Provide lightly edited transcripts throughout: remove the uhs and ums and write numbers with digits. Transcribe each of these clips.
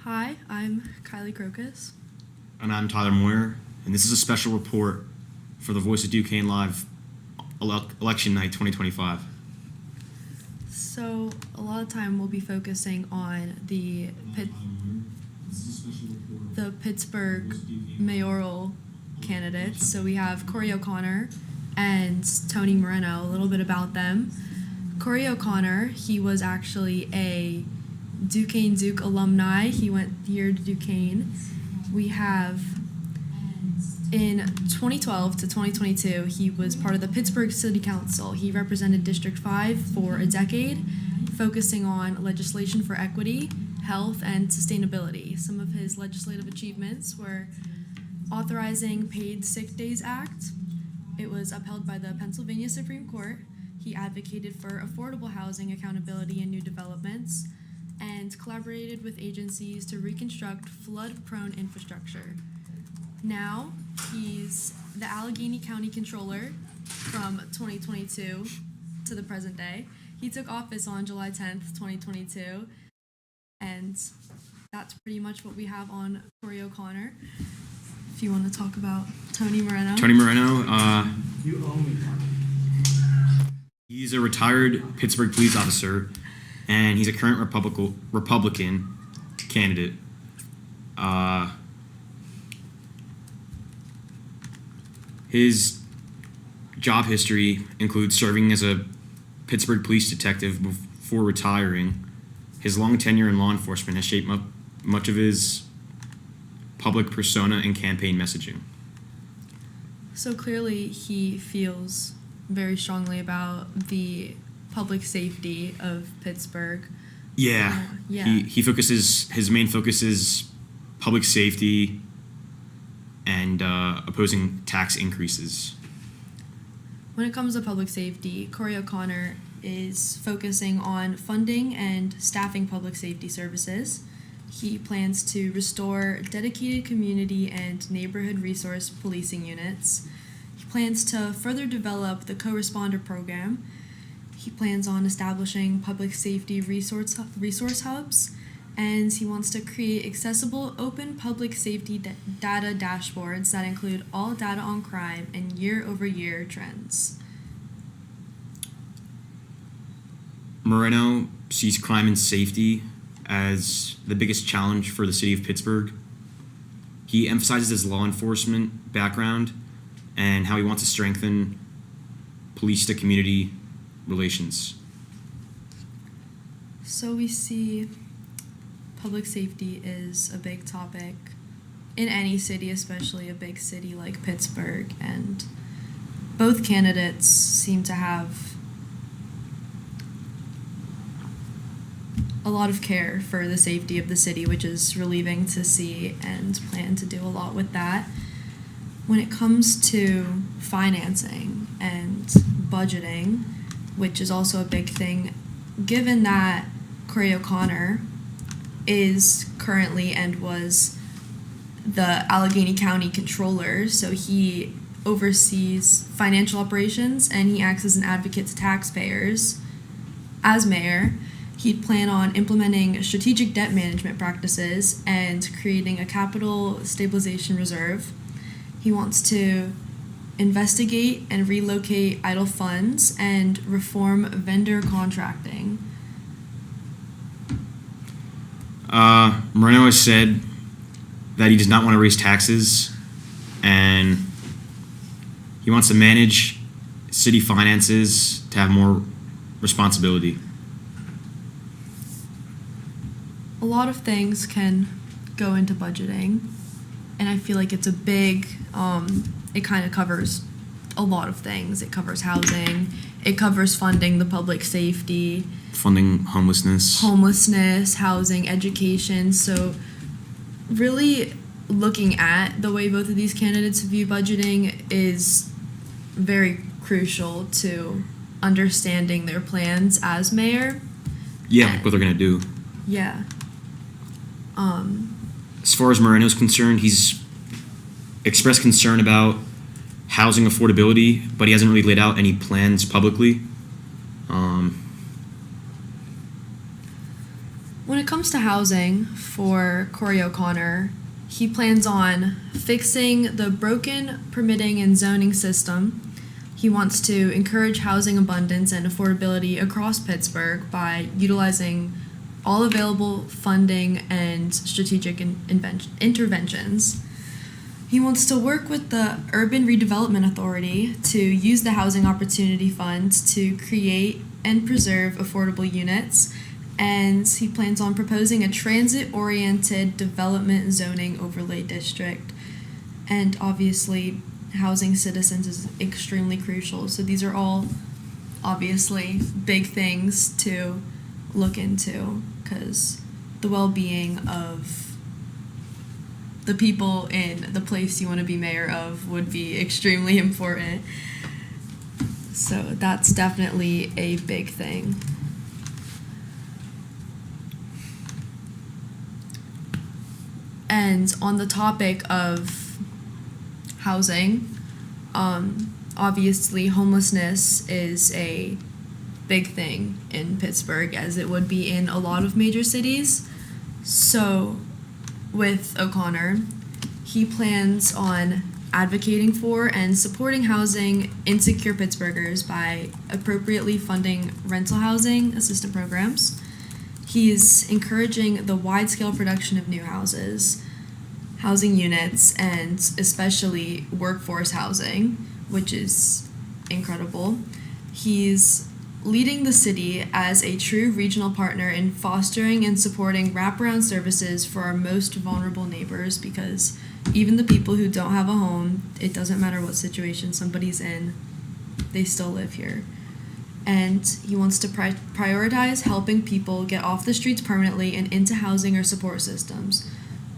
Hi, I'm Kylie Crocus. And I'm Tyler Moyer, and this is a special report for the Voice of Duquesne Live Election Night 2025. So, a lot of time we'll be focusing on the Pittsburgh mayoral candidates. So we have Corey O'Connor and Tony Moreno. A little bit about them. Corey O'Connor, he was actually a Duquesne Duke alumni. He went here to Duquesne. We have in 2012 to 2022, he was part of the Pittsburgh City Council. He represented District 5 for a decade, focusing on legislation for equity, health, and sustainability. Some of his legislative achievements were authorizing Paid Sick Days Act. It was upheld by the Pennsylvania Supreme Court. He advocated for affordable housing accountability in new developments and collaborated with agencies to reconstruct flood-prone infrastructure. Now, he's the Allegheny County Controller from 2022 to the present day. He took office on July 10th, 2022, and that's pretty much what we have on Corey O'Connor. If you want to talk about Tony Moreno. Tony Moreno, You owe me money. he's a retired Pittsburgh police officer, and he's a current Republican candidate. His job history includes serving as a Pittsburgh police detective before retiring. His long tenure in law enforcement has shaped much of his public persona and campaign messaging. So clearly he feels very strongly about the public safety of Pittsburgh. Yeah. His main focus is public safety and opposing tax increases. When it comes to public safety, Corey O'Connor is focusing on funding and staffing public safety services. He plans to restore dedicated community and neighborhood resource policing units. He plans to further develop the co-responder program. He plans on establishing public safety resource hubs, and he wants to create accessible, open public safety data dashboards that include all data on crime and year-over-year trends. Moreno sees crime and safety as the biggest challenge for the city of Pittsburgh. He emphasizes his law enforcement background and how he wants to strengthen police-to-community relations. So we see public safety is a big topic in any city, especially a big city like Pittsburgh, and both candidates seem to have a lot of care for the safety of the city, which is relieving to see, and plan to do a lot with that. When it comes to financing and budgeting, which is also a big thing, given that Corey O'Connor is currently and was the Allegheny County Controller, so he oversees financial operations and he acts as an advocate to taxpayers. As mayor, he'd plan on implementing strategic debt management practices and creating a capital stabilization reserve. He wants to investigate and relocate idle funds and reform vendor contracting. Moreno has said that he does not want to raise taxes, and he wants to manage city finances to have more responsibility. A lot of things can go into budgeting, and I feel like it's a big, it kind of covers a lot of things. It covers housing, it covers funding the public safety, Funding homelessness, housing, education. So really looking at the way both of these candidates view budgeting is very crucial to understanding their plans as mayor. Yeah, like what they're going to do. Yeah. As far as Moreno's concerned, he's expressed concern about housing affordability, but he hasn't really laid out any plans publicly. When it comes to housing for Corey O'Connor, he plans on fixing the broken permitting and zoning system. He wants to encourage housing abundance and affordability across Pittsburgh by utilizing all available funding and strategic interventions. He wants to work with the Urban Redevelopment Authority to use the Housing Opportunity Fund to create and preserve affordable units, and he plans on proposing a transit-oriented development zoning overlay district. And obviously, housing citizens is extremely crucial. So these are all obviously big things to look into, because the well-being of the people in the place you want to be mayor of would be extremely important. So that's definitely a big thing. And on the topic of housing, obviously homelessness is a big thing in Pittsburgh, as it would be in a lot of major cities. So with O'Connor, he plans on advocating for and supporting housing insecure Pittsburghers by appropriately funding rental housing assistance programs. He's encouraging the wide-scale production of new houses, housing units, and especially workforce housing, which is incredible. He's leading the city as a true regional partner in fostering and supporting wraparound services for our most vulnerable neighbors, because even the people who don't have a home, it doesn't matter what situation somebody's in, they still live here. And he wants to prioritize helping people get off the streets permanently and into housing or support systems,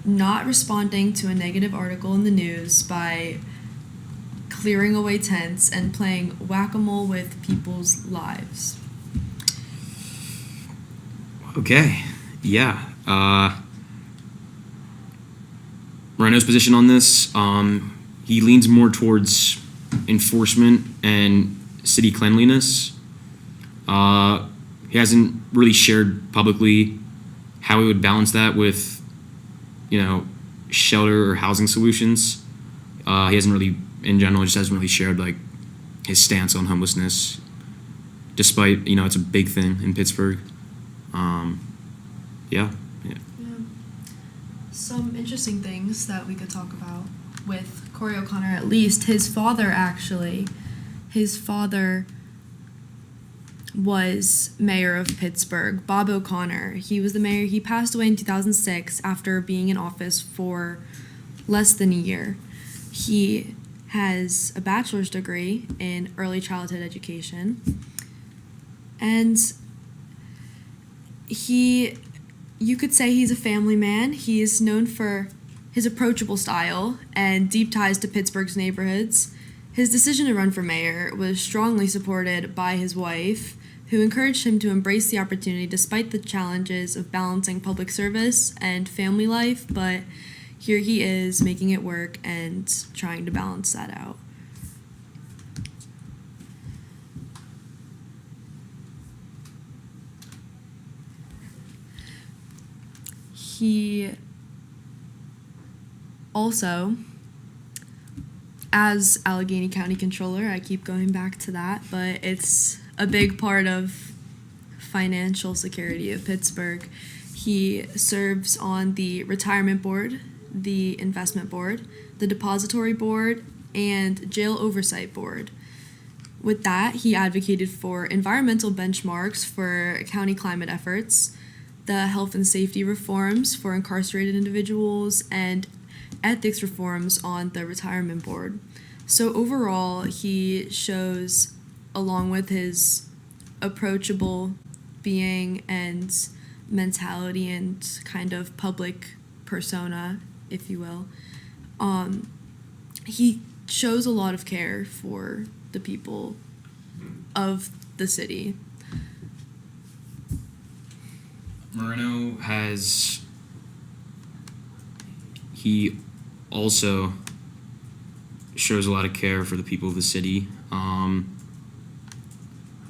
not responding to a negative article in the news by clearing away tents and playing whack-a-mole with people's lives. Okay, yeah. Moreno's position on this, he leans more towards enforcement and city cleanliness. He hasn't really shared publicly how he would balance that with, shelter or housing solutions. He hasn't really, in general, just hasn't really shared like his stance on homelessness, despite it's a big thing in Pittsburgh. Yeah. Some interesting things that we could talk about with Corey O'Connor, at least. His father was mayor of Pittsburgh, Bob O'Connor. He was the mayor. He passed away in 2006 after being in office for less than a year. He has a bachelor's degree in early childhood education, and you could say he's a family man. He is known for his approachable style and deep ties to Pittsburgh's neighborhoods. His decision to run for mayor was strongly supported by his wife, who encouraged him to embrace the opportunity despite the challenges of balancing public service and family life, but here he is making it work and trying to balance that out. He also, as Allegheny County Controller, I keep going back to that, but it's a big part of financial security of Pittsburgh. He serves on the retirement board, the investment board, the depository board, and jail oversight board. With that, he advocated for environmental benchmarks for county climate efforts, the health and safety reforms for incarcerated individuals, and ethics reforms on the retirement board. So overall, he shows, along with his approachable being and mentality and kind of public persona, if you will, he shows a lot of care for the people of the city. Moreno he also shows a lot of care for the people of the city.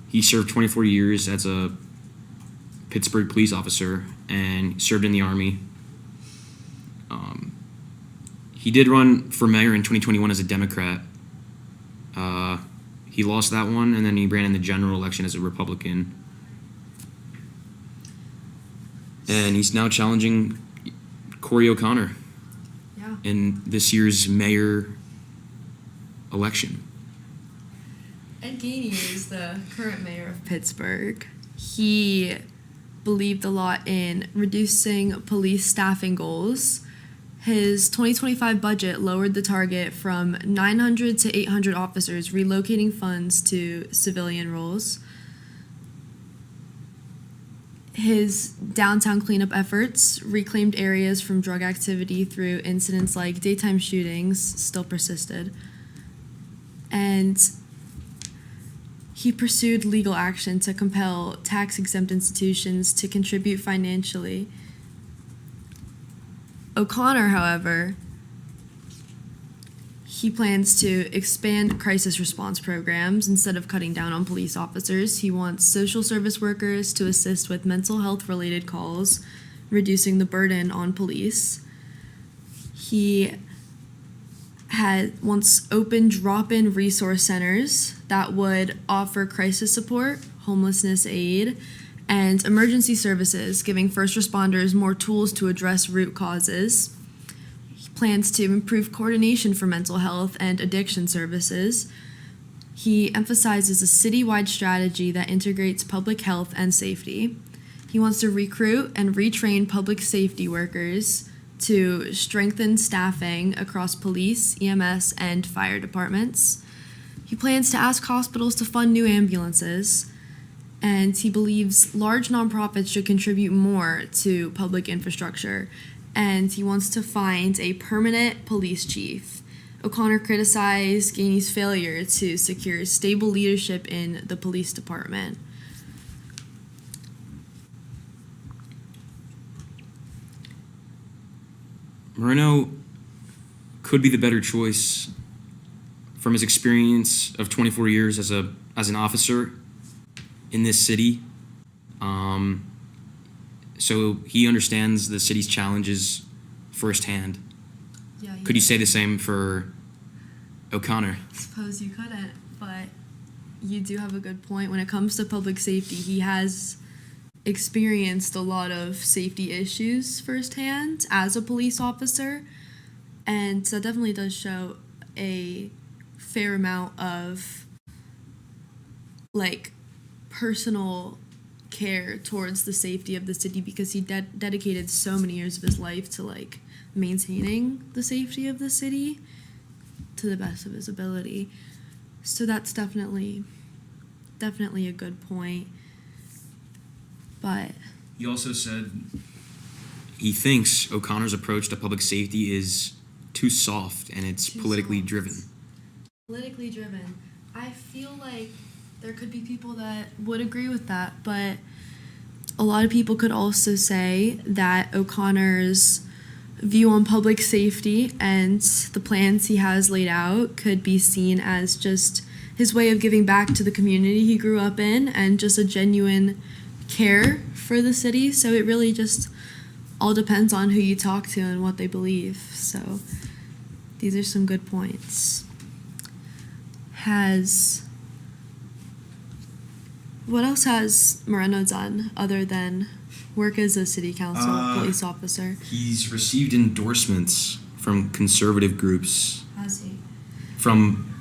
He served 24 years as a Pittsburgh police officer and served in the Army. He did run for mayor in 2021 as a Democrat. He lost that one, and then he ran in the general election as a Republican. And he's now challenging Corey O'Connor Yeah. in this year's mayor election. Ed Gainey is the current mayor of Pittsburgh. He believed a lot in reducing police staffing goals. His 2025 budget lowered the target from 900 to 800 officers, relocating funds to civilian roles. His downtown cleanup efforts reclaimed areas from drug activity through incidents like daytime shootings still persisted. And he pursued legal action to compel tax-exempt institutions to contribute financially. O'Connor, however, he plans to expand crisis response programs instead of cutting down on police officers. He wants social service workers to assist with mental health-related calls, reducing the burden on police. He had once opened drop-in resource centers that would offer crisis support, homelessness aid, and emergency services, giving first responders more tools to address root causes. He plans to improve coordination for mental health and addiction services. He emphasizes a citywide strategy that integrates public health and safety. He wants to recruit and retrain public safety workers to strengthen staffing across police, EMS, and fire departments. He plans to ask hospitals to fund new ambulances, and he believes large nonprofits should contribute more to public infrastructure, and he wants to find a permanent police chief. O'Connor criticized Gainey's failure to secure stable leadership in the police department. Moreno could be the better choice from his experience of 24 years as an officer in this city. So he understands the city's challenges firsthand. Yeah, Could you say the same for O'Connor? I suppose you couldn't, but you do have a good point. When it comes to public safety, he has experienced a lot of safety issues firsthand as a police officer, and that definitely does show a fair amount of personal care towards the safety of the city, because he dedicated so many years of his life to maintaining the safety of the city to the best of his ability. So that's definitely a good point. But He also said he thinks O'Connor's approach to public safety is too soft and it's politically driven. Politically driven. I feel like there could be people that would agree with that, but a lot of people could also say that O'Connor's view on public safety and the plans he has laid out could be seen as just his way of giving back to the community he grew up in and just a genuine care for the city. So it really just all depends on who you talk to and what they believe. So these are some good points. What else has Moreno done other than work as a city council police officer? He's received endorsements from conservative groups, Has he? from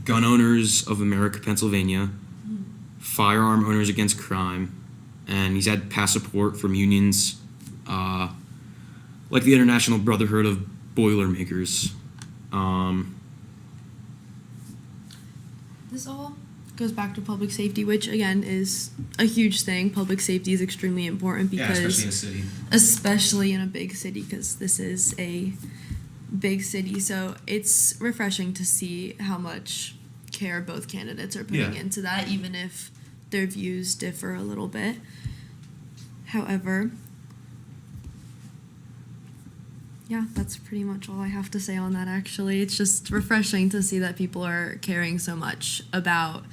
Gun Owners of America, Pennsylvania, Firearm Owners Against Crime, and he's had past support from unions like the International Brotherhood of Boilermakers. This all goes back to public safety, which again is a huge thing. Public safety is extremely important because especially in a city. Especially in a big city, because this is a big city. So it's refreshing to see how much care both candidates are putting into that, even if their views differ a little bit. However, yeah, that's pretty much all I have to say on that, actually. It's just refreshing to see that people are caring so much about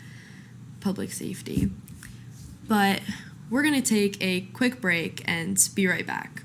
public safety. But We're going to take a quick break and be right back.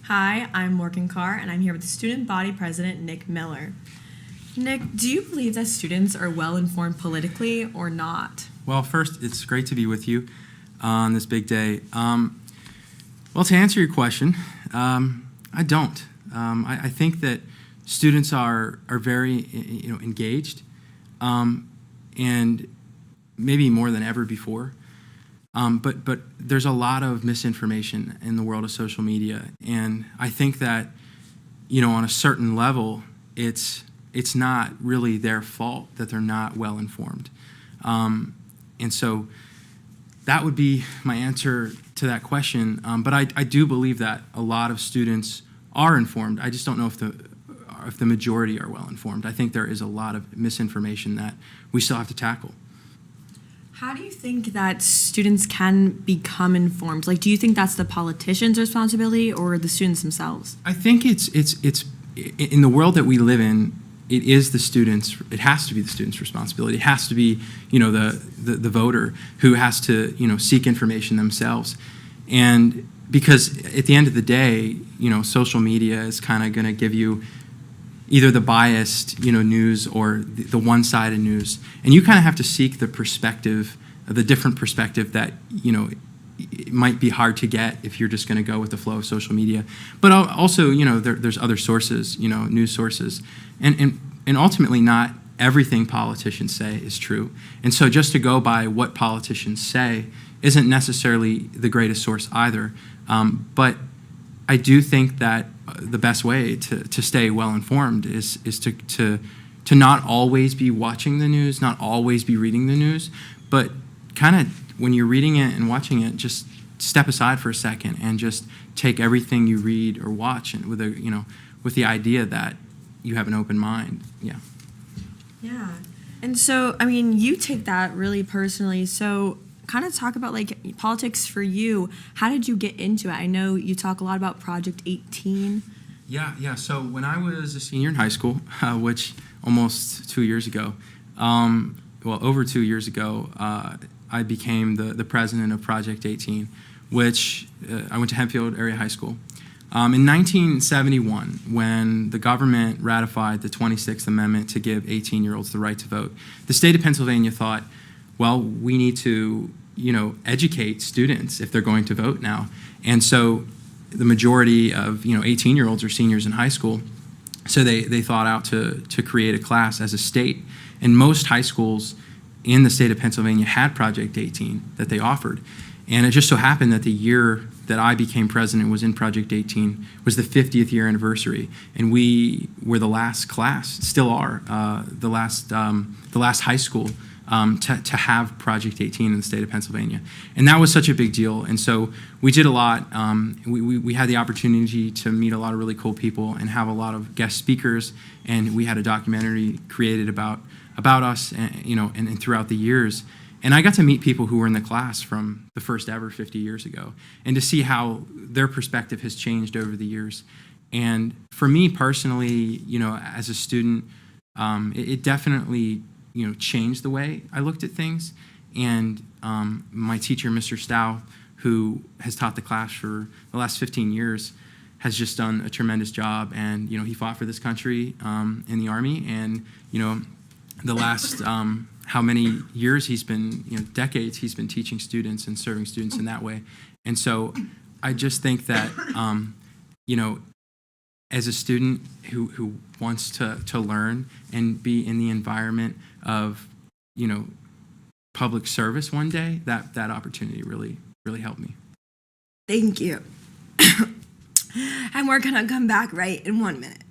Hi, I'm Morgan Carr, and I'm here with Student Body President Nick Miller. Nick, do you believe that students are well informed politically or not? Well, first, it's great to be with you on this big day. Well, to answer your question, I don't. I think that students are very engaged, and maybe more than ever before. But there's a lot of misinformation in the world of social media, and I think that on a certain level, it's not really their fault that they're not well informed, and so that would be my answer to that question. But I do believe that a lot of students are informed. I just don't know if the majority are well informed. I think there is a lot of misinformation that we still have to tackle. How do you think that students can become informed? Like, do you think that's the politicians' responsibility or the students themselves? I think it's in the world that we live in, it is the students. It has to be the student's responsibility. It has to be the voter who has to seek information themselves, and because at the end of the day, social media is kind of going to give you either the biased news or the one-sided news, and you kind of have to seek the perspective, the different perspective that it might be hard to get if you're just going to go with the flow of social media. But also there's other sources, news sources, and ultimately not everything politicians say is true. And so just to go by what politicians say isn't necessarily the greatest source either. But I do think that the best way to stay well informed is to not always be watching the news, not always be reading the news, but kind of when you're reading it and watching it, just step aside for a second and just take everything you read or watch and with the idea that you have an open mind. Yeah. Yeah. And so, I mean, you take that really personally. So kind of talk about like politics for you. How did you get into it? I know you talk a lot about Project 18. Yeah. So when I was a senior in high school, which almost 2 years ago, over 2 years ago, I became the president of Project 18, which I went to Hempfield Area High School. In 1971, when the government ratified the 26th Amendment to give 18-year-olds the right to vote, the state of Pennsylvania thought, well, we need to, educate students if they're going to vote now. And so the majority of, 18-year-olds are seniors in high school. So they thought out to create a class as a state. And most high schools in the state of Pennsylvania had Project 18 that they offered. And it just so happened that the year that I became president was in Project 18, was the 50th year anniversary. And we were the last class, still are, the last high school to have Project 18 in the state of Pennsylvania. And that was such a big deal. And so we did a lot. We had the opportunity to meet a lot of really cool people and have a lot of guest speakers. And we had a documentary created about us, and throughout the years. And I got to meet people who were in the class from the first ever 50 years ago, and to see how their perspective has changed over the years. And for me personally, as a student, it definitely, changed the way I looked at things. And my teacher, Mr. Stow, who has taught the class for the last 15 years, has just done a tremendous job. And, he fought for this country in the Army. And, the last how many years he's been, decades he's been teaching students and serving students in that way. And so I just think that, as a student who wants to learn and be in the environment of, public service one day, that opportunity really, really helped me. Thank you. And we're going to come back right in 1 minute.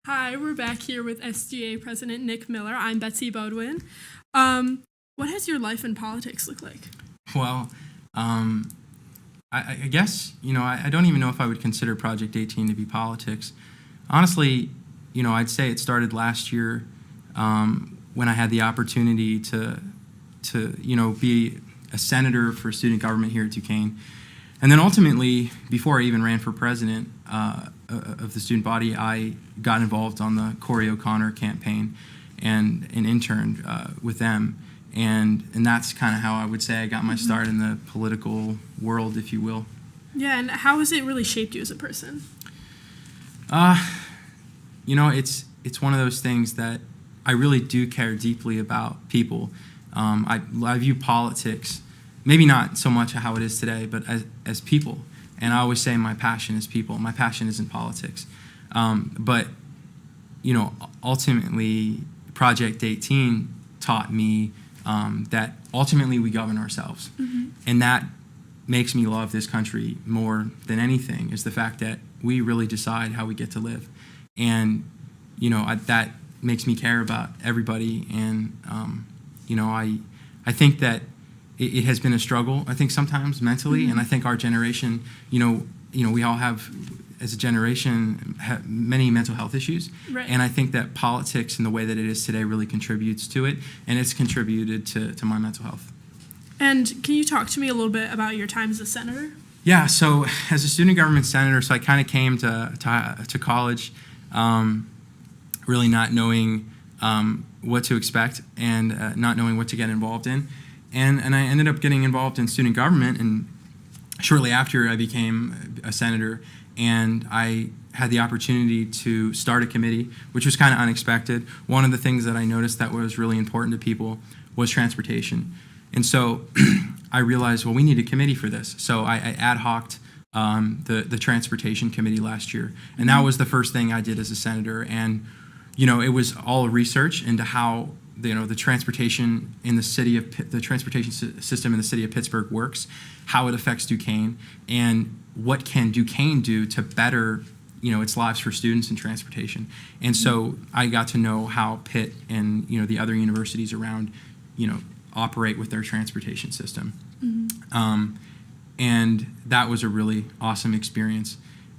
Hi, we're back here with SGA President Nick Miller. I'm Betsy Bodwin. What has your life in politics looked like? Well, I guess, I don't even know if I would consider Project 18 to be politics. Honestly, I'd say it started last year when I had the opportunity to be a senator for student government here at Duquesne. And then ultimately, before I even ran for president of the student body, I got involved on the Corey O'Connor campaign and interned with them. And that's kind of how I would say I got my start in the political world, if you will. Yeah, and how has it really shaped you as a person? It's one of those things that I really do care deeply about people. I view politics, maybe not so much how it is today, but as people. And I always say my passion is people. My passion isn't politics. But ultimately, Project 18 taught me that ultimately we govern ourselves. Mm-hmm. And that makes me love this country more than anything, is the fact that we really decide how we get to live. And, that makes me care about everybody. And, I think that it has been a struggle, I think, sometimes mentally. Mm-hmm. And I think our generation, we all have, as a generation, have many mental health issues. Right. And I think that politics and the way that it is today really contributes to it. And it's contributed to my mental health. And can you talk to me a little bit about your time as a senator? Yeah, so as a student government senator, so I kind of came to college really not knowing what to expect and not knowing what to get involved in. And I ended up getting involved in student government, and shortly after I became a senator, and I had the opportunity to start a committee, which was kind of unexpected. One of the things that I noticed that was really important to people was transportation. And so I realized, well, we need a committee for this. So I ad hoc'd the transportation committee last year. And that was the first thing I did as a senator. And, it was all research into how, the transportation in the city of the transportation system in the city of Pittsburgh works, how it affects Duquesne, and what can Duquesne do to better, its lives for students in transportation. And so I got to know how Pitt and, the other universities around, operate with their transportation system. And that was a really awesome experience.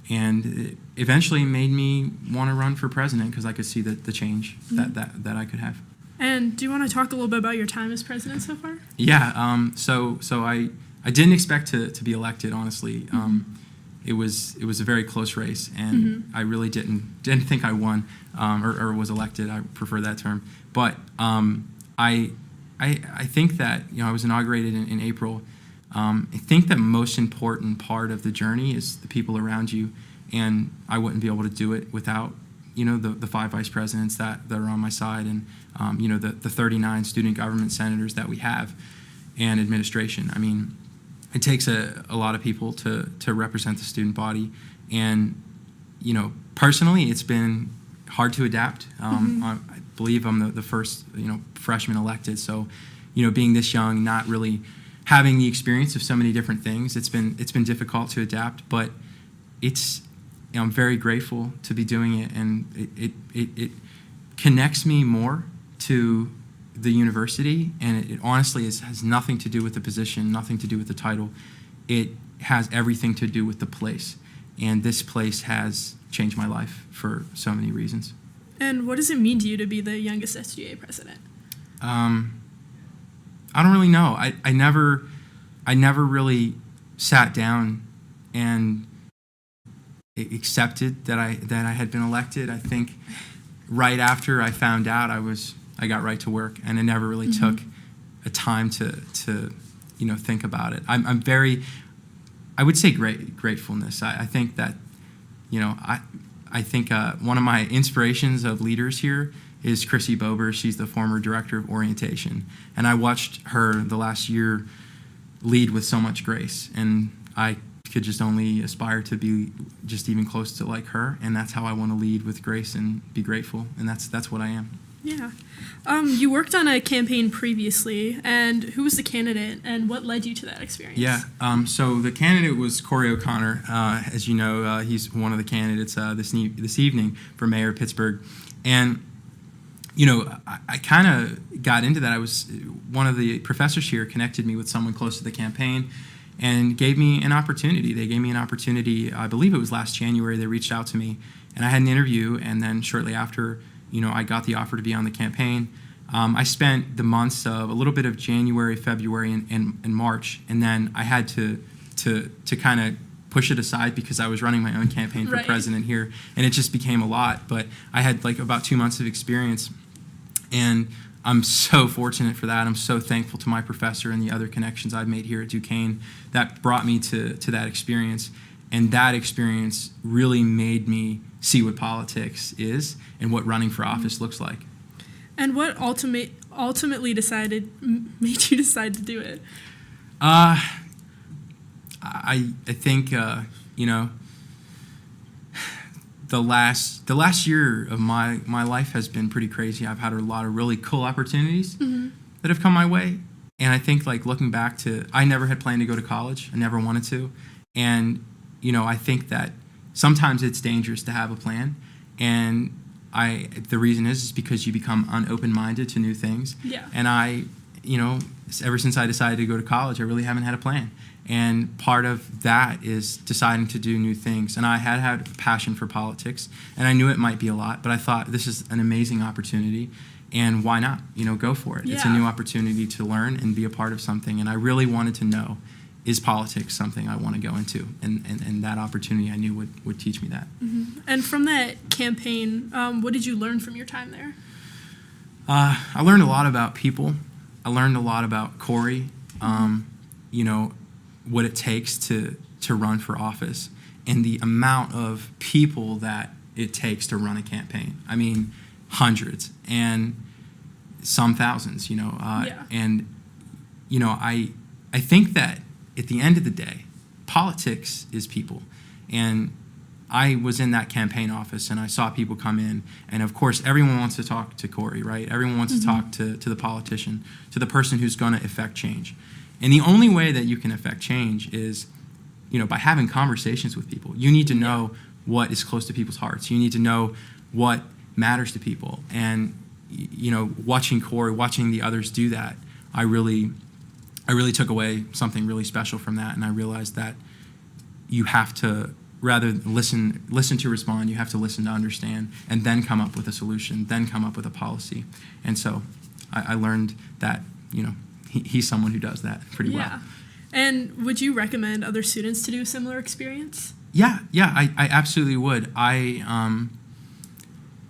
And it eventually made me want to run for president because I could see the change that I could have. And do you want to talk a little bit about your time as president so far? Yeah. So I didn't expect to be elected, honestly. It was a very close race, and I really didn't think I won or was elected. I prefer that term. But I think that I was inaugurated in April. I think the most important part of the journey is the people around you, and I wouldn't be able to do it without the 5 vice presidents that are on my side, and the 39 student government senators that we have, and administration. I mean, it takes a lot of people to represent the student body, and personally, it's been hard to adapt. I believe I'm the first freshman elected, so being this young, not really having the experience of so many different things, it's been difficult to adapt, but I'm very grateful to be doing it, and it connects me more to the university, and it honestly has nothing to do with the position, nothing to do with the title. It has everything to do with the place, and this place has changed my life for so many reasons. And what does it mean to you to be the youngest SGA president? I don't really know. I never really sat down and accepted that I had been elected. I think right after I found out, I got right to work, and I never really took a time to think about it. I'm very, I would say gratefulness. I think that I think one of my inspirations of leaders here is Chrissy Bober. She's the former director of orientation, and I watched her the last year lead with so much grace, and I could just only aspire to be just even close to like her, and that's how I want to lead, with grace and be grateful, and that's what I am. Yeah. You worked on a campaign previously, and who was the candidate, and what led you to that experience? Yeah, so the candidate was Corey O'Connor. As you know, he's one of the candidates this evening for mayor of Pittsburgh. And, I kind of got into that. One of the professors here connected me with someone close to the campaign and gave me an opportunity. They gave me an opportunity, I believe it was last January, they reached out to me, and I had an interview, and then shortly after, I got the offer to be on the campaign. I spent the months of a little bit of January, February, and March, and then I had to kind of push it aside because I was running my own campaign for president here, and it just became a lot. But I had about 2 months of experience, and I'm so fortunate for that. I'm so thankful to my professor and the other connections I've made here at Duquesne that brought me to that experience. And that experience really made me see what politics is and what running for office looks like. And what ultimately made you decide to do it? I think the last year of my life has been pretty crazy. I've had a lot of really cool opportunities that have come my way, and I think looking back to, I never had planned to go to college. I never wanted to, and I think that sometimes it's dangerous to have a plan, and the reason is because you become open-minded to new things. Yeah. And ever since I decided to go to college, I really haven't had a plan. And part of that is deciding to do new things. And I had a passion for politics, and I knew it might be a lot, but I thought this is an amazing opportunity, and why not? Go for it. Yeah. It's a new opportunity to learn and be a part of something. And I really wanted to know, is politics something I want to go into? And that opportunity I knew would teach me that. And from that campaign, what did you learn from your time there? I learned a lot about people. I learned a lot about Corey, you know, what it takes to run for office and the amount of people that it takes to run a campaign. I mean, hundreds and some thousands, you know. Yeah. And, you know, I think that at the end of the day, politics is people. And I was in that campaign office and I saw people come in, and of course everyone wants to talk to Corey, right? Everyone wants to talk to the politician, to the person who's going to affect change. And the only way that you can affect change is, you know, by having conversations with people. You need to know what is close to people's hearts. You need to know what matters to people. And, you know, watching Corey, watching the others do that, I really took away something really special from that. And I realized that you have to, rather than listen to respond, you have to listen to understand, and then come up with a solution, then come up with a policy. And so I learned that, you know, he's someone who does that pretty well. Yeah. And would you recommend other students to do a similar experience? Yeah, I absolutely would.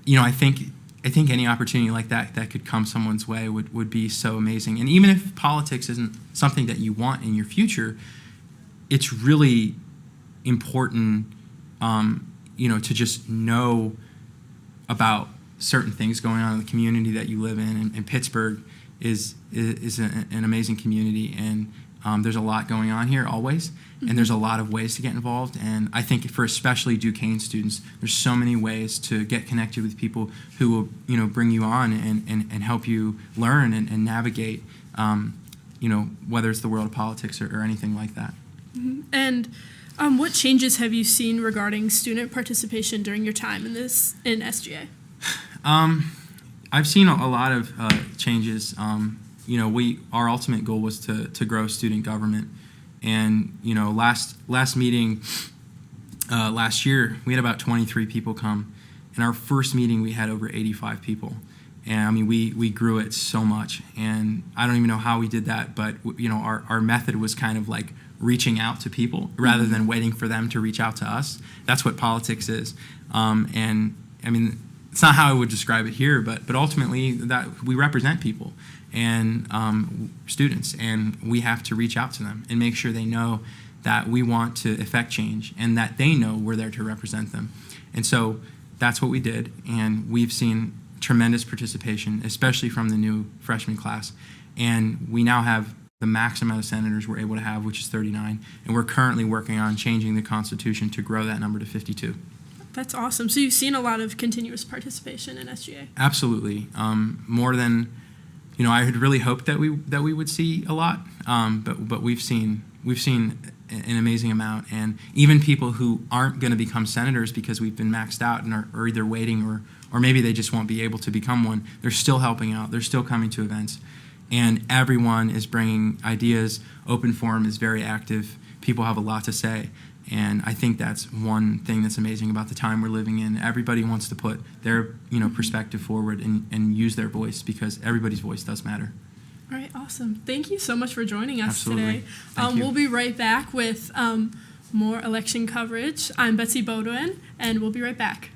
You know, I think any opportunity like that could come someone's way would be so amazing. And even if politics isn't something that you want in your future, it's really important, you know, to just know about certain things going on in the community that you live in. And Pittsburgh is an amazing community, and there's a lot going on here always, and there's a lot of ways to get involved. And I think for especially Duquesne students, there's so many ways to get connected with people who will, you know, bring you on and help you learn and navigate, you know, whether it's the world of politics or anything like that. And what changes have you seen regarding student participation during your time in SGA? I've seen a lot of changes. You know, our ultimate goal was to grow student government, and you know, last meeting last year we had about 23 people come. In our first meeting, we had over 85 people, and I mean, we grew it so much, and I don't even know how we did that, but you know, our method was kind of like reaching out to people rather than waiting for them to reach out to us. That's what politics is, and I mean, it's not how I would describe it here, but ultimately that we represent people and students, and we have to reach out to them and make sure they know that we want to effect change and that they know we're there to represent them. And so that's what we did, and we've seen tremendous participation, especially from the new freshman class. And we now have the max amount of senators we're able to have, which is 39, and we're currently working on changing the Constitution to grow that number to 52. That's awesome. So you've seen a lot of continuous participation in SGA. Absolutely, more than, you know, I had really hoped that we would see a lot, but we've seen an amazing amount, and even people who aren't going to become senators because we've been maxed out and are either waiting or maybe they just won't be able to become one. They're still helping out. They're still coming to events, and everyone is bringing ideas. Open forum is very active. People have a lot to say. And I think that's one thing that's amazing about the time we're living in. Everybody wants to put their, you know, perspective forward and use their voice, because everybody's voice does matter. All right, awesome. Thank you so much for joining us Absolutely. today. Thank you. We'll be right back with more election coverage. I'm Betsy Bodwin, and we'll be right back.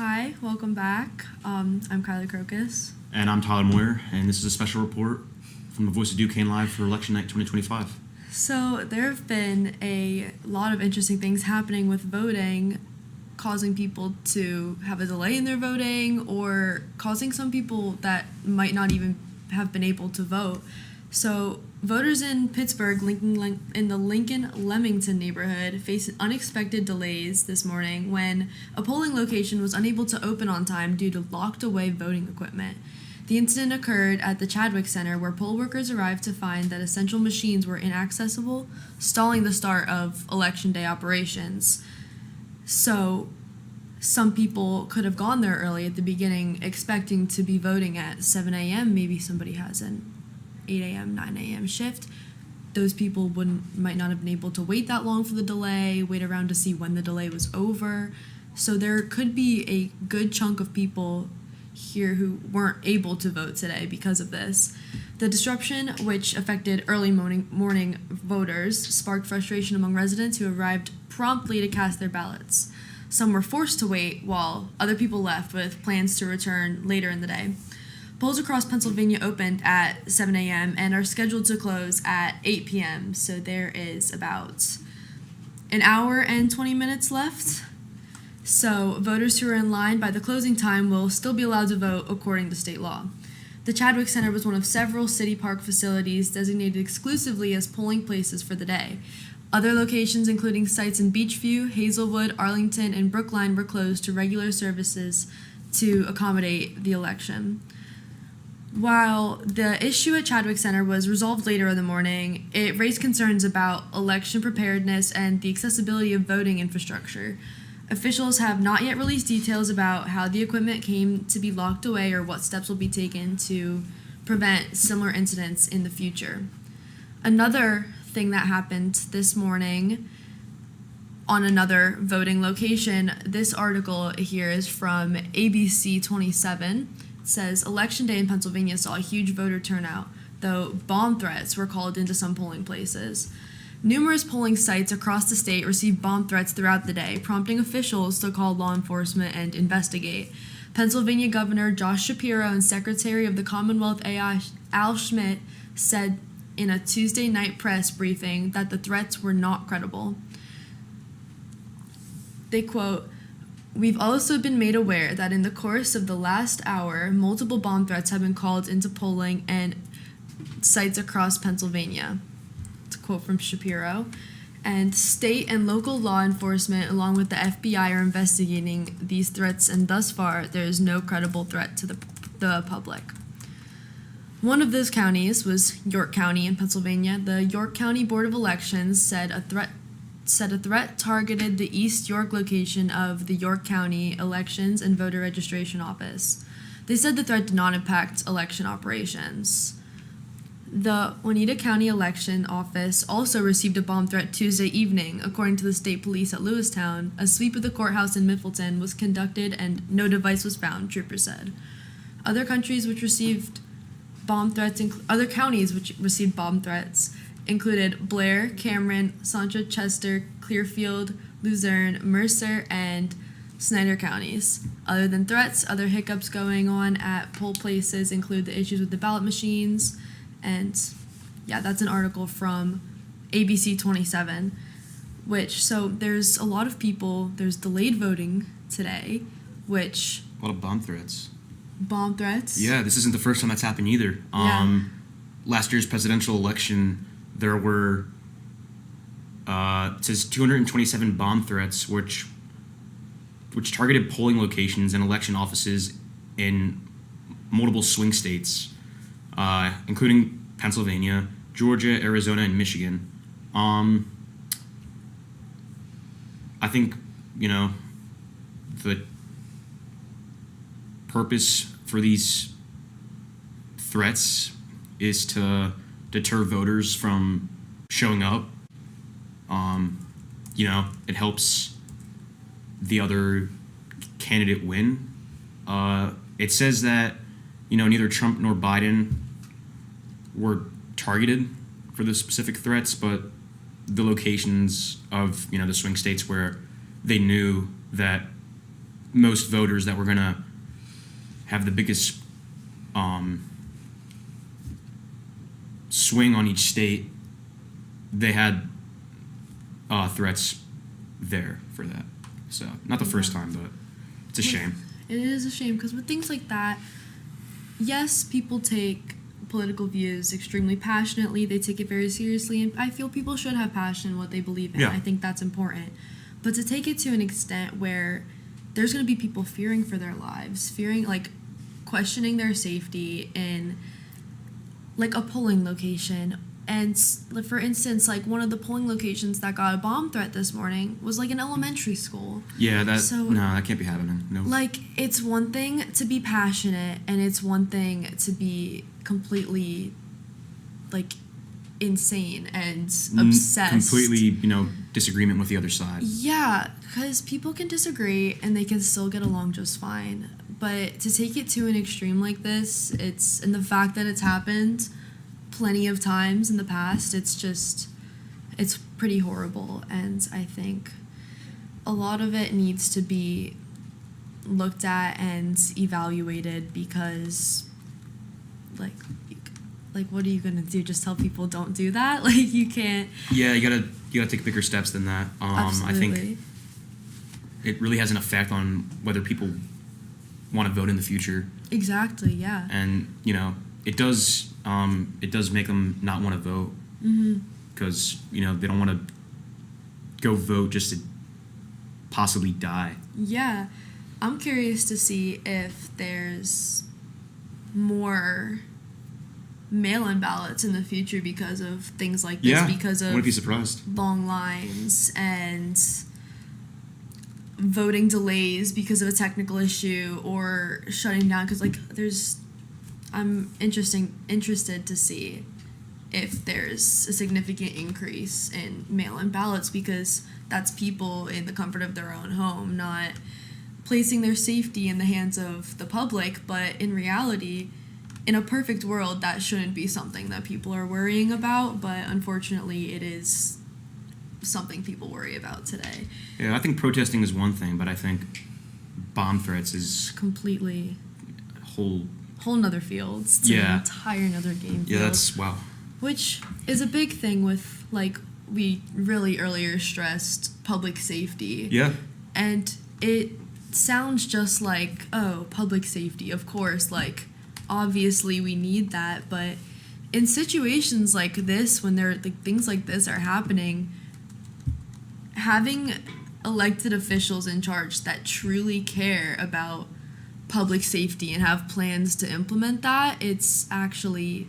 Hi, welcome back. I'm Kylie Crocus. And I'm Tyler Moyer, and this is a special report from the Voice of Duquesne Live for Election Night 2025. So there have been a lot of interesting things happening with voting, causing people to have a delay in their voting or causing some people that might not even have been able to vote. So voters in Pittsburgh, in the Lincoln-Leamington neighborhood, faced unexpected delays this morning when a polling location was unable to open on time due to locked-away voting equipment. The incident occurred at the Chadwick Center, where poll workers arrived to find that essential machines were inaccessible, stalling the start of Election Day operations. So some people could have gone there early at the beginning, expecting to be voting at 7 a.m. Maybe somebody has an 8 a.m., 9 a.m. shift. Those people might not have been able to wait that long for the delay, wait around to see when the delay was over. So there could be a good chunk of people here who weren't able to vote today because of this. The disruption, which affected early morning voters, sparked frustration among residents who arrived promptly to cast their ballots. Some were forced to wait, while other people left with plans to return later in the day. Polls across Pennsylvania opened at 7 a.m. and are scheduled to close at 8 p.m., so there is about an hour and 20 minutes left. So voters who are in line by the closing time will still be allowed to vote according to state law. The Chadwick Center was one of several city park facilities designated exclusively as polling places for the day. Other locations, including sites in Beachview, Hazelwood, Arlington, and Brookline, were closed to regular services to accommodate the election. While the issue at Chadwick Center was resolved later in the morning, it raised concerns about election preparedness and the accessibility of voting infrastructure. Officials have not yet released details about how the equipment came to be locked away or what steps will be taken to prevent similar incidents in the future. Another thing that happened this morning on another voting location, this article here is from ABC 27. It says, Election Day in Pennsylvania saw a huge voter turnout, though bomb threats were called into some polling places. Numerous polling sites across the state received bomb threats throughout the day, prompting officials to call law enforcement and investigate. Pennsylvania Governor Josh Shapiro and Secretary of the Commonwealth Al Schmidt said in a Tuesday night press briefing that the threats were not credible. They quote, "We've also been made aware that in the course of the last hour, multiple bomb threats have been called into polling and sites across Pennsylvania." It's a quote from Shapiro. And state and local law enforcement, along with the FBI, are investigating these threats, and thus far, there is no credible threat to the public. One of those counties was York County in Pennsylvania. The York County Board of Elections said a threat targeted the East York location of the York County Elections and Voter Registration Office. They said the threat did not impact election operations. The Oneida County Election Office also received a bomb threat Tuesday evening. According to the state police at Lewistown, a sweep of the courthouse in Mifflinton was conducted and no device was found, troopers said. Other counties which received bomb threats included Blair, Cameron, Sancho, Chester, Clearfield, Luzerne, Mercer, and Snyder counties. Other than threats, other hiccups going on at poll places include the issues with the ballot machines. And yeah, that's an article from ABC 27, so there's a lot of people, there's delayed voting today, which... A lot of bomb threats. Bomb threats? Yeah, this isn't the first time that's happened either. Last year's presidential election, there were, it says 227 bomb threats, which targeted polling locations and election offices in multiple swing states, including Pennsylvania, Georgia, Arizona, and Michigan. I think, the purpose for these threats is to deter voters from showing up. It helps the other candidate win. It says that, neither Trump nor Biden were targeted for the specific threats, but the locations of, the swing states where they knew that most voters that were going to have the biggest swing on each state, they had threats there for that. So, not the first time, but it's a shame. It is a shame because with things like that, yes, people take political views extremely passionately. They take it very seriously, and I feel people should have passion in what they believe in. Yeah. I think that's important. But to take it to an extent where there's going to be people fearing for their lives, fearing, like, questioning their safety in, like, a polling location. And for instance, like, one of the polling locations that got a bomb threat this morning was, like, an elementary school. Yeah, that So- that can't be happening. No. Like, it's one thing to be passionate, and it's one thing to be completely, like, insane and obsessed. Completely, disagreement with the other side. Yeah, because people can disagree and they can still get along just fine. But to take it to an extreme like this, and the fact that it's happened plenty of times in the past, it's pretty horrible. And I think a lot of it needs to be looked at and evaluated because, like what are you gonna do? Just tell people don't do that? Like, you can't. Yeah, you gotta take bigger steps than that. Absolutely. I think it really has an effect on whether people want to vote in the future, Exactly. Yeah. and it does make them not want to vote because they don't want to go vote just to possibly die. Yeah, I'm curious to see if there's more mail-in ballots in the future because of things like this, Yeah, because I wouldn't be of surprised. long lines and voting delays because of a technical issue or shutting down. Because I'm interested to see if there's a significant increase in mail-in ballots because that's people in the comfort of their own home, not placing their safety in the hands of the public. But in reality, in a perfect world, that shouldn't be something that people are worrying about, but unfortunately it is something people worry about today. Yeah, I think protesting is one thing, but I think bomb threats is Completely a whole. whole nother field. It's an Yeah. entire another game field. Yeah, that's wow. Which is a big thing with, like, we really earlier stressed public safety. Yeah. And it sounds just like, oh, public safety, of course, like, obviously we need that, but in situations like this, when things like this are happening, having elected officials in charge that truly care about public safety and have plans to implement that, it's actually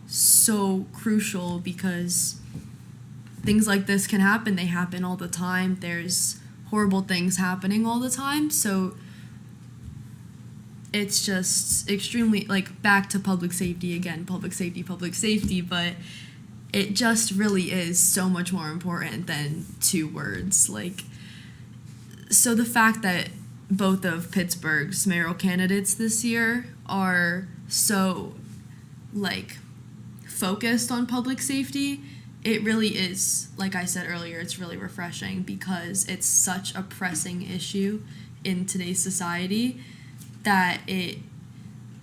so crucial because things like this can happen. They happen all the time. There's horrible things happening all the time. So it's just extremely, like, back to public safety again, public safety, but it just really is so much more important than two words. Like, so the fact that both of Pittsburgh's mayoral candidates this year are so, like, focused on public safety, it really is, like I said earlier, it's really refreshing because it's such a pressing issue in today's society that it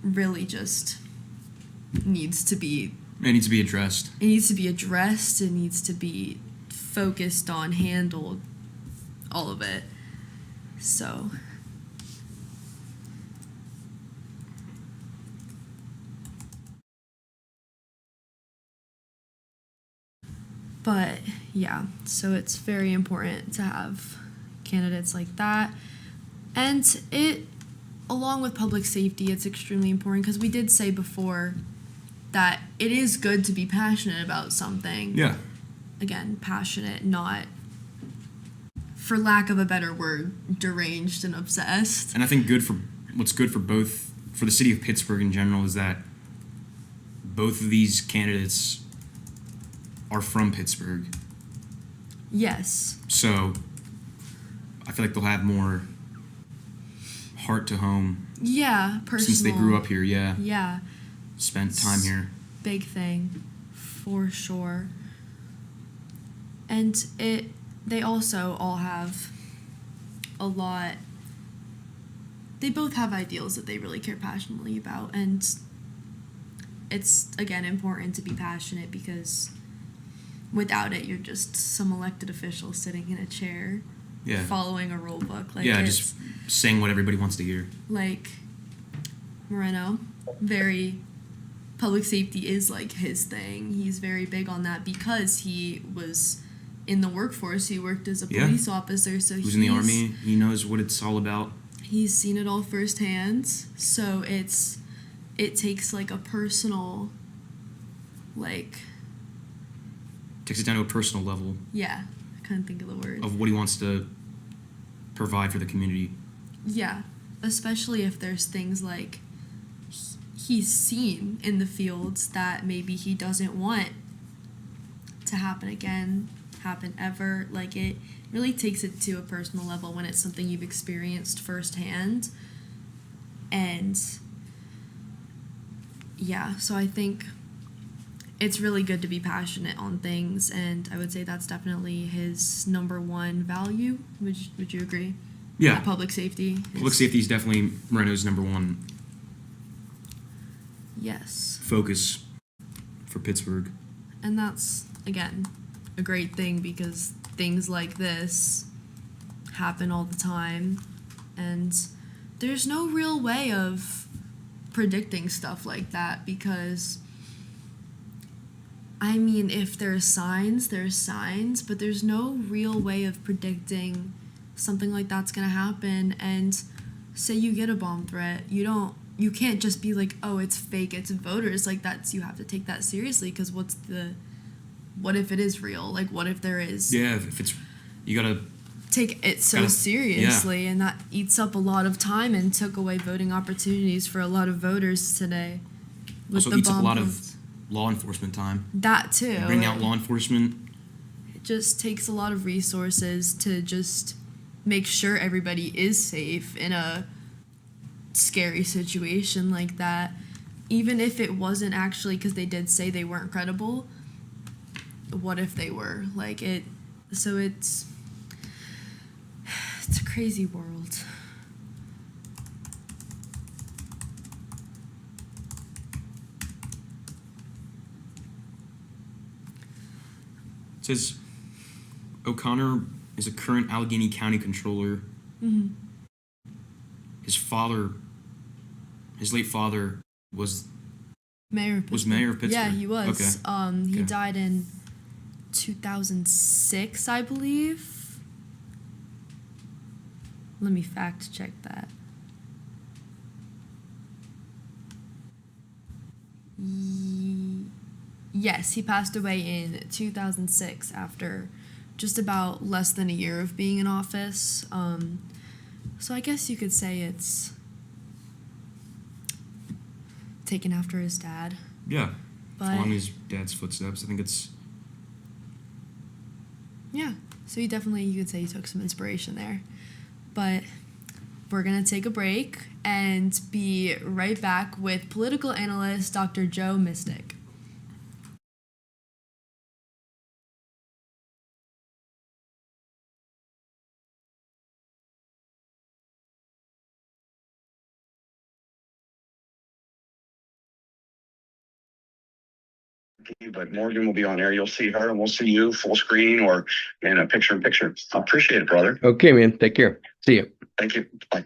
really just needs to be. It needs to be addressed. It needs to be addressed. It needs to be focused on, handled, all of it. So. But yeah, so it's very important to have candidates like that. And it, along with public safety, it's extremely important because we did say before that it is good to be passionate about something. Yeah. Again, passionate, not, for lack of a better word, deranged and obsessed. And I think what's good for the city of Pittsburgh in general is that both of these candidates are from Pittsburgh. Yes. So I feel like they'll have more heart to home Yeah, personal. since they grew up here. Yeah. Yeah, Spent time here. big thing, for sure. And they also all have a lot they both have ideals that they really care passionately about, and it's again important to be passionate because without it you're just some elected official sitting in a chair Yeah. following a rule book. Like Yeah, it's, just saying what everybody wants to hear. like Moreno, very public safety is like his thing. He's very big on that because he was in the workforce. He worked as a Yeah. police officer, so Who's in the army? He knows what it's all about. he's seen it all firsthand. So it takes like a personal, like, Takes it down to a personal level yeah, I couldn't think of the word. of what he wants to provide for the community. Yeah, especially if there's things like he's seen in the fields that maybe he doesn't want to happen again, happen ever. Like, it really takes it to a personal level when it's something you've experienced firsthand. And yeah, so I think it's really good to be passionate on things, and I would say that's definitely his number one value. Would you agree? Yeah. That public safety. Public safety is definitely Moreno's number one Yes. focus for Pittsburgh. And that's, again, a great thing because things like this happen all the time. And there's no real way of predicting stuff like that because, I mean, if there's signs, but there's no real way of predicting something like that's going to happen. And say you get a bomb threat, you can't just be like, oh, it's fake, it's voters. Like, you have to take that seriously because what if it is real? Like, what if there is? Yeah, if it's, you gotta, Take it so Gotta- seriously, and that eats up a lot of time and took away voting opportunities for a lot of voters today. With also the eats up a bomb lot of threats. law enforcement time. That too. Bring out law enforcement. It just takes a lot of resources to just make sure everybody is safe in a scary situation like that. Even if it wasn't actually, because they did say they weren't credible, what if they were? Like, so it's a crazy world. It says O'Connor is a current Allegheny County controller. Mm-hmm. His late father was Mayor of Pittsburgh. Was mayor of Pittsburgh. Yeah, he was. Okay. He Okay. died in 2006, I believe. Let me fact check that. Yes, he passed away in 2006 after just about less than a year of being in office. So I guess you could say it's taken after his dad. Yeah, But following his dad's footsteps. I think it's yeah, so you could say he took some inspiration there. But we're going to take a break and be right back with political analyst Dr. Joe Mystic. But Morgan will be on air. You'll see her and we'll see you full screen or in a picture in picture. I appreciate it, brother. Okay, man. Take care. See you. Thank you. Bye.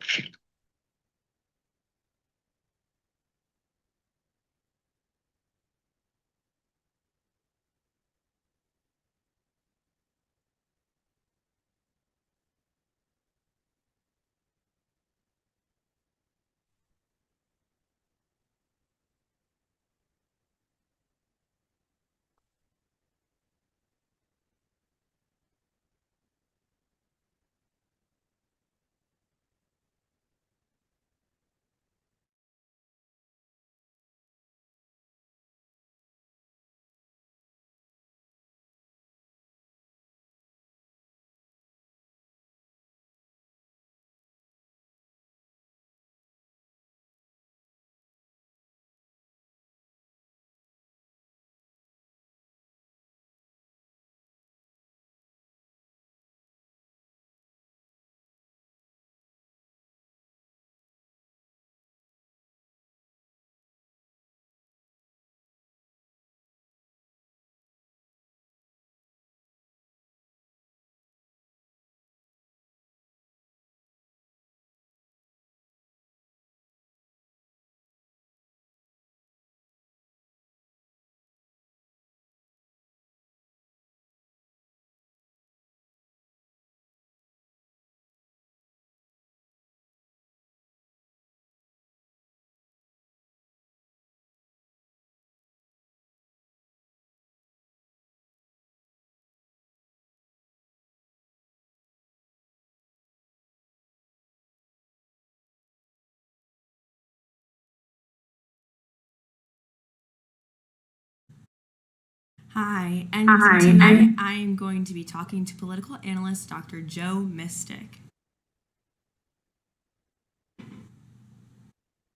Hi, and tonight I am going to be talking to political analyst Dr. Joe Mystic.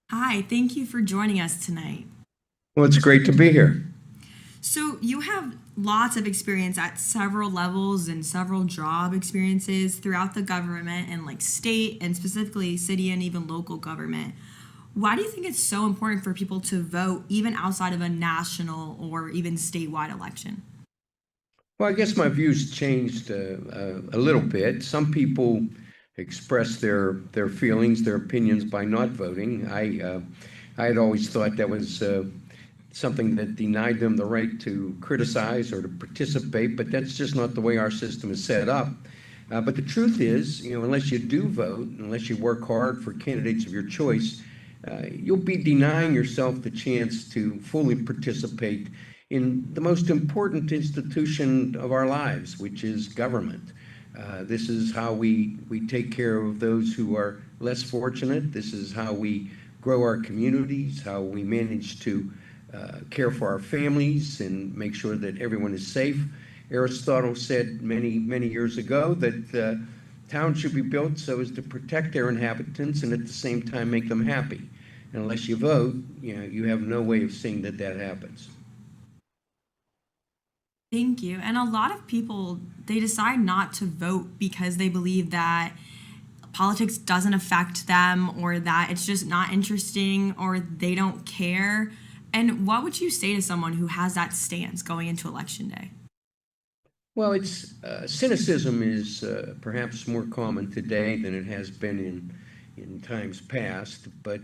Hi, thank you for joining us tonight. Well, it's great to be here. So, you have lots of experience at several levels and several job experiences throughout the government and like state and specifically city and even local government. Why do you think it's so important for people to vote even outside of a national or even statewide election? Well, I guess my views changed a little bit. Some people express their feelings, their opinions by not voting. I had always thought that was something that denied them the right to criticize or to participate, but that's just not the way our system is set up. But the truth is, unless you do vote, unless you work hard for candidates of your choice, you'll be denying yourself the chance to fully participate in the most important institution of our lives, which is government. This is how we take care of those who are less fortunate. This is how we grow our communities, how we manage to care for our families and make sure that everyone is safe. Aristotle said many, many years ago that towns should be built so as to protect their inhabitants and at the same time make them happy. And unless you vote, you have no way of seeing that happens. Thank you. And a lot of people, they decide not to vote because they believe that politics doesn't affect them or that it's just not interesting or they don't care. And what would you say to someone who has that stance going into Election Day? Well, it's cynicism is perhaps more common today than it has been in times past. But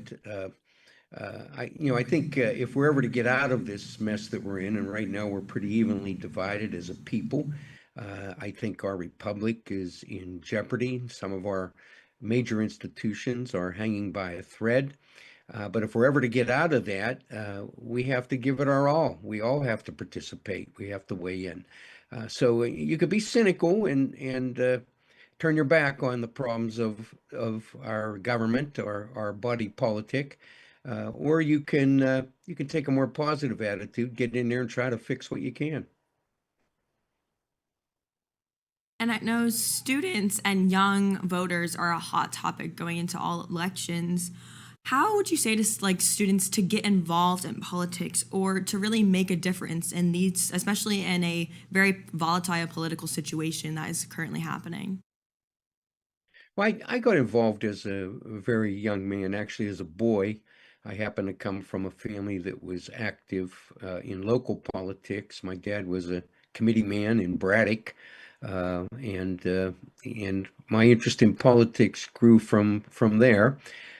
I think if we're ever to get out of this mess that we're in, and right now we're pretty evenly divided as a people, I think our republic is in jeopardy. Some of our major institutions are hanging by a thread. But if we're ever to get out of that, we have to give it our all. We all have to participate. We have to weigh in. So you could be cynical and turn your back on the problems of our government or our body politic, or you can take a more positive attitude, get in there and try to fix what you can. And I know students and young voters are a hot topic going into all elections. How would you say to students to get involved in politics or to really make a difference in these, especially in a very volatile political situation that is currently happening? Well, I got involved as a very young man, actually as a boy. I happen to come from a family that was active in local politics. My dad was a committee man in Braddock, and my interest in politics grew from there.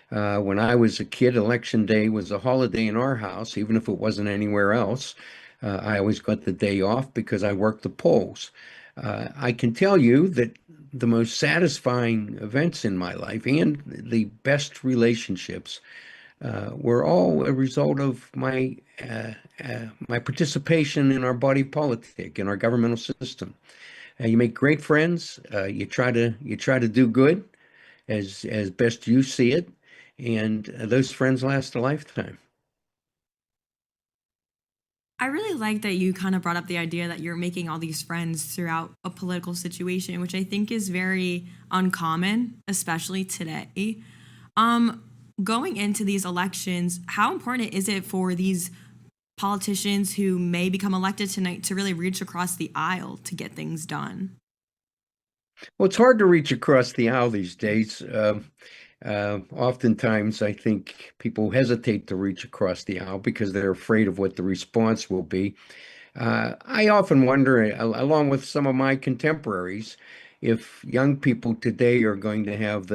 When I was a kid, Election Day was a holiday in our house, even if it wasn't anywhere else. I always got the day off because I worked the polls. I can tell you that the most satisfying events in my life and the best relationships were all a result of my participation in our body politic, in our governmental system. You make great friends. You try to do good as best you see it, and those friends last a lifetime. I really like that you kind of brought up the idea that you're making all these friends throughout a political situation, which I think is very uncommon, especially today. Going into these elections, how important is it for these politicians who may become elected tonight to really reach across the aisle to get things done? Well, it's hard to reach across the aisle these days. Oftentimes, I think people hesitate to reach across the aisle because they're afraid of what the response will be. I often wonder, along with some of my contemporaries, if young people today are going to have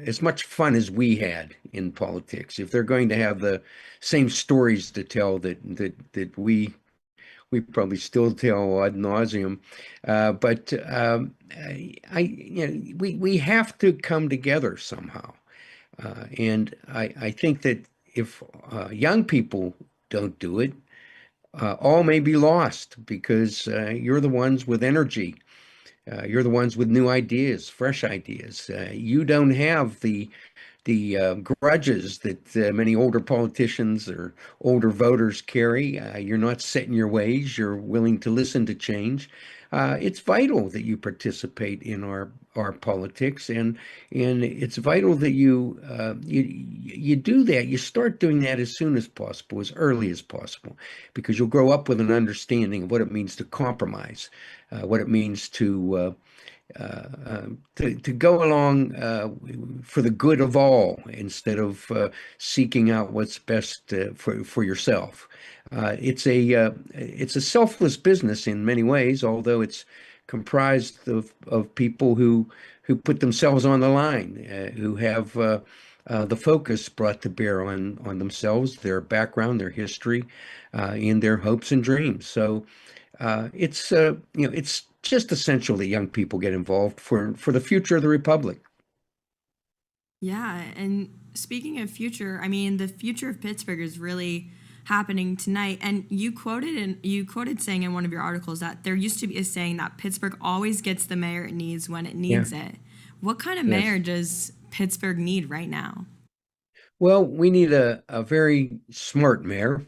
as much fun as we had in politics, if they're going to have the same stories to tell that we probably still tell ad nauseum. But we have to come together somehow. And I think that if young people don't do it, all may be lost because you're the ones with energy. You're the ones with new ideas, fresh ideas. You don't have the grudges that many older politicians or older voters carry. You're not set in your ways. You're willing to listen to change. It's vital that you participate in our politics, and it's vital that you do that. You start doing that as soon as possible, as early as possible, because you'll grow up with an understanding of what it means to compromise, what it means to go along for the good of all instead of seeking out what's best for yourself. It's a selfless business in many ways, although it's comprised of people who put themselves on the line, who have the focus brought to bear on themselves, their background, their history, and their hopes and dreams. So it's just essential that young people get involved for the future of the republic. Yeah, and speaking of future, I mean, the future of Pittsburgh is really happening tonight. And you quoted saying in one of your articles that there used to be a saying that Pittsburgh always gets the mayor it needs when it needs it. What kind of Yes. mayor does Pittsburgh need right now? Well, we need a very smart mayor.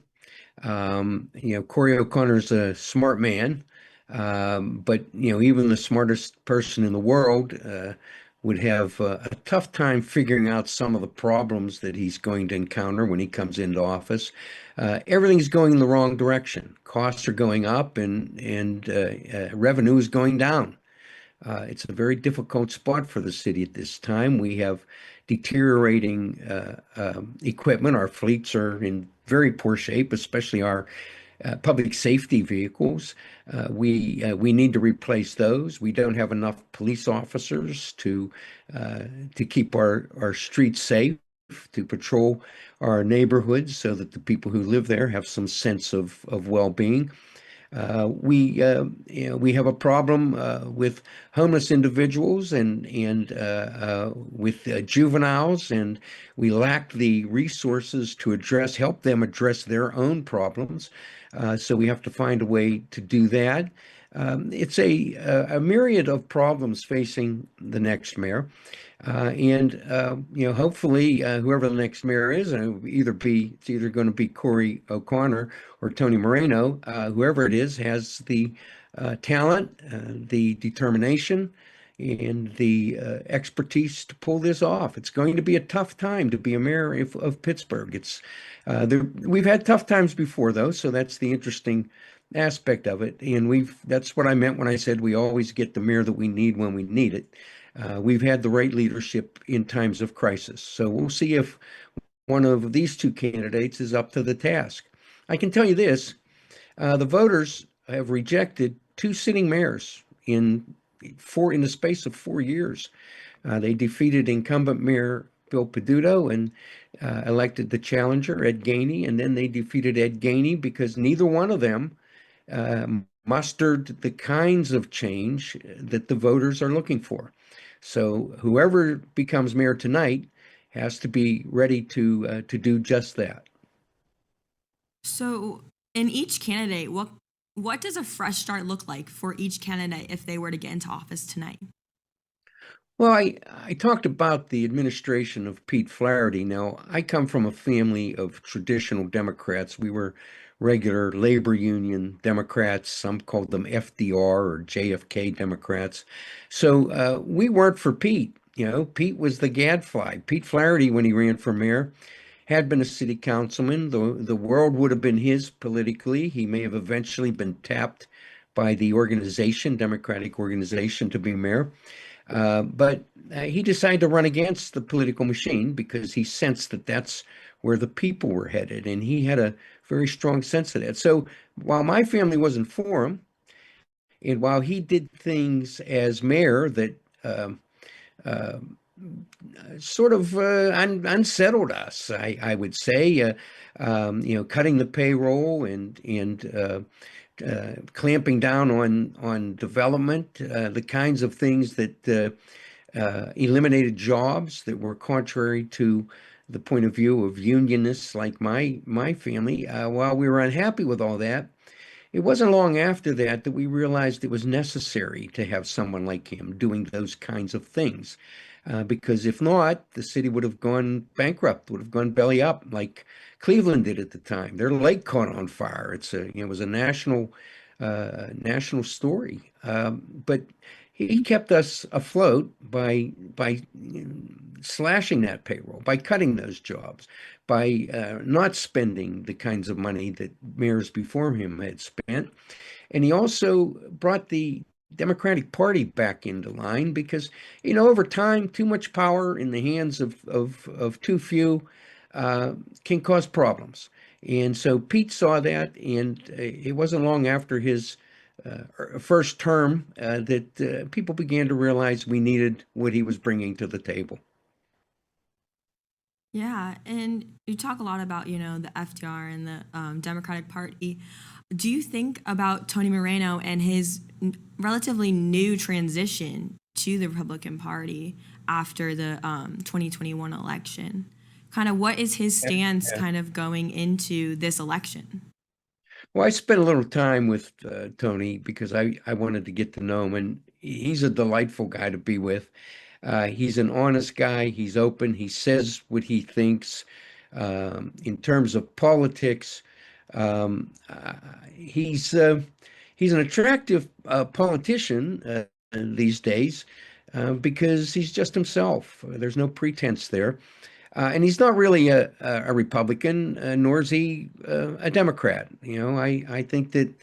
Corey O'Connor's a smart man, but even the smartest person in the world would have a tough time figuring out some of the problems that he's going to encounter when he comes into office. Everything's going in the wrong direction. Costs are going up, and revenue is going down. It's a very difficult spot for the city at this time. We have deteriorating equipment. Our fleets are in very poor shape, especially our public safety vehicles. We need to replace those. We don't have enough police officers to keep our streets safe, to patrol our neighborhoods so that the people who live there have some sense of well-being. We have a problem with homeless individuals and with juveniles, and we lack the resources to help them address their own problems. So we have to find a way to do that. It's a myriad of problems facing the next mayor. Hopefully, whoever the next mayor is, and it's either going to be Corey O'Connor or Tony Moreno, whoever it is, has the talent, the determination, and the expertise to pull this off. It's going to be a tough time to be a mayor of Pittsburgh. We've had tough times before, though, so that's the interesting aspect of it. And that's what I meant when I said we always get the mayor that we need when we need it. We've had the right leadership in times of crisis. So we'll see if one of these two candidates is up to the task. I can tell you this, the voters have rejected two sitting mayors in the space of 4 years. They defeated incumbent Mayor Bill Peduto and elected the challenger, Ed Gainey, and then they defeated Ed Gainey because neither one of them mustered the kinds of change that the voters are looking for. So whoever becomes mayor tonight has to be ready to do just that. So, in each candidate, what does a fresh start look like for each candidate if they were to get into office tonight? Well, I talked about the administration of Pete Flaherty. Now, I come from a family of traditional Democrats. We were regular labor union Democrats. Some called them FDR or JFK Democrats. So we weren't for Pete. Pete was the gadfly. Pete Flaherty, when he ran for mayor, had been a city councilman. The world would have been his politically. He may have eventually been tapped by the Democratic organization, to be mayor. But he decided to run against the political machine because he sensed that that's where the people were headed, and he had a very strong sense of that. So while my family wasn't for him, and while he did things as mayor that sort of unsettled us, I would say, cutting the payroll and clamping down on development, the kinds of things that eliminated jobs that were contrary to the point of view of unionists like my family. While we were unhappy with all that, it wasn't long after that that we realized it was necessary to have someone like him doing those kinds of things. Because if not, the city would have gone bankrupt, would have gone belly up like Cleveland did at the time. Their lake caught on fire. It was a national story. But he kept us afloat by slashing that payroll, by cutting those jobs, by not spending the kinds of money that mayors before him had spent. And he also brought the Democratic Party back into line because, over time, too much power in the hands of too few can cause problems. And so Pete saw that, and it wasn't long after his first term that people began to realize we needed what he was bringing to the table. Yeah, and you talk a lot about, the FDR and the Democratic Party. Do you think about Tony Moreno and his relatively new transition to the Republican Party after the 2021 election? Kind of what is his stance kind of going into this election? Well, I spent a little time with Tony because I wanted to get to know him, and he's a delightful guy to be with. He's an honest guy. He's open. He says what he thinks. In terms of politics, he's an attractive politician these days because he's just himself. There's no pretense there. And he's not really a Republican, nor is he a Democrat. I think that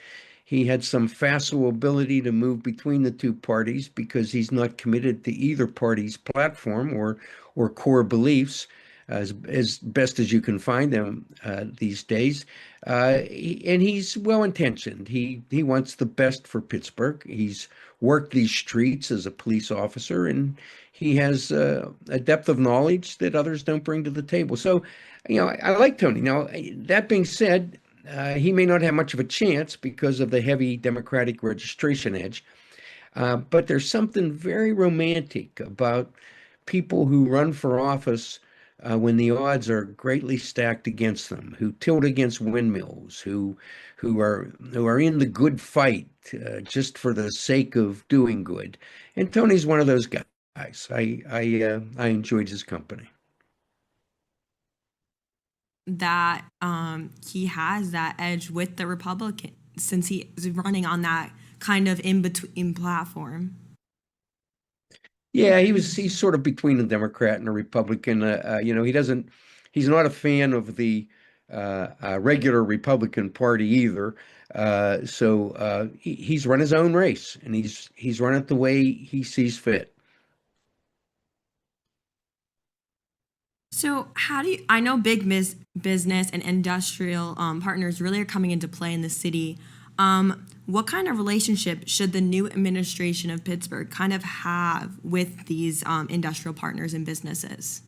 he had some facile ability to move between the two parties because he's not committed to either party's platform or core beliefs as best as you can find them these days. And he's well-intentioned. He wants the best for Pittsburgh. He's worked these streets as a police officer, and he has a depth of knowledge that others don't bring to the table. So, I like Tony. Now, that being said, he may not have much of a chance because of the heavy Democratic registration edge. But there's something very romantic about people who run for office when the odds are greatly stacked against them, who tilt against windmills, who are in the good fight just for the sake of doing good. And Tony's one of those guys. I enjoyed his company. That he has that edge with the Republicans since he is running on that kind of in-between platform. Yeah, he's sort of between a Democrat and a Republican. He's not a fan of the regular Republican Party either. So he's run his own race, and he's run it the way he sees fit. So I know big business and industrial partners really are coming into play in the city. What kind of relationship should the new administration of Pittsburgh kind of have with these industrial partners and businesses?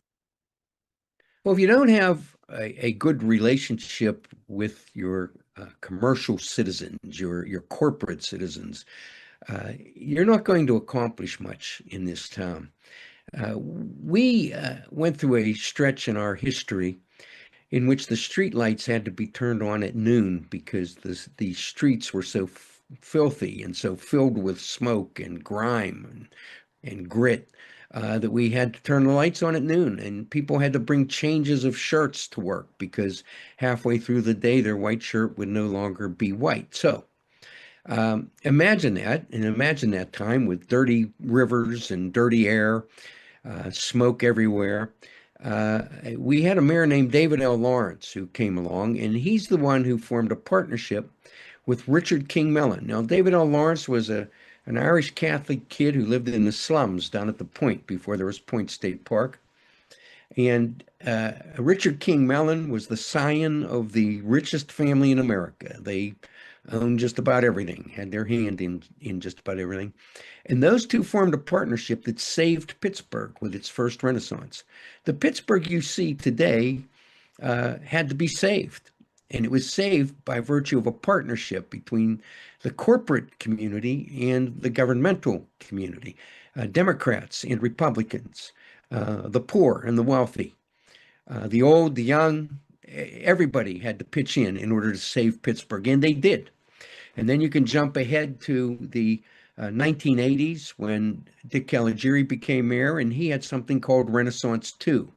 Well, if you don't have a good relationship with your commercial citizens, your corporate citizens, you're not going to accomplish much in this town. We went through a stretch in our history in which the streetlights had to be turned on at noon because the streets were so filthy and so filled with smoke and grime and grit that we had to turn the lights on at noon, and people had to bring changes of shirts to work because halfway through the day their white shirt would no longer be white. So imagine that, and imagine that time with dirty rivers and dirty air, smoke everywhere. We had a mayor named David L. Lawrence who came along, and he's the one who formed a partnership with Richard King Mellon. Now, David L. Lawrence was an Irish Catholic kid who lived in the slums down at the Point before there was Point State Park. And Richard King Mellon was the scion of the richest family in America. They owned just about everything, had their hand in just about everything. And those two formed a partnership that saved Pittsburgh with its first Renaissance. The Pittsburgh you see today had to be saved. And it was saved by virtue of a partnership between the corporate community and the governmental community, Democrats and Republicans, the poor and the wealthy, the old, the young. Everybody had to pitch in order to save Pittsburgh, and they did. And then you can jump ahead to the 1980s when Dick Caligiuri became mayor, and he had something called Renaissance 2.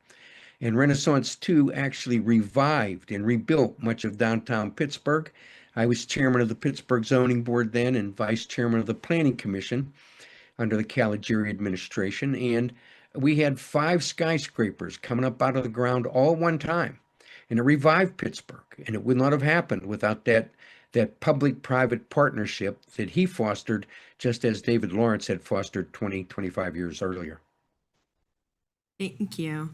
And Renaissance 2 actually revived and rebuilt much of downtown Pittsburgh. I was chairman of the Pittsburgh Zoning Board then and vice chairman of the Planning Commission under the Caligiuri administration. And we had 5 skyscrapers coming up out of the ground all at one time. And it revived Pittsburgh. And it would not have happened without that public-private partnership that he fostered, just as David Lawrence had fostered 25 years earlier. Thank you.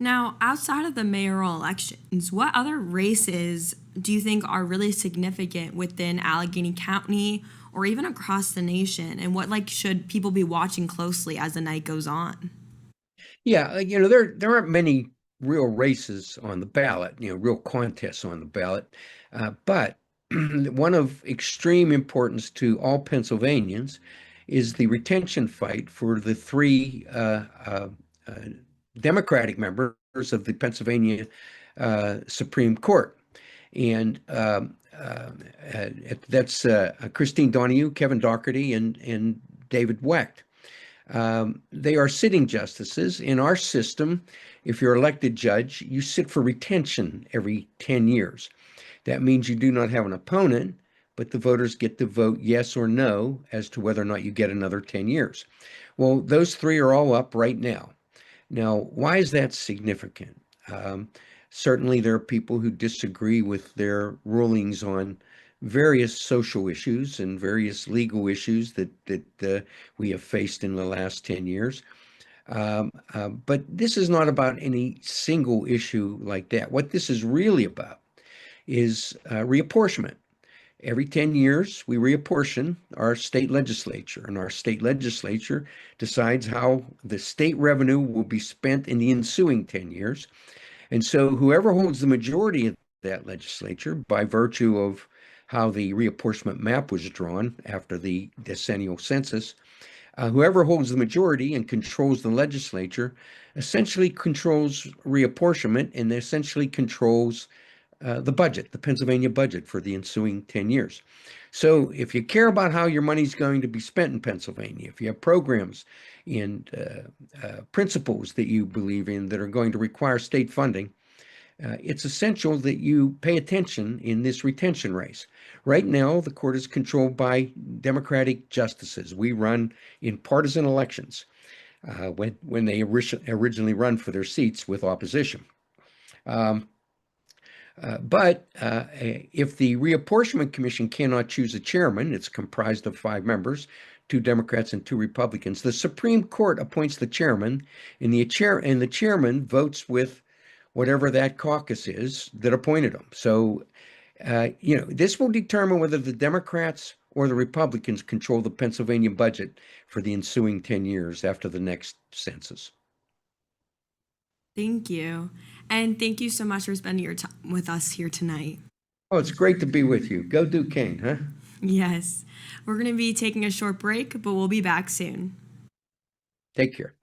Now, outside of the mayoral elections, what other races do you think are really significant within Allegheny County or even across the nation? And what should people be watching closely as the night goes on? Yeah, there aren't many real races on the ballot, real contests on the ballot, but one of extreme importance to all Pennsylvanians is the retention fight for the 3 Democratic members of the Pennsylvania Supreme Court. And that's Christine Donahue, Kevin Doherty, and David Wecht. They are sitting justices. In our system, if you're elected judge, you sit for retention every 10 years. That means you do not have an opponent, but the voters get to vote yes or no as to whether or not you get another 10 years. Well, those 3 are all up right now. Now, why is that significant? Certainly, there are people who disagree with their rulings on various social issues and various legal issues that we have faced in the last 10 years. But this is not about any single issue like that. What this is really about is reapportionment. Every 10 years, we reapportion our state legislature, and our state legislature decides how the state revenue will be spent in the ensuing 10 years. And so whoever holds the majority of that legislature, by virtue of how the reapportionment map was drawn after the decennial census, whoever holds the majority and controls the legislature essentially controls reapportionment and essentially controls the budget, the Pennsylvania budget for the ensuing 10 years. So if you care about how your money's going to be spent in Pennsylvania, if you have programs and principles that you believe in that are going to require state funding, it's essential that you pay attention in this retention race. Right now, the court is controlled by Democratic justices. We run in partisan elections when they originally run for their seats with opposition. But if the Reapportionment Commission cannot choose a chairman, it's comprised of 5 members, 2 Democrats and 2 Republicans. The Supreme Court appoints the chairman, and the chairman votes with whatever that caucus is that appointed him. So, this will determine whether the Democrats or the Republicans control the Pennsylvania budget for the ensuing 10 years after the next census. Thank you. And thank you so much for spending your time with us here tonight. Oh, it's great to be with you. Go Duquesne, huh? Yes. We're going to be taking a short break, but we'll be back soon. Take care.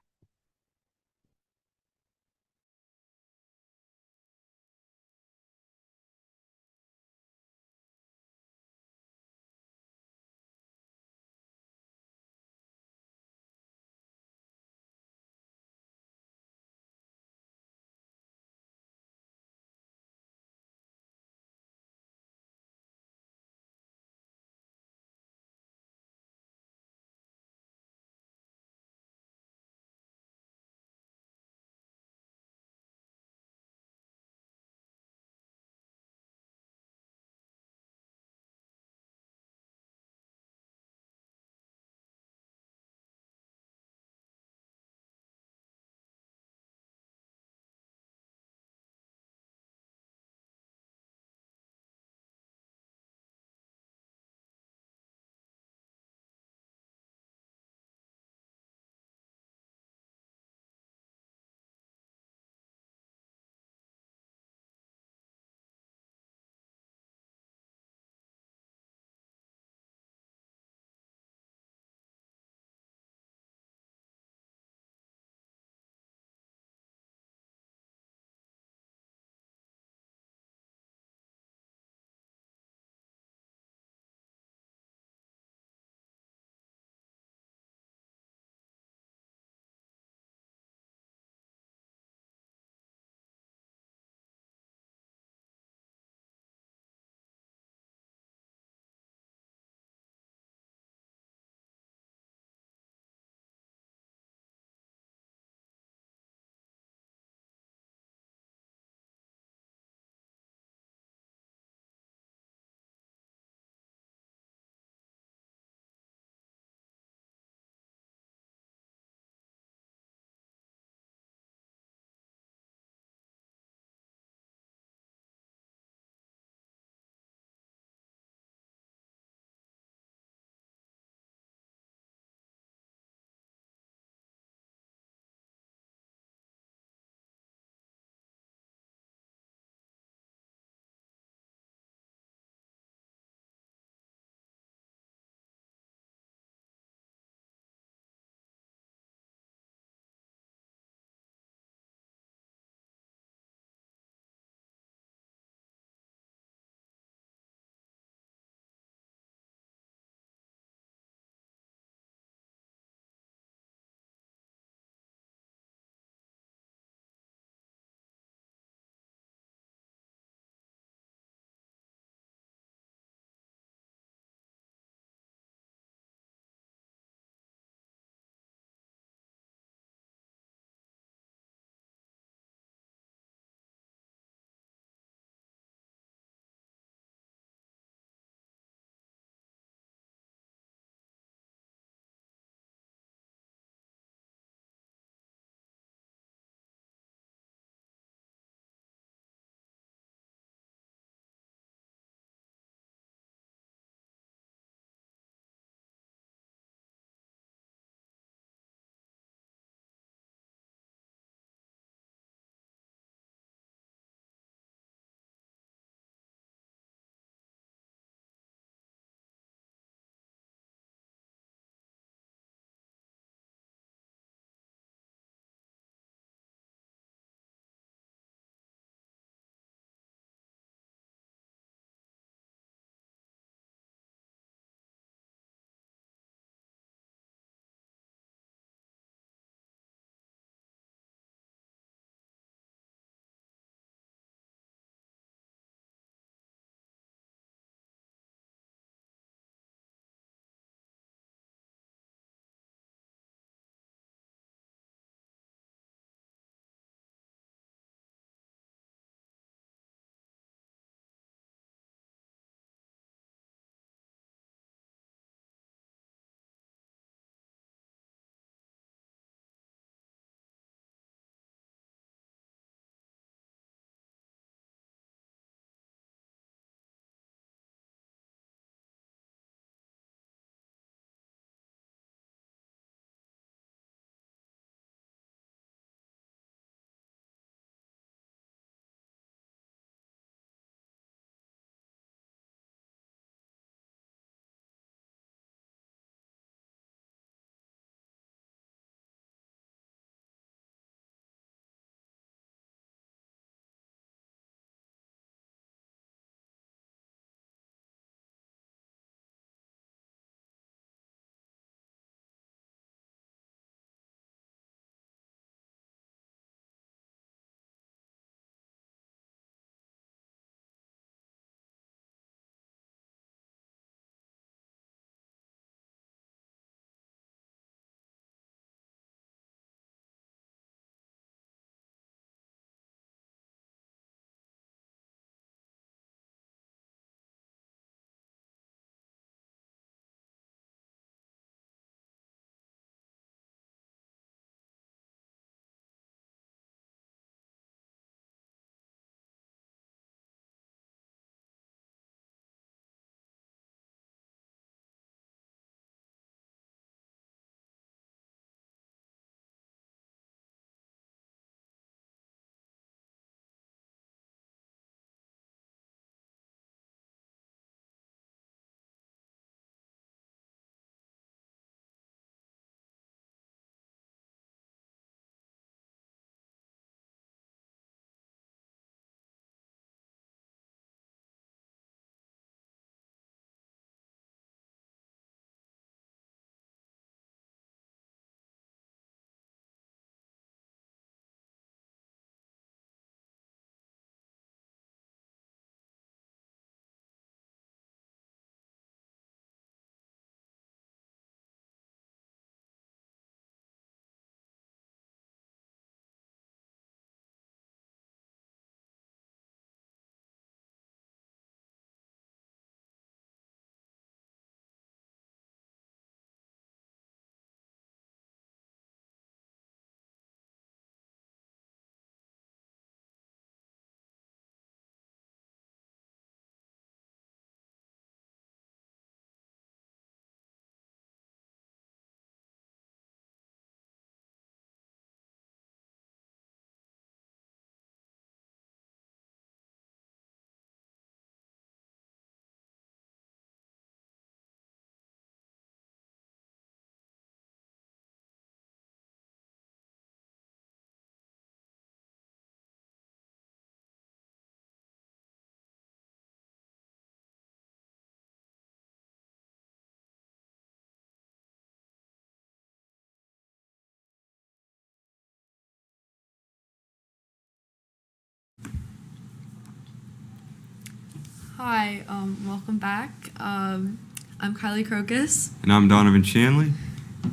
Hi, welcome back. I'm Kylie Crocus, And I'm Donovan Shanley.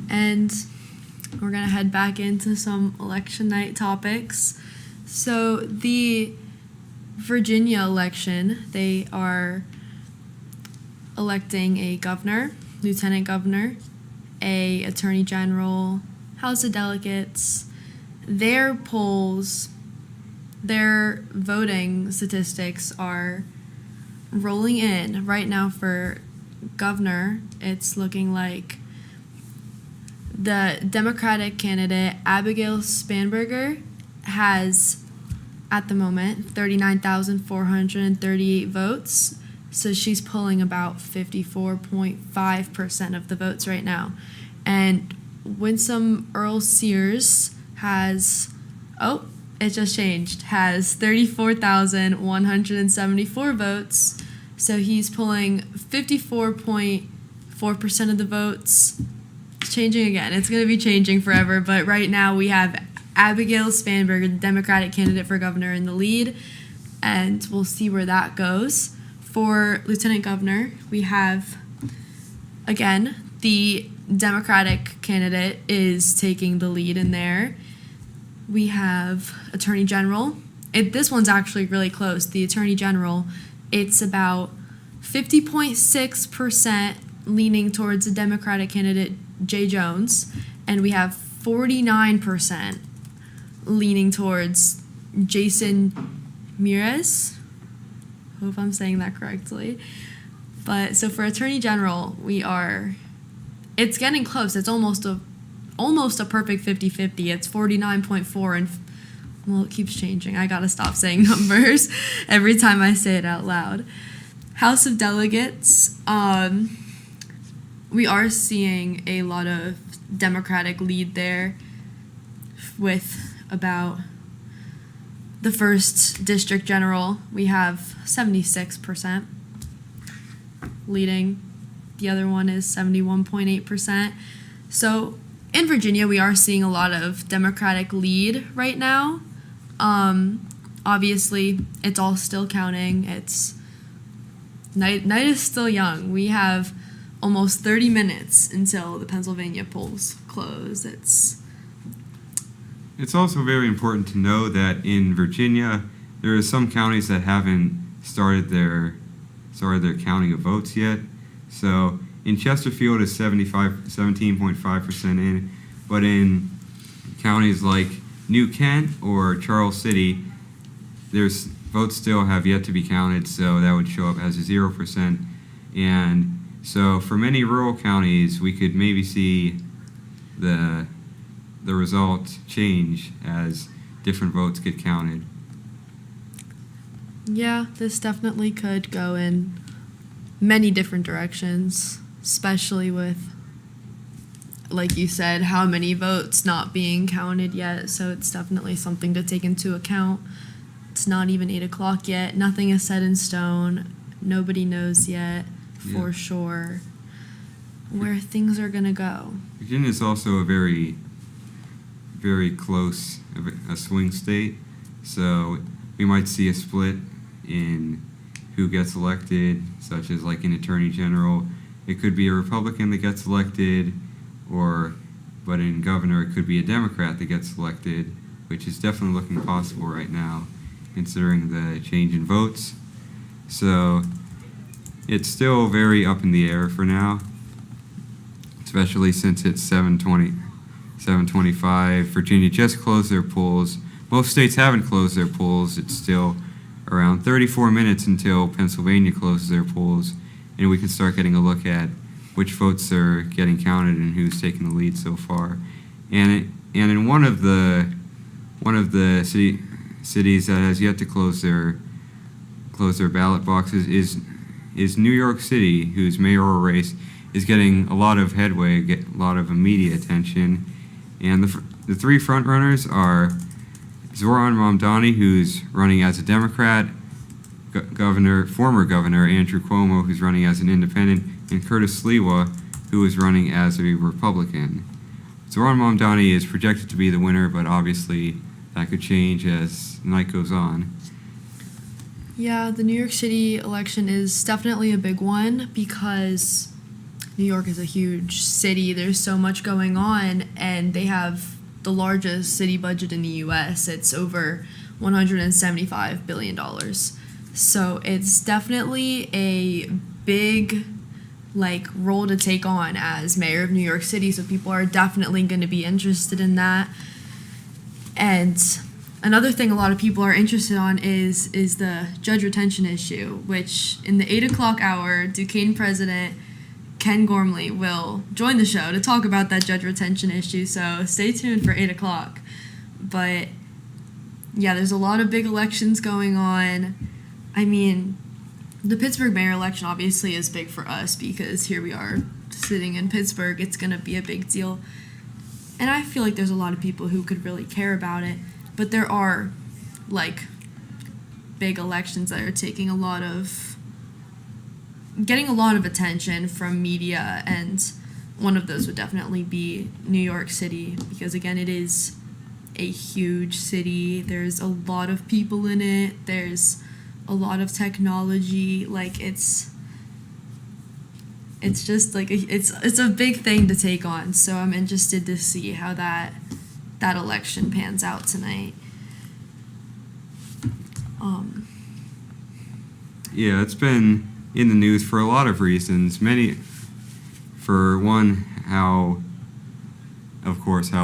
and we're gonna head back into some election night topics. So the Virginia election, they are electing a governor, lieutenant governor, a attorney general, House of Delegates. Their polls, their voting statistics are rolling in right now for governor. It's looking like the Democratic candidate Abigail Spanberger has, at the moment, 39,438 votes. So she's pulling about 54.5% of the votes right now. And Winsome Earl Sears has, it just changed, has 34,174 votes. So he's pulling 54.4% of the votes. It's changing again. It's going to be changing forever. But right now we have Abigail Spanberger, the Democratic candidate for governor, in the lead. And we'll see where that goes. For lieutenant governor, we have, again, the Democratic candidate is taking the lead in there. We have attorney general. This one's actually really close. The attorney general, it's about 50.6% leaning towards the Democratic candidate Jay Jones, and we have 49% leaning towards Jason Mieres. Hope I'm saying that correctly. But so for attorney general, it's getting close. It's almost a perfect 50-50. It's 49.4, and well, it keeps changing. I gotta stop saying numbers every time I say it out loud. House of Delegates, we are seeing a lot of Democratic lead there, with about the first district general, we have 76% leading. The other one is 71.8%. So in Virginia, we are seeing a lot of Democratic lead right now. Obviously, it's all still counting. It's night is still young. We have almost 30 minutes until the Pennsylvania polls close. It's also very important to know that in Virginia, there are some counties that haven't started their counting of votes yet. So in Chesterfield is 17.5% in, but in counties like New Kent or Charles City, there's votes still have yet to be counted, so that would show up as a 0%. And so for many rural counties, we could maybe see the result change as different votes get counted. Yeah, this definitely could go in many different directions, especially with, like you said, how many votes not being counted yet. So it's definitely something to take into account. It's not even 8 o'clock yet. Nothing is set in stone. Nobody knows yet for sure where things are going to go. Virginia is also a very, very close, a swing state. So we might see a split in who gets elected, such as like an attorney general. It could be a Republican that gets elected, but in governor, it could be a Democrat that gets elected, which is definitely looking possible right now, considering the change in votes. So it's still very up in the air for now, especially since it's 7:25. Virginia just closed their polls. Most states haven't closed their polls. It's still around 34 minutes until Pennsylvania closes their polls, and we can start getting a look at which votes are getting counted and who's taking the lead so far. And in one of the cities that has yet to close their ballot boxes is New York City, whose mayoral race is getting a lot of headway, a lot of media attention. And the three frontrunners are Zoran Mamdani, who's running as a Democrat, former Governor Andrew Cuomo, who's running as an independent, and Curtis Sliwa, who is running as a Republican. Zoran Mamdani is projected to be the winner, but obviously that could change as the night goes on. Yeah, the New York City election is definitely a big one because New York is a huge city. There's so much going on, and they have the largest city budget in the US. It's over $175 billion. So it's definitely a big role to take on as mayor of New York City. So people are definitely going to be interested in that. And another thing a lot of people are interested on is the judge retention issue, which in the 8 o'clock hour, Duquesne President Ken Gormley will join the show to talk about that judge retention issue. So stay tuned for 8 o'clock. But yeah, there's a lot of big elections going on. I mean, the Pittsburgh mayor election obviously is big for us because here we are sitting in Pittsburgh. It's going to be a big deal. And I feel like there's a lot of people who could really care about it. But there are, big elections that are getting a lot of attention from media, and one of those would definitely be New York City because, again, it is a huge city. There's a lot of people in it. There's a lot of technology. It's just it's a big thing to take on. So I'm interested to see how that election pans out tonight. Yeah, it's been in the news for a lot of reasons. For one, how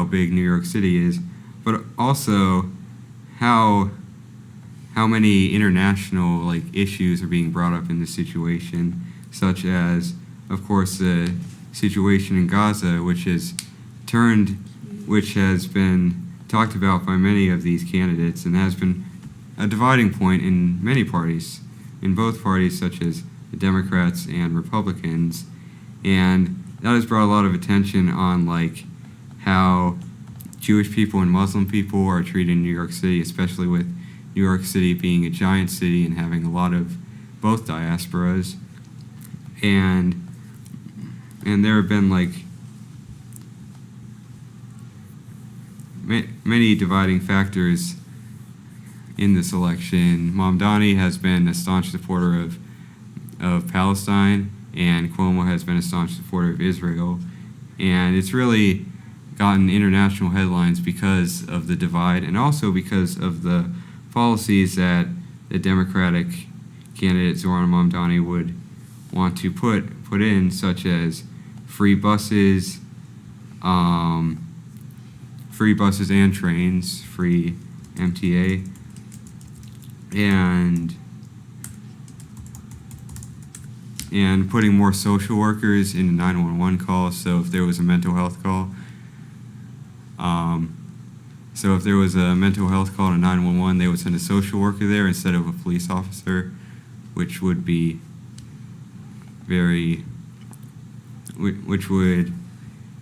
big New York City is, but also how many international issues are being brought up in this situation, such as, of course, the situation in Gaza, which has been talked about by many of these candidates and has been a dividing point in many parties, in both parties, such as the Democrats and Republicans. And that has brought a lot of attention on how Jewish people and Muslim people are treated in New York City, especially with New York City being a giant city and having a lot of both diasporas. And there have been many dividing factors in this election. Mamdani has been a staunch supporter of Palestine, and Cuomo has been a staunch supporter of Israel. And it's really gotten international headlines because of the divide and also because of the policies that the Democratic candidate Zoran Mamdani would want to put in, such as free buses and trains, free MTA, and putting more social workers into 911 calls. So if there was a mental health call, to 911, they would send a social worker there instead of a police officer, which would, in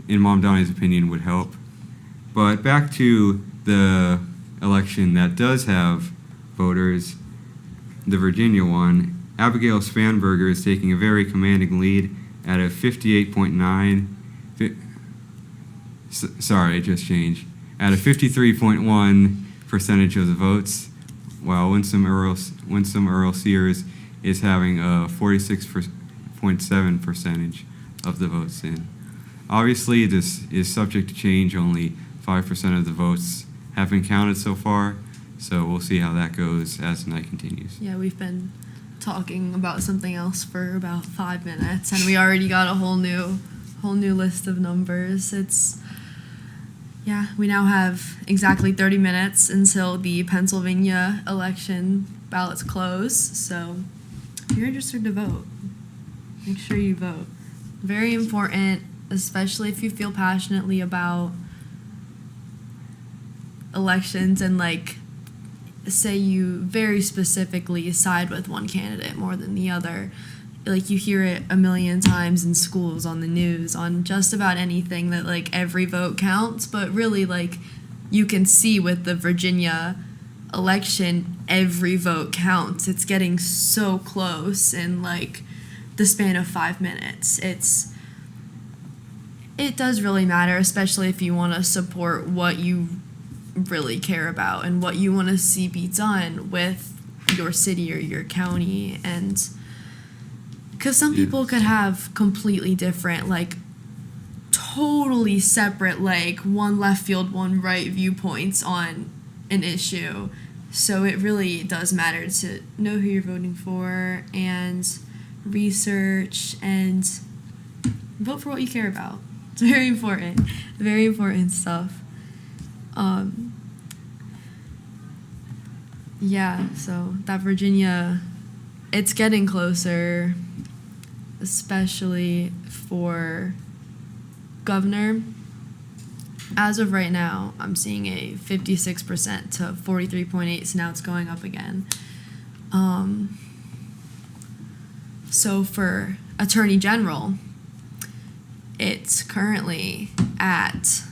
Mamdani's opinion, would help. But back to the election that does have voters, the Virginia one, Abigail Spanberger is taking a very commanding lead at a 58.9. Sorry, it just changed. At a 53.1% of the votes, while Winsome Earl Sears is having a 46.7% of the votes in. Obviously, this is subject to change. Only 5% of the votes have been counted so far, so we'll see how that goes as the night continues. Yeah, we've been talking about something else for about 5 minutes, and we already got a whole new list of numbers. We now have exactly 30 minutes until the Pennsylvania election ballots close, so if you're interested to vote, make sure you vote. Very important, especially if you feel passionately about elections and say you very specifically side with one candidate more than the other. You hear it a million times in schools, on the news, on just about anything, that every vote counts. But really, you can see with the Virginia election, every vote counts. It's getting so close in the span of 5 minutes. It does really matter, especially if you want to support what you really care about and what you want to see be done with your city or your county. And because some people could have completely different, like totally separate, like one left field, one right viewpoints on an issue. So it really does matter to know who you're voting for and research and vote for what you care about. It's very important stuff. Yeah, so that Virginia, it's getting closer, especially for governor. As of right now, I'm seeing a 56% to 43.8, so now it's going up again. So for Attorney General, it's currently at,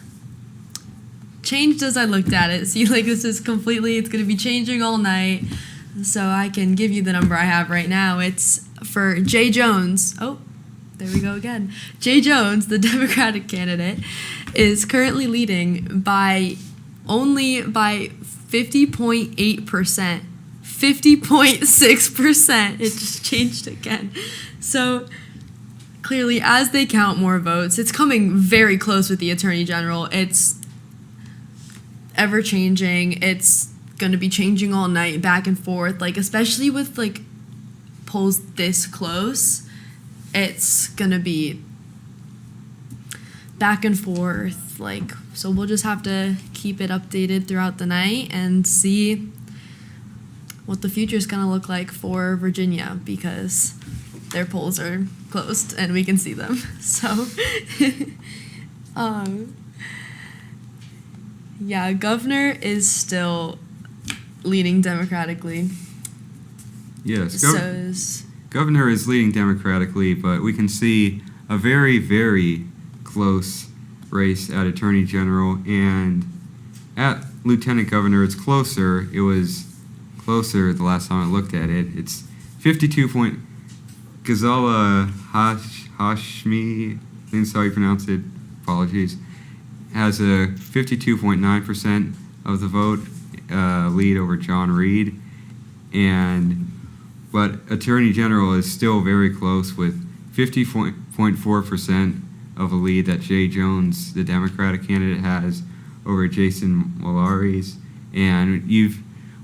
changed as I looked at it. See, like this is completely, it's going to be changing all night. So I can give you the number I have right now. It's for Jay Jones. Oh, there we go again. Jay Jones, the Democratic candidate, is currently leading by 50.8%. 50.6%. It just changed again. So clearly, as they count more votes, it's coming very close with the Attorney General. It's ever changing. It's going to be changing all night, back and forth. Like, especially with like polls this close, it's going to be back and forth. Like, so we'll just have to keep it updated throughout the night and see what the future is going to look like for Virginia, because their polls are closed and we can see them. So, yeah, governor is still leading democratically. Yes, Governor is leading democratically, but we can see a very, very close race at Attorney General, and at Lieutenant Governor, it's closer. It was closer the last time I looked at it. It's 52 point. Ghazala Hashmi, I think that's how you pronounce it. Apologies. Has a 52.9% of the vote lead over John Reed, but Attorney General is still very close with 50.4% of a lead that Jay Jones, the Democratic candidate, has over Jason Malari's, and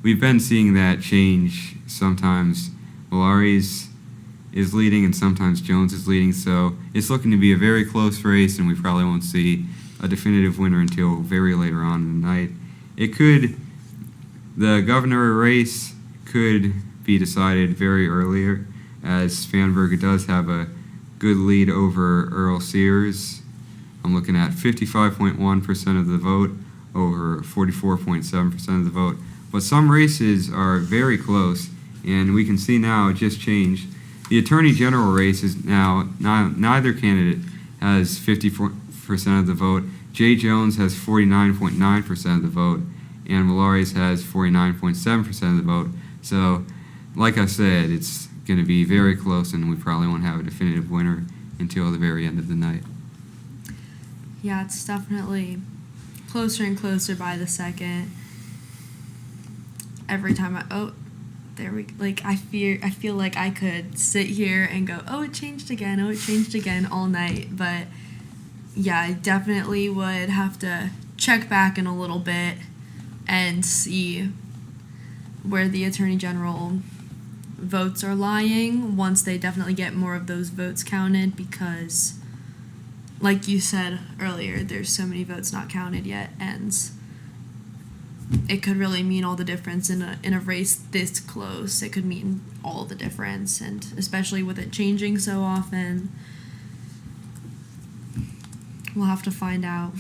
we've been seeing that change. Sometimes Malari's is leading and sometimes Jones is leading, so it's looking to be a very close race, and we probably won't see a definitive winner until very later on in the night. The governor race could be decided very earlier, as Spanberg does have a good lead over Earl Sears. I'm looking at 55.1% of the vote over 44.7% of the vote. But some races are very close, and we can see now it just changed. The Attorney General race is now neither candidate has 54% of the vote. Jay Jones has 49.9% of the vote, and Malari's has 49.7% of the vote. So, like I said, it's going to be very close, and we probably won't have a definitive winner until the very end of the night. Yeah, it's definitely closer and closer by the second. Every time I feel like I could sit here and go, oh, it changed again all night. But yeah, I definitely would have to check back in a little bit and see where the Attorney General votes are lying once they definitely get more of those votes counted, because like you said earlier, there's so many votes not counted yet, and it could really mean all the difference in a race this close. It could mean all the difference, and especially with it changing so often, we'll have to find out.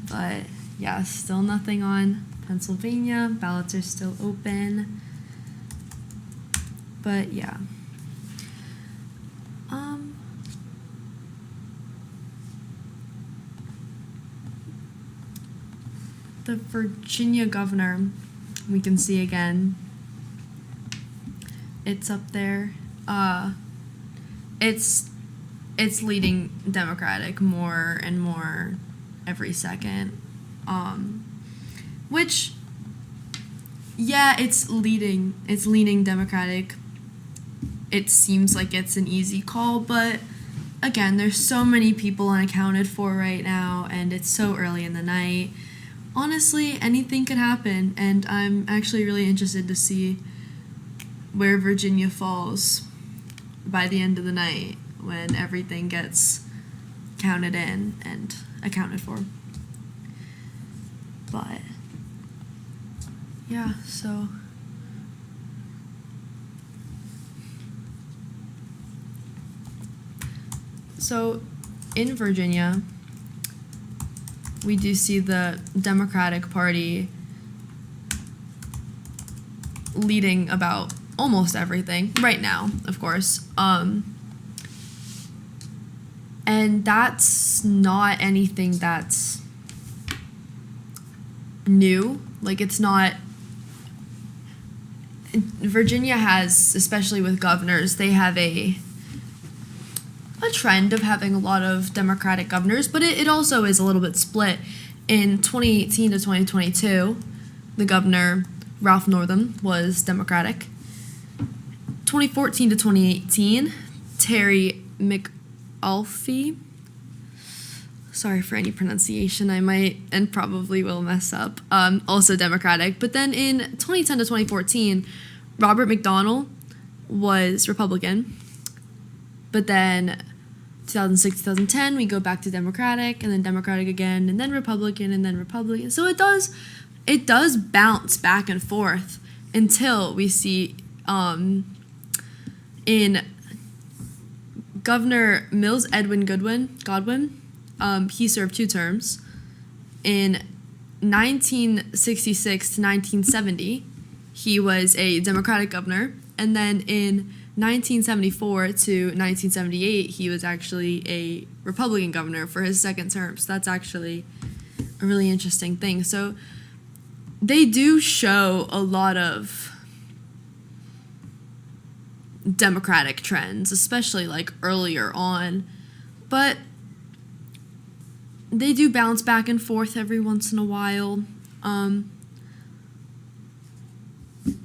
But yeah, still nothing on Pennsylvania. Ballots are still open. But yeah. The Virginia governor, we can see again. It's up there. It's leading Democratic more and more every second. Which, Yeah, it's leaning Democratic. It seems like it's an easy call, but again, there's so many people unaccounted for right now, and it's so early in the night. Honestly, anything could happen, and I'm actually really interested to see where Virginia falls by the end of the night when everything gets counted in and accounted for. But yeah, so in Virginia, we do see the Democratic Party leading about almost everything right now, of course. And that's not anything that's new. Like, it's not. Virginia has, especially with governors, they have a trend of having a lot of Democratic governors, but it also is a little bit split. In 2018 to 2022, the governor, Ralph Northam, was Democratic. 2014 to 2018, Terry McAuliffe, sorry for any pronunciation I might and probably will mess up, also Democratic. But then in 2010 to 2014, Robert McDonnell was Republican. But then 2006, 2010, we go back to Democratic, and then Democratic again, and then Republican, and then Republican. So it does bounce back and forth until we see in Governor Mills Edwin Godwin, he served 2 terms. In 1966 to 1970, he was a Democratic governor, and then in 1974 to 1978, he was actually a Republican governor for his 2nd term. So that's actually a really interesting thing. So they do show a lot of Democratic trends, especially like earlier on. But they do bounce back and forth every once in a while.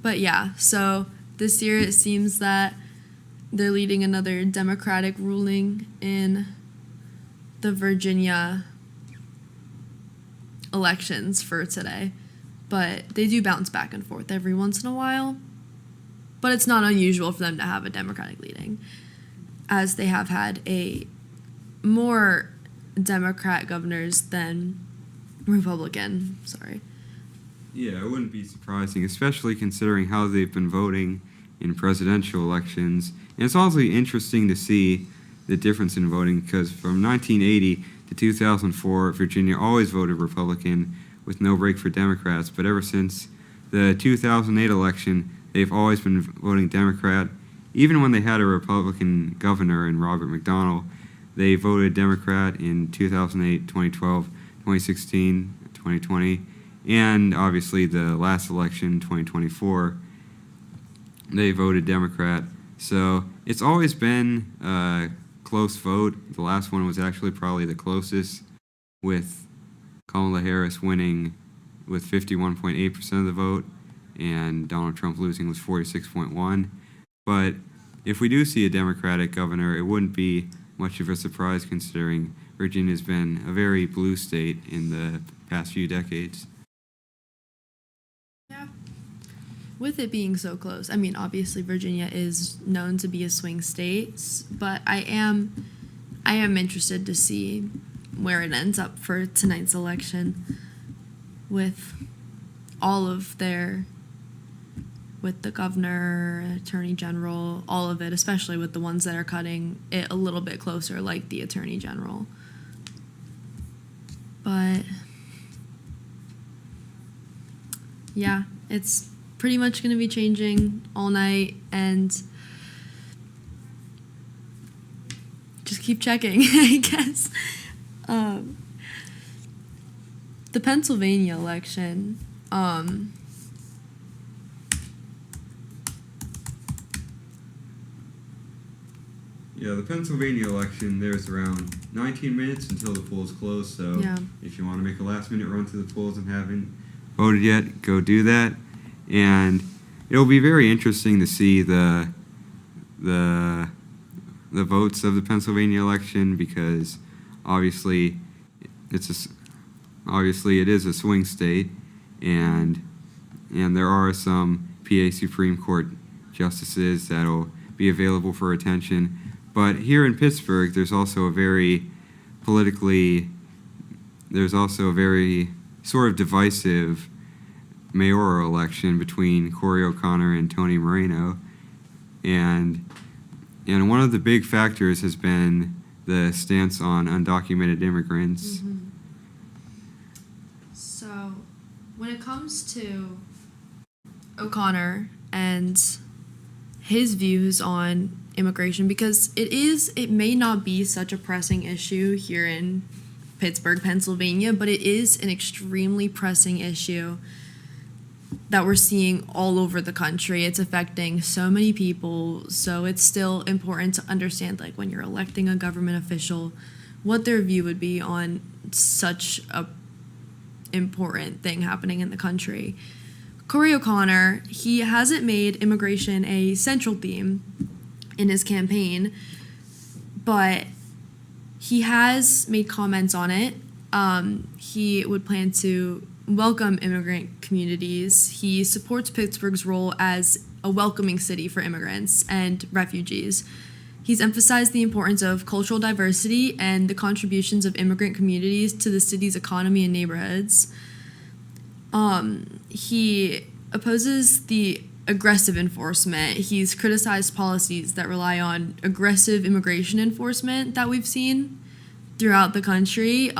But yeah, so this year it seems that they're leading another Democratic ruling in the Virginia elections for today. But they do bounce back and forth every once in a while. But it's not unusual for them to have a Democratic leading, as they have had a more Democrat governors than Republican. Sorry. Yeah, it wouldn't be surprising, especially considering how they've been voting in presidential elections. And it's also interesting to see the difference in voting, because from 1980 to 2004, Virginia always voted Republican with no break for Democrats. But ever since the 2008 election, they've always been voting Democrat. Even when they had a Republican governor in Robert McDonnell, they voted Democrat in 2008, 2012, 2016, 2020, and obviously the last election, 2024, they voted Democrat. So it's always been a close vote. The last one was actually probably the closest, with Kamala Harris winning with 51.8% of the vote and Donald Trump losing with 46.1%. But if we do see a Democratic governor, it wouldn't be much of a surprise, considering Virginia's been a very blue state in the past few decades. Yeah. With it being so close, I mean, obviously Virginia is known to be a swing state, but I am interested to see where it ends up for tonight's election with all of with the governor, attorney general, all of it, especially with the ones that are cutting it a little bit closer, like the attorney general. But yeah, it's pretty much going to be changing all night, and just keep checking, I guess. The Pennsylvania election, Yeah, the Pennsylvania election, there's around 19 minutes until the polls close, so Yeah. if you want to make a last-minute run to the polls and haven't voted yet, go do that. and it'll be very interesting to see the votes of the Pennsylvania election, because obviously obviously it is a swing state, and there are some PA Supreme Court justices that'll be available for attention. But here in Pittsburgh, there's also a very sort of divisive mayoral election between Corey O'Connor and Tony Moreno, and one of the big factors has been the stance on undocumented immigrants. Mm-hmm. So, when it comes to O'Connor and his views on immigration, because it may not be such a pressing issue here in Pittsburgh, Pennsylvania, but it is an extremely pressing issue that we're seeing all over the country. It's affecting so many people, so it's still important to understand, like, when you're electing a government official, what their view would be on such a important thing happening in the country. Corey O'Connor, he hasn't made immigration a central theme in his campaign, but he has made comments on it. He would plan to welcome immigrant communities. He supports Pittsburgh's role as a welcoming city for immigrants and refugees. He's emphasized the importance of cultural diversity and the contributions of immigrant communities to the city's economy and neighborhoods. He opposes the aggressive enforcement. He's criticized policies that rely on aggressive immigration enforcement that we've seen throughout the country.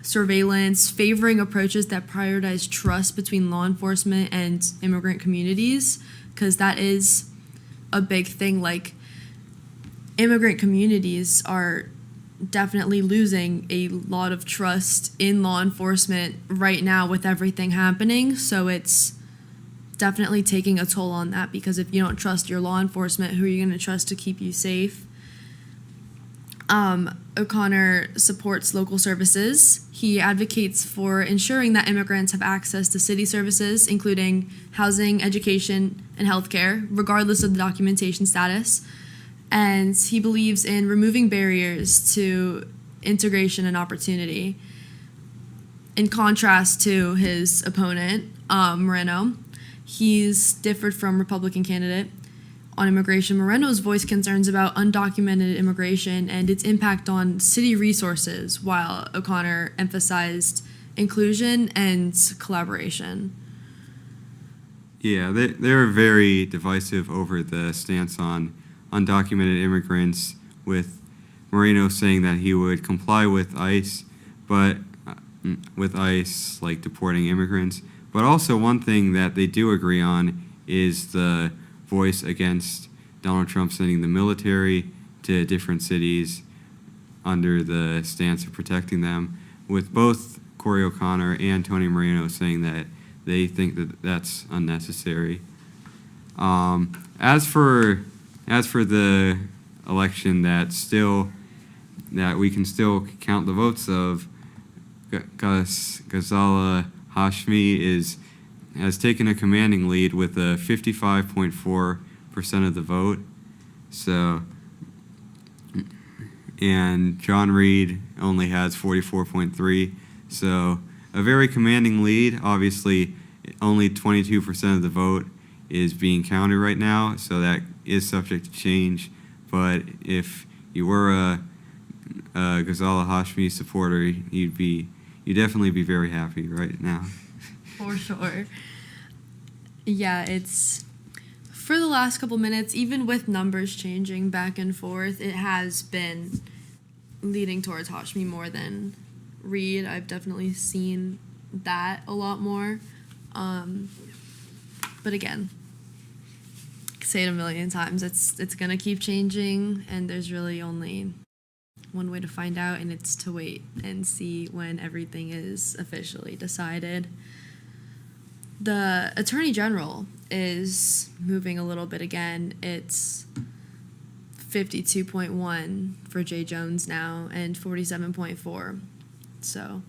Surveillance, favoring approaches that prioritize trust between law enforcement and immigrant communities, because that is a big thing. Like, immigrant communities are definitely losing a lot of trust in law enforcement right now with everything happening, so it's definitely taking a toll on that, because if you don't trust your law enforcement, who are you going to trust to keep you safe? O'Connor supports local services. He advocates for ensuring that immigrants have access to city services, including housing, education, and healthcare, regardless of the documentation status. And he believes in removing barriers to integration and opportunity. In contrast to his opponent, Moreno, he's differed from Republican candidate on immigration. Moreno's voiced concerns about undocumented immigration and its impact on city resources, while O'Connor emphasized inclusion and collaboration. Yeah, they're very divisive over the stance on undocumented immigrants, with Moreno saying that he would comply with ICE, but like deporting immigrants. But also one thing that they do agree on is the voice against Donald Trump sending the military to different cities under the stance of protecting them, with both Corey O'Connor and Tony Moreno saying that they think that that's unnecessary. As for the election that we can still count the votes of, Ghazala Hashmi has taken a commanding lead with a 55.4% of the vote. So, and John Reed only has 44.3%. So a very commanding lead. Obviously, only 22% of the vote is being counted right now, so that is subject to change. But if you were a Ghazala Hashmi supporter, you'd definitely be very happy right now. For sure. Yeah, it's for the last couple minutes, even with numbers changing back and forth, it has been leading towards Hashmi more than Reed. I've definitely seen that a lot more. But again, I can say it a million times, it's gonna keep changing, and there's really only one way to find out, and it's to wait and see when everything is officially decided. The Attorney General is moving a little bit again. It's 52.1 for Jay Jones now and 47.4. So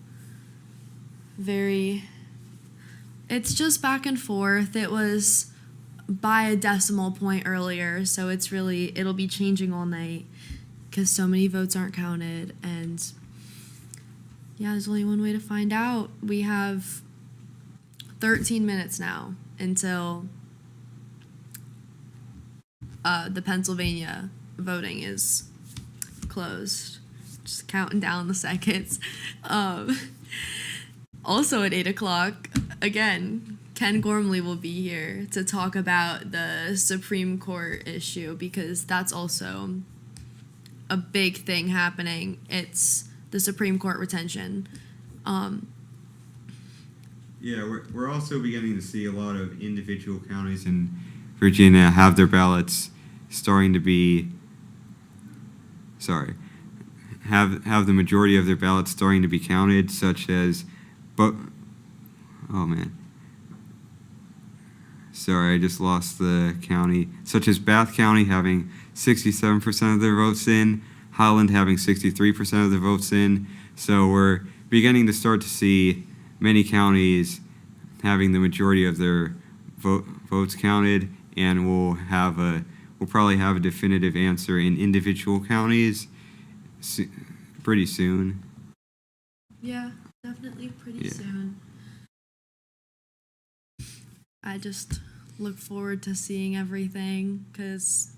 It's just back and forth. It was by a decimal point earlier, so it'll be changing all night because so many votes aren't counted. And yeah, there's only one way to find out. We have 13 minutes now until the Pennsylvania voting is closed. Just counting down the seconds. Also at 8 o'clock, again, Ken Gormley will be here to talk about the Supreme Court issue because that's also a big thing happening. It's the Supreme Court retention. Yeah, we're also beginning to see a lot of individual counties in Virginia have their ballots starting to be, have the majority of their ballots starting to be counted, such as, I just lost the county, such as Bath County having 67% of their votes in, Holland having 63% of their votes in. So we're beginning to start to see many counties having the majority of their votes counted, and we'll probably have a definitive answer in individual counties pretty soon. Yeah, definitely pretty soon. I just look forward to seeing everything because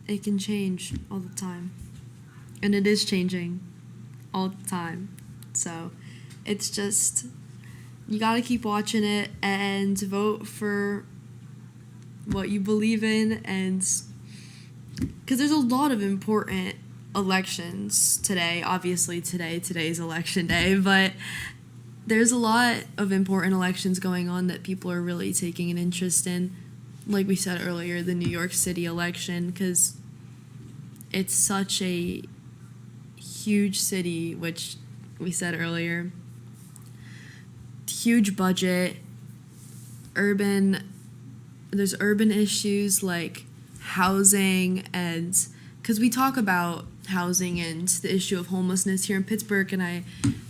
it can change all the time. And it is changing all the time. So it's just, you gotta keep watching it and vote for what you believe in, and because there's a lot of important elections today. Obviously today's election day, but there's a lot of important elections going on that people are really taking an interest in. Like we said earlier, the New York City election, because it's such a huge city, which we said earlier. Huge budget, there's urban issues like housing, and because we talk about housing and the issue of homelessness here in Pittsburgh, and I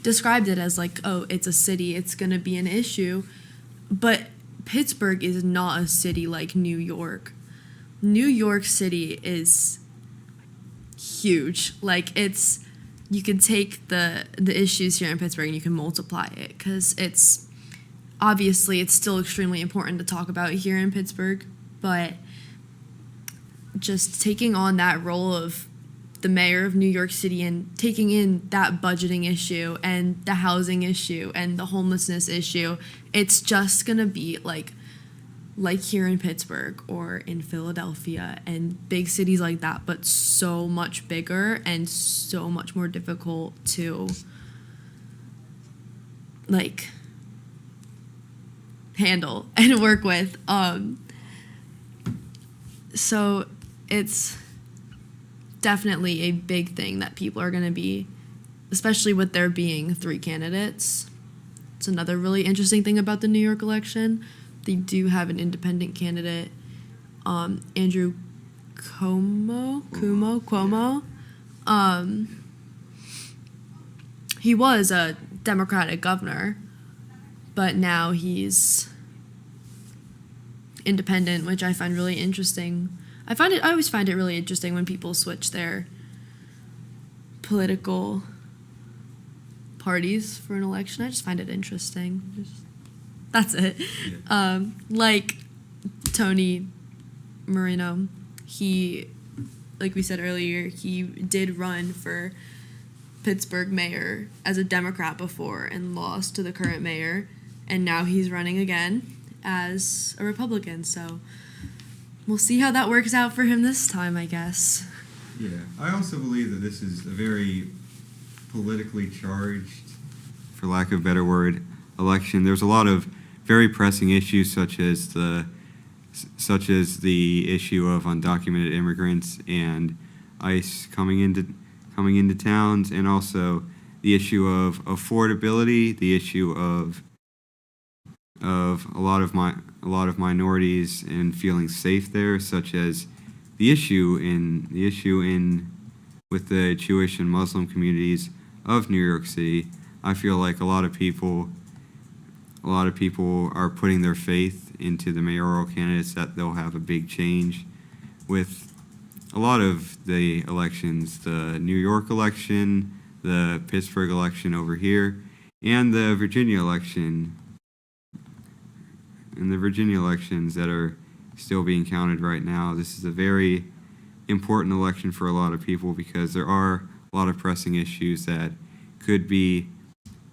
described it as like, oh, it's a city, it's going to be an issue. But Pittsburgh is not a city like New York. New York City is huge. Like, you can take the issues here in Pittsburgh and you can multiply it, because it's still extremely important to talk about here in Pittsburgh, but just taking on that role of the mayor of New York City and taking in that budgeting issue and the housing issue and the homelessness issue, it's just gonna be like here in Pittsburgh or in Philadelphia and big cities like that, but so much bigger and so much more difficult to like handle and work with. So it's definitely a big thing that people are going to be, especially with there being 3 candidates. It's another really interesting thing about the New York election. They do have an independent candidate, Andrew Cuomo. He was a Democratic governor, but now he's independent, which I find really interesting. I always find it really interesting when people switch their political parties for an election. I just find it interesting. That's it. Yeah. Like Tony Marino, like we said earlier, he did run for Pittsburgh mayor as a Democrat before and lost to the current mayor, and now he's running again as a Republican. So we'll see how that works out for him this time, I guess. Yeah, I also believe that this is a very politically charged, for lack of a better word, election. There's a lot of very pressing issues, such as the issue of undocumented immigrants and ICE coming into towns, and also the issue of affordability, the issue of a lot of minorities and feeling safe there, such as the issue with the Jewish and Muslim communities of New York City. I feel like a lot of people a lot of people are putting their faith into the mayoral candidates that they'll have a big change with a lot of the elections, the New York election, the Pittsburgh election over here, and the Virginia election. And the Virginia elections that are still being counted right now. This is a very important election for a lot of people because there are a lot of pressing issues that could be,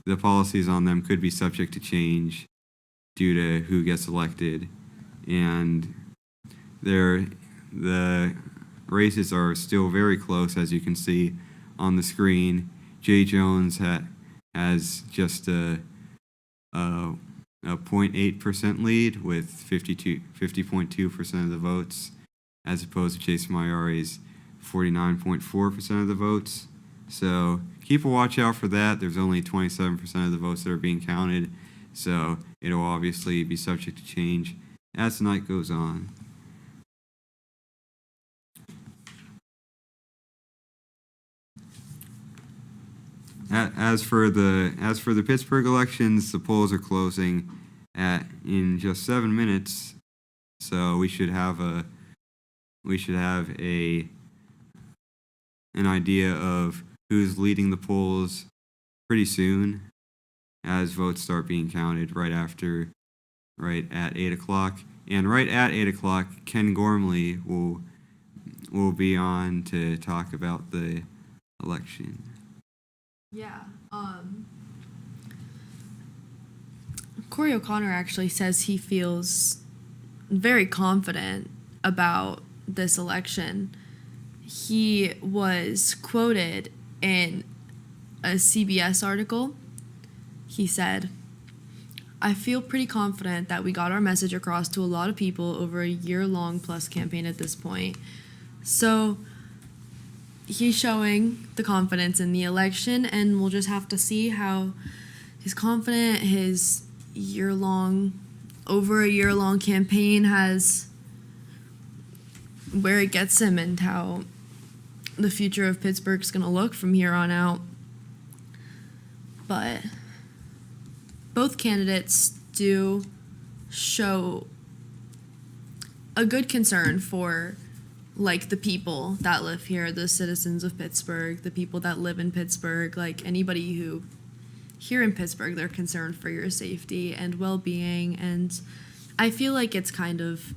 the policies on them could be subject to change due to who gets elected. And the races are still very close, as you can see on the screen. Jay Jones has just a 0.8% lead with 50.2% of the votes, as opposed to Chase Mayari's 49.4% of the votes. So keep a watch out for that. There's only 27% of the votes that are being counted, so it'll obviously be subject to change as the night goes on. As for the Pittsburgh elections, the polls are closing in just 7 minutes, so we should have an idea of who's leading the polls pretty soon, as votes start being counted right at 8 o'clock. And right at 8 o'clock, Ken Gormley will be on to talk about the election. Yeah. Corey O'Connor actually says he feels very confident about this election. He was quoted in a CBS article. He said, "I feel pretty confident that we got our message across to a lot of people over a year-long plus campaign at this point." So he's showing the confidence in the election, and we'll just have to see how his over a year-long campaign has, where it gets him and how the future of Pittsburgh's going to look from here on out. But both candidates do show a good concern for the people that live here, the citizens of Pittsburgh, the people that live in Pittsburgh, anybody who here in Pittsburgh, they're concerned for your safety and well-being. And I feel like it's kind of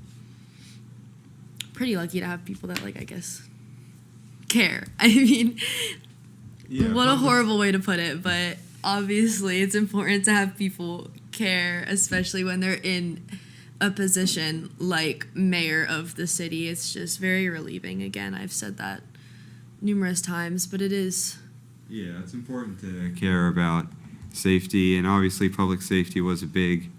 pretty lucky to have people that, I guess, care. I mean, what a horrible way to put it, but obviously it's important to have people care, especially when they're in a position like mayor of the city. It's just very relieving. Again, I've said that numerous times, but it is. Yeah, it's important to care about safety, and obviously public safety was a big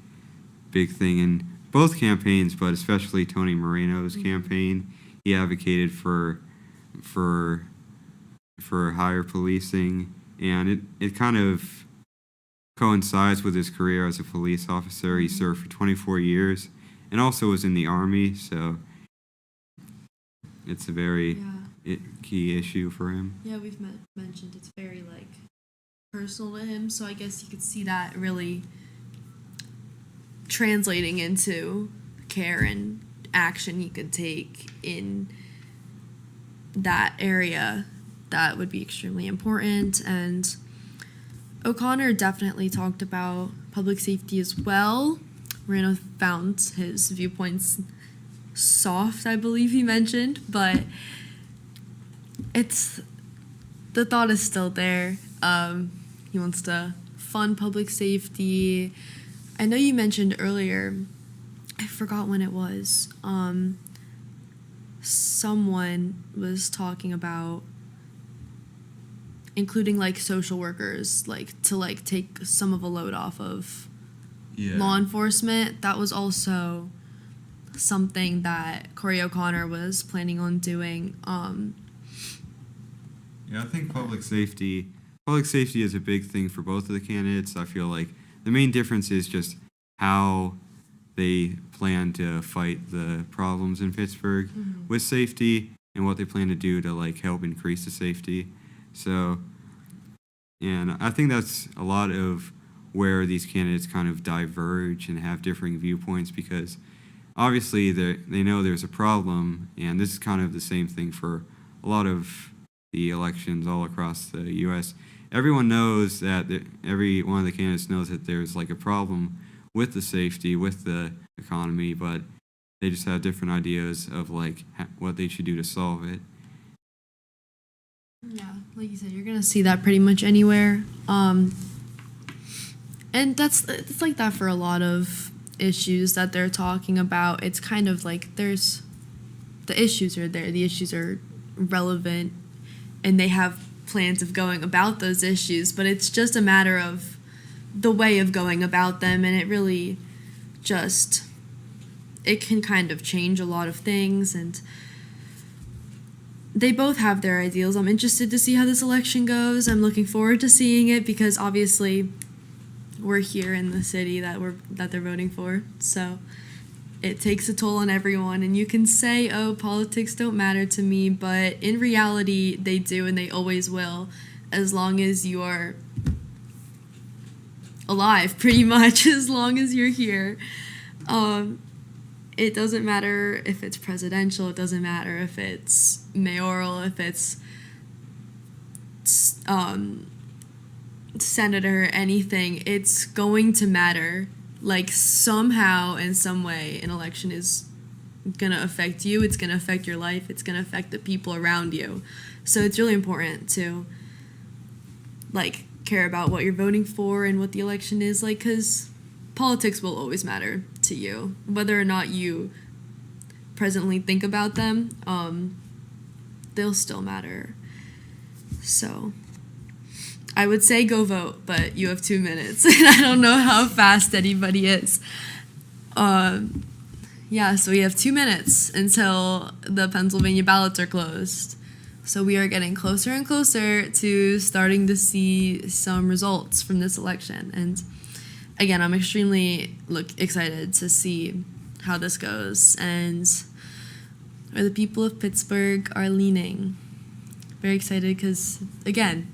thing in both campaigns, but especially Tony Moreno's campaign. He advocated for higher policing, and it kind of coincides with his career as a police officer. He served for 24 years and also was in the Army, so it's a very key issue for him. Yeah, we've mentioned it's very, personal to him, so I guess you could see that really translating into care and action he could take in that area. That would be extremely important. And O'Connor definitely talked about public safety as well. Moreno found his viewpoints soft, I believe he mentioned, but the thought is still there. He wants to fund public safety. I know you mentioned earlier, I forgot when it was, someone was talking about including social workers, to take some of a load off of law enforcement. That was also something that Corey O'Connor was planning on doing. Yeah, I think public safety is a big thing for both of the candidates. I feel like the main difference is just how they plan to fight the problems in Pittsburgh with safety and what they plan to do to help increase the safety. So, and I think that's a lot of where these candidates kind of diverge and have differing viewpoints, because obviously they know there's a problem, and this is kind of the same thing for a lot of the elections all across the U.S. Everyone knows that every one of the candidates knows that there's like a problem with the safety, with the economy, but they just have different ideas of like what they should do to solve it. Yeah, like you said, you're gonna see that pretty much anywhere. And it's like that for a lot of issues that they're talking about. It's kind of like the issues are there, the issues are relevant, and they have plans of going about those issues, but it's just a matter of the way of going about them, and it really just, it can kind of change a lot of things, and they both have their ideals. I'm interested to see how this election goes. I'm looking forward to seeing it because obviously we're here in the city that they're voting for, so it takes a toll on everyone. And you can say, oh, politics don't matter to me, but in reality they do, and they always will, as long as you are alive, pretty much, as long as you're here. It doesn't matter if it's presidential, it doesn't matter if it's mayoral, if it's senator, anything, it's going to matter. Like, somehow, in some way, an election is gonna affect you, it's gonna affect your life, it's gonna affect the people around you. So it's really important to, like, care about what you're voting for and what the election is, like, because politics will always matter to you, whether or not you presently think about them, they'll still matter. So I would say go vote, but you have 2 minutes, and I don't know how fast anybody is. Yeah, so we have 2 minutes until the Pennsylvania ballots are closed. So we are getting closer and closer to starting to see some results from this election. And again, I'm extremely excited to see how this goes and where the people of Pittsburgh are leaning. Very excited because, again,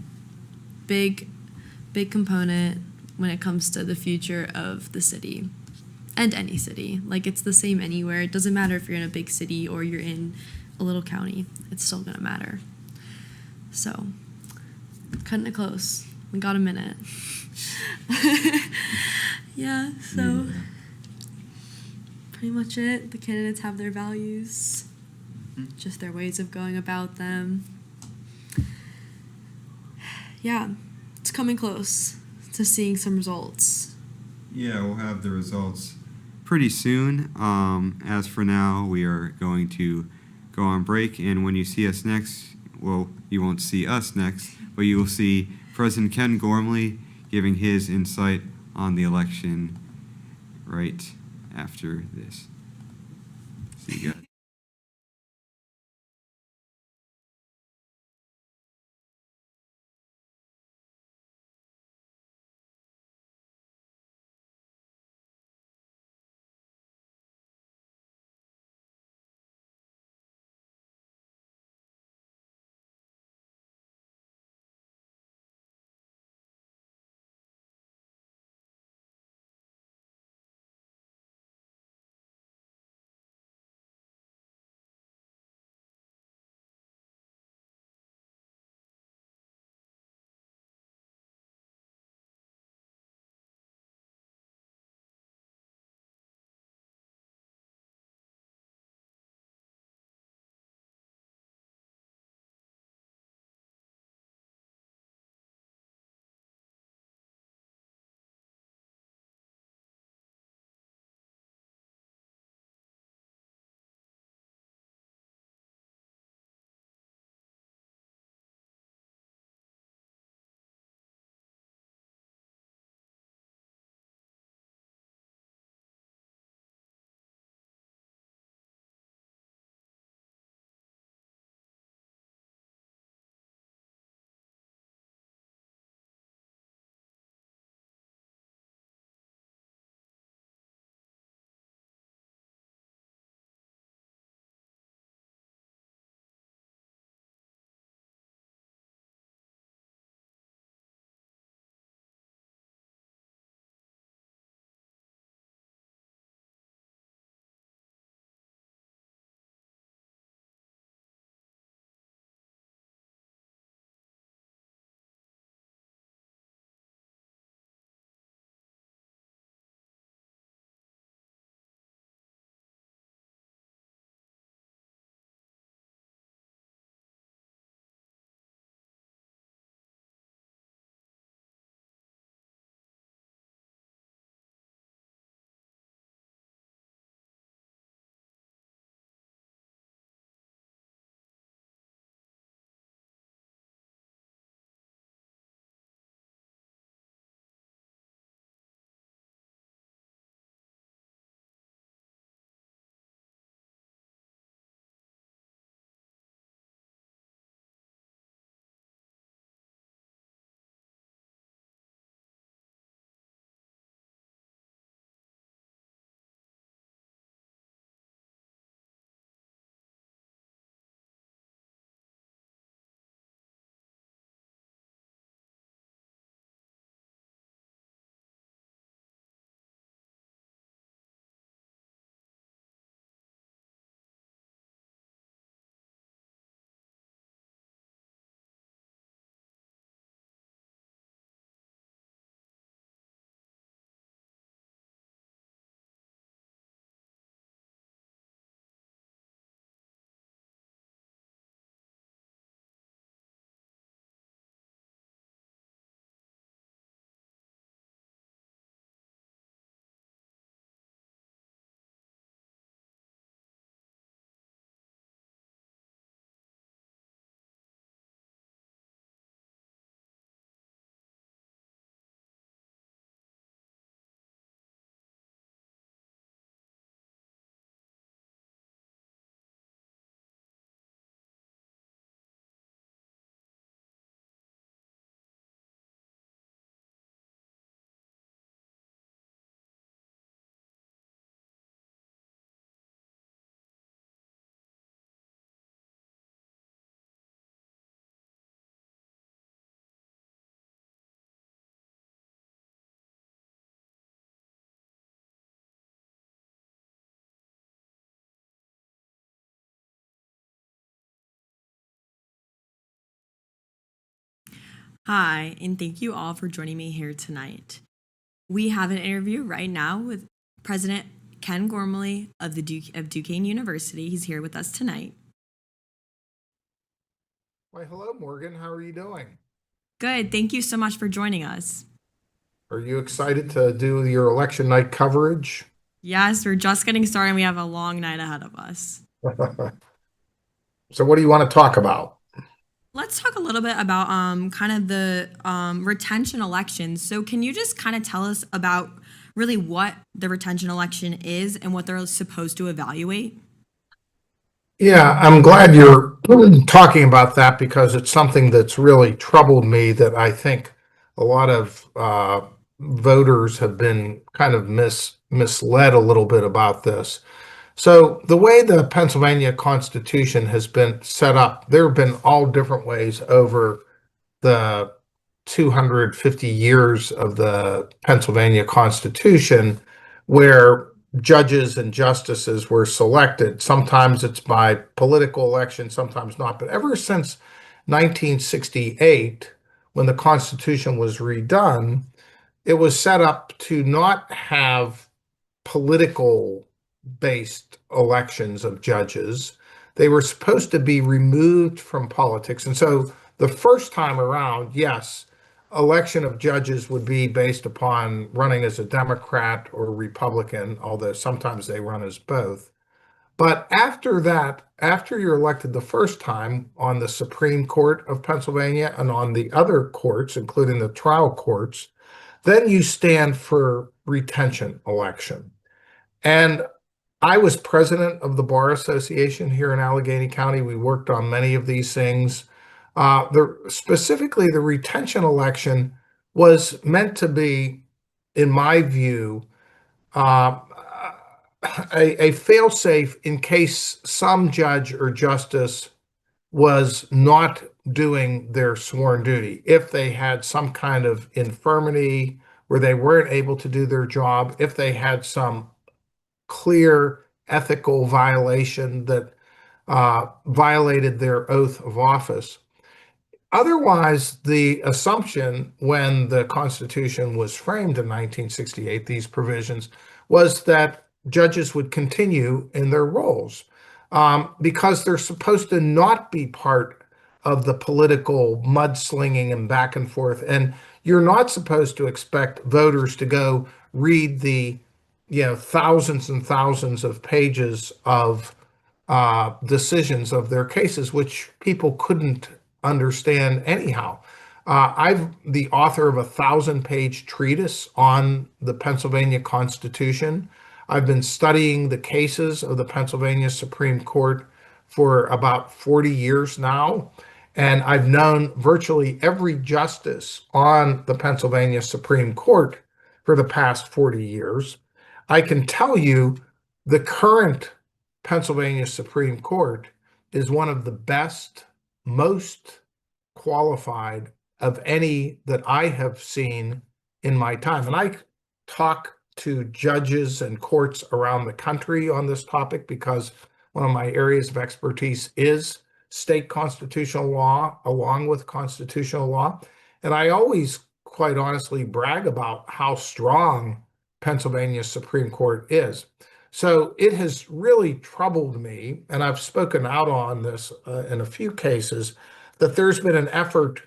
big component when it comes to the future of the city and any city. Like, it's the same anywhere. It doesn't matter if you're in a big city or you're in a little county. It's still gonna matter. So, cutting it close. We got a minute. Yeah, so pretty much it. The candidates have their values, just their ways of going about them. Yeah, it's coming close to seeing some results. Yeah, we'll have the results pretty soon. As for now, we are going to go on break, and when you see us next, well, you won't see us next, but you will see President Ken Gormley giving his insight on the election right after this. See you guys. Hi, and thank you all for joining me here tonight. We have an interview right now with President Ken Gormley of Duquesne University. He's here with us tonight. Why, hello, Morgan. How are you doing? Good. Thank you so much for joining us. Are you excited to do your election night coverage? Yes, we're just getting started. We have a long night ahead of us. So what do you want to talk about? Let's talk a little bit about kind of the retention elections. So can you just kind of tell us about really what the retention election is and what they're supposed to evaluate? Yeah, I'm glad you're talking about that because it's something that's really troubled me that I think a lot of voters have been kind of misled a little bit about this. So the way the Pennsylvania Constitution has been set up, there have been all different ways over the 250 years of the Pennsylvania Constitution where judges and justices were selected. Sometimes it's by political election, sometimes not. But ever since 1968, when the Constitution was redone, it was set up to not have political based elections of judges. They were supposed to be removed from politics. And so the first time around, yes, election of judges would be based upon running as a Democrat or Republican, although sometimes they run as both. But after that, after you're elected the first time on the Supreme Court of Pennsylvania and on the other courts, including the trial courts, then you stand for retention election. And I was president of the Bar Association here in Allegheny County. We worked on many of these things. Specifically, the retention election was meant to be, in my view, uh, a fail-safe in case some judge or justice was not doing their sworn duty. If they had some kind of infirmity where they weren't able to do their job, if they had some clear ethical violation that violated their oath of office. Otherwise, the assumption when the Constitution was framed in 1968, these provisions, was that judges would continue in their roles because they're supposed to not be part of the political mudslinging and back and forth. And you're not supposed to expect voters to go read the thousands and thousands of pages of decisions of their cases, which people couldn't understand anyhow. I'm the author of a 1,000-page treatise on the Pennsylvania Constitution. I've been studying the cases of the Pennsylvania Supreme Court for about 40 years now, and I've known virtually every justice on the Pennsylvania Supreme Court for the past 40 years. I can tell you the current Pennsylvania Supreme Court is one of the best, most qualified of any that I have seen in my time. And I talk to judges and courts around the country on this topic because one of my areas of expertise is state constitutional law along with constitutional law. And I always, quite honestly, brag about how strong Pennsylvania Supreme Court is. So it has really troubled me, and I've spoken out on this in a few cases, that there's been an effort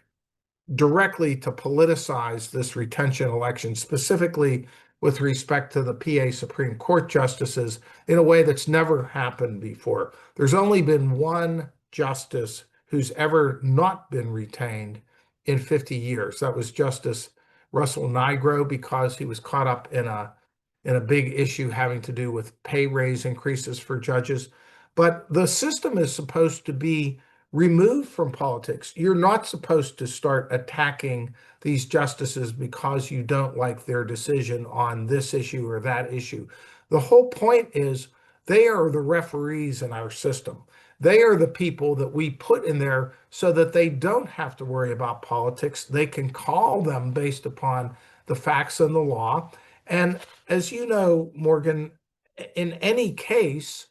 directly to politicize this retention election, specifically with respect to the PA Supreme Court justices, in a way that's never happened before. There's only been one justice who's ever not been retained in 50 years. That was Justice Russell Nigro, because he was caught up in a big issue having to do with pay raise increases for judges. But the system is supposed to be removed from politics. You're not supposed to start attacking these justices because you don't like their decision on this issue or that issue. The whole point is they are the referees in our system. They are the people that we put in there so that they don't have to worry about politics. They can call them based upon the facts and the law. And as you know, Morgan, in any case,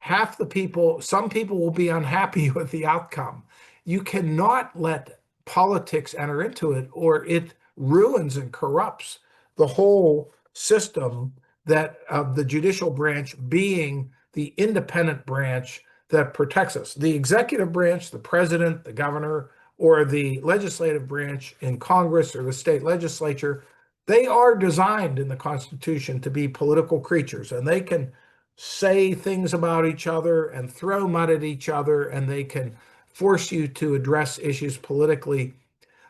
some people will be unhappy with the outcome. You cannot let politics enter into it, or it ruins and corrupts the whole system that of the judicial branch being the independent branch that protects us. The executive branch, the president, the governor, or the legislative branch in Congress or the state legislature, they are designed in the Constitution to be political creatures, and they can say things about each other and throw mud at each other, and they can force you to address issues politically.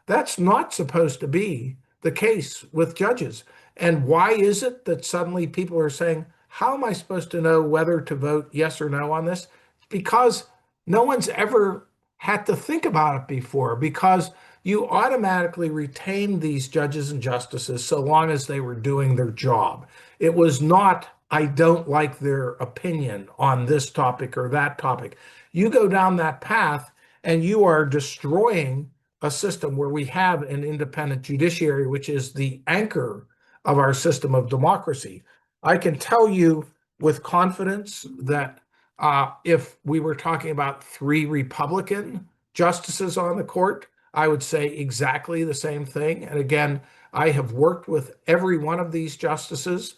That's not supposed to be the case with judges. And why is it that suddenly people are saying, how am I supposed to know whether to vote yes or no on this? Because no one's ever had to think about it before, because you automatically retain these judges and justices so long as they were doing their job. It was not, I don't like their opinion on this topic or that topic. You go down that path and you are destroying a system where we have an independent judiciary, which is the anchor of our system of democracy. I can tell you with confidence that if we were talking about 3 Republican justices on the court, I would say exactly the same thing. And again, I have worked with every one of these justices.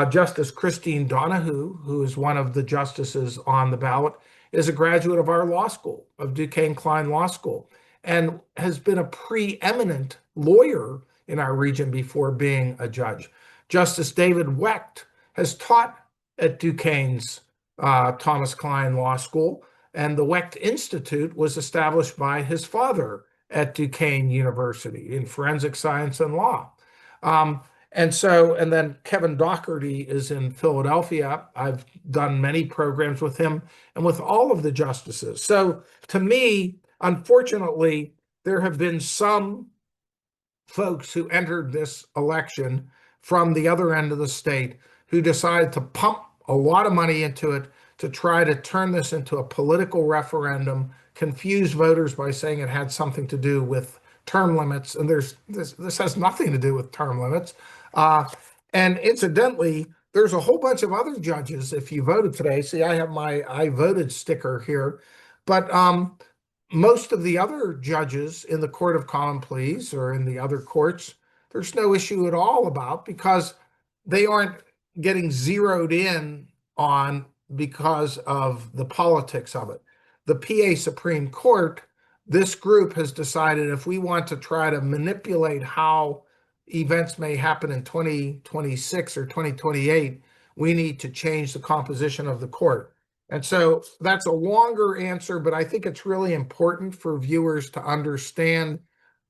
Justice Christine Donahue, who is one of the justices on the ballot, is a graduate of our law school, of Duquesne Klein Law School, and has been a preeminent lawyer in our region before being a judge. Justice David Wecht has taught at Duquesne's Thomas Klein Law School, and the Wecht Institute was established by his father at Duquesne University in forensic science and law. And then Kevin Doherty is in Philadelphia. I've done many programs with him and with all of the justices. So to me, unfortunately, there have been some folks who entered this election from the other end of the state who decided to pump a lot of money into it to try to turn this into a political referendum, confuse voters by saying it had something to do with term limits. And this has nothing to do with term limits. And incidentally, there's a whole bunch of other judges, if you voted today. See, I have my I voted sticker here. But most of the other judges in the Court of Common Pleas or in the other courts, there's no issue at all about, because they aren't getting zeroed in on because of the politics of it. The PA Supreme Court, this group has decided if we want to try to manipulate how events may happen in 2026 or 2028, we need to change the composition of the court. And so that's a longer answer, but I think it's really important for viewers to understand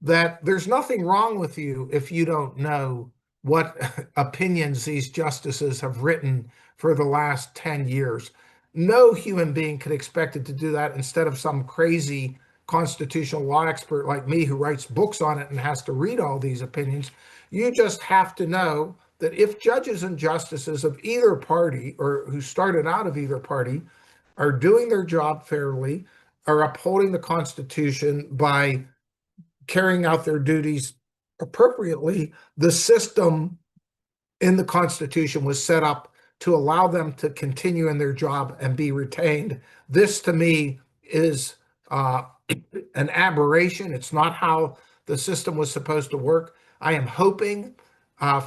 that there's nothing wrong with you if you don't know what opinions these justices have written for the last 10 years. No human being could expect it to do that instead of some crazy constitutional law expert like me who writes books on it and has to read all these opinions. You just have to know that if judges and justices of either party or who started out of either party are doing their job fairly, are upholding the Constitution by carrying out their duties appropriately, the system in the Constitution was set up to allow them to continue in their job and be retained. This, to me, is an aberration. It's not how the system was supposed to work. I am hoping,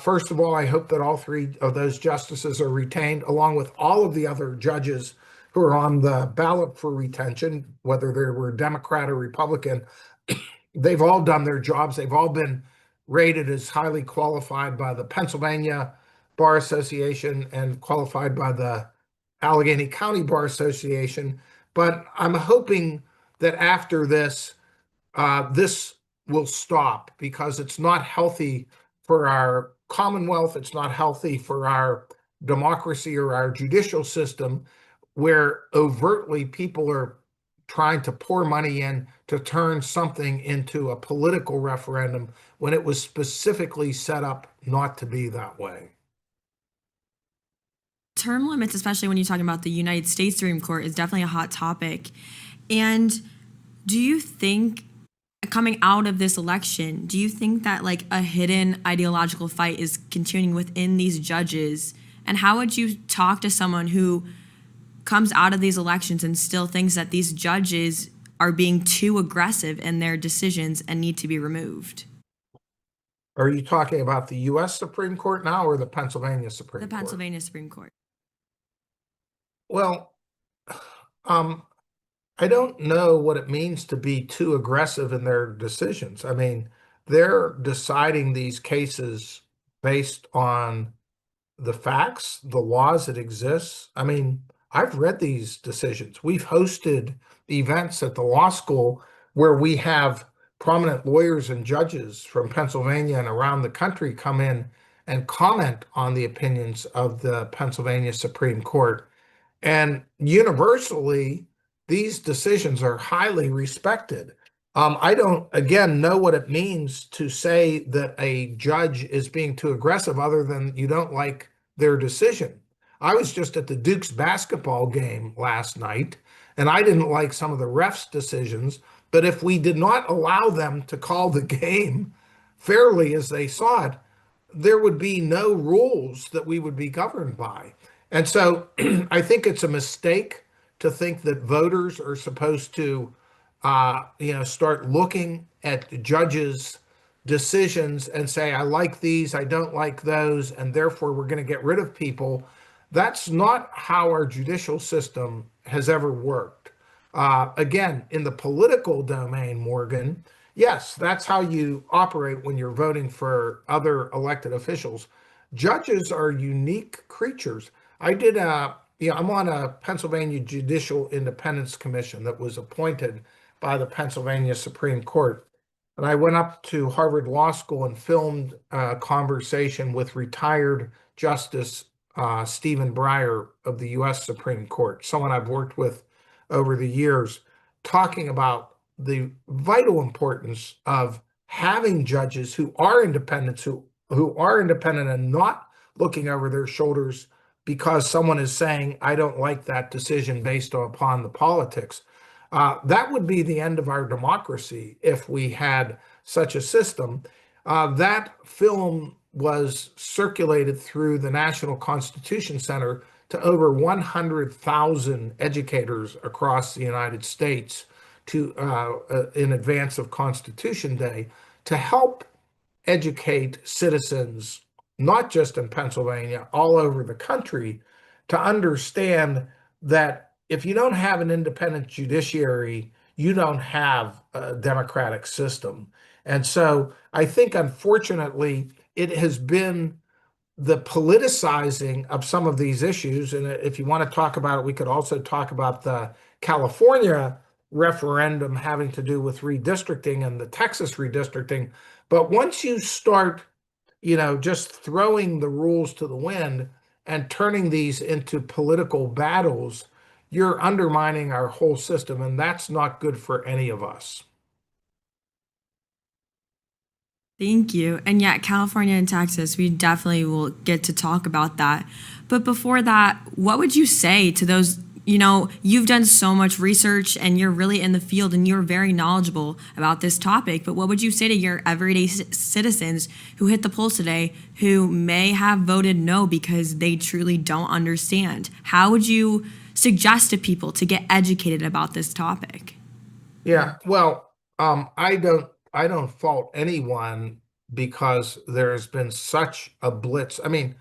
first of all, I hope that all 3 of those justices are retained, along with all of the other judges who are on the ballot for retention, whether they were Democrat or Republican. They've all done their jobs. They've all been rated as highly qualified by the Pennsylvania Bar Association and qualified by the Allegheny County Bar Association. But I'm hoping that after this, this will stop, because it's not healthy for our Commonwealth. It's not healthy for our democracy or our judicial system, where overtly people are trying to pour money in to turn something into a political referendum when it was specifically set up not to be that way. Term limits, especially when you're talking about the United States Supreme Court, is definitely a hot topic. And do you think, coming out of this election, do you think that like a hidden ideological fight is continuing within these judges? And how would you talk to someone who comes out of these elections and still thinks that these judges are being too aggressive in their decisions and need to be removed? Are you talking about the U.S. Supreme Court now or the Pennsylvania Supreme The Court? Pennsylvania Supreme Court. Well, I don't know what it means to be too aggressive in their decisions. I mean, they're deciding these cases based on the facts, the laws that exist. I mean, I've read these decisions. We've hosted events at the law school where we have prominent lawyers and judges from Pennsylvania and around the country come in and comment on the opinions of the Pennsylvania Supreme Court. And universally, these decisions are highly respected. I don't, again, know what it means to say that a judge is being too aggressive other than you don't like their decision. I was just at the Duke's basketball game last night, and I didn't like some of the refs' decisions, but if we did not allow them to call the game fairly as they saw it, there would be no rules that we would be governed by. And so I think it's a mistake to think that voters are supposed to, start looking at judges' decisions and say, I like these, I don't like those, and therefore we're going to get rid of people. That's not how our judicial system has ever worked. Again, in the political domain, Morgan, yes, that's how you operate when you're voting for other elected officials. Judges are unique creatures. I'm on a Pennsylvania Judicial Independence Commission that was appointed by the Pennsylvania Supreme Court. And I went up to Harvard Law School and filmed a conversation with retired Justice Stephen Breyer of the U.S. Supreme Court, someone I've worked with over the years, talking about the vital importance of having judges who are independent, who are independent and not looking over their shoulders because someone is saying, I don't like that decision based upon the politics. That would be the end of our democracy if we had such a system. That film was circulated through the National Constitution Center to over 100,000 educators across the United States in advance of Constitution Day to help educate citizens, not just in Pennsylvania, all over the country, to understand that if you don't have an independent judiciary, you don't have a democratic system. And so I think, unfortunately, it has been the politicizing of some of these issues. And if you want to talk about it, we could also talk about the California referendum having to do with redistricting and the Texas redistricting. But once you start, just throwing the rules to the wind and turning these into political battles, you're undermining our whole system, and that's not good for any of us. Thank you. And yeah, California and Texas, we definitely will get to talk about that. But before that, what would you say to those, you've done so much research and you're really in the field and you're very knowledgeable about this topic, but what would you say to your everyday citizens who hit the polls today who may have voted no because they truly don't understand? How would you suggest to people to get educated about this topic? Yeah, well, I don't fault anyone because there has been such a blitz. I mean,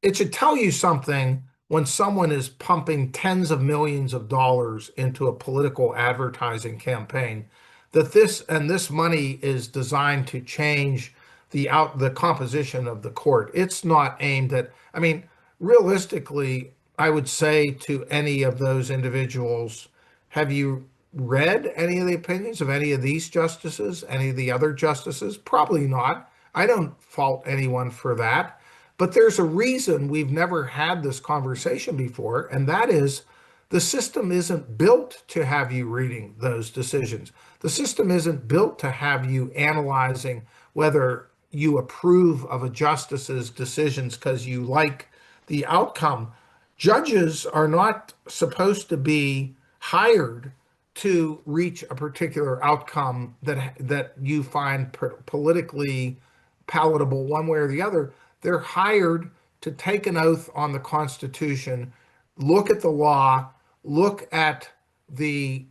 it should tell you something when someone is pumping tens of millions of dollars into a political advertising campaign, that this money is designed to change the composition of the court. It's not aimed at, I mean, realistically, I would say to any of those individuals, have you read any of the opinions of any of these justices, any of the other justices? Probably not. I don't fault anyone for that. But there's a reason we've never had this conversation before, and that is the system isn't built to have you reading those decisions. The system isn't built to have you analyzing whether you approve of a justice's decisions because you like the outcome. Judges are not supposed to be hired to reach a particular outcome that you find politically palatable one way or the other. They're hired to take an oath on the Constitution, look at the law, look at the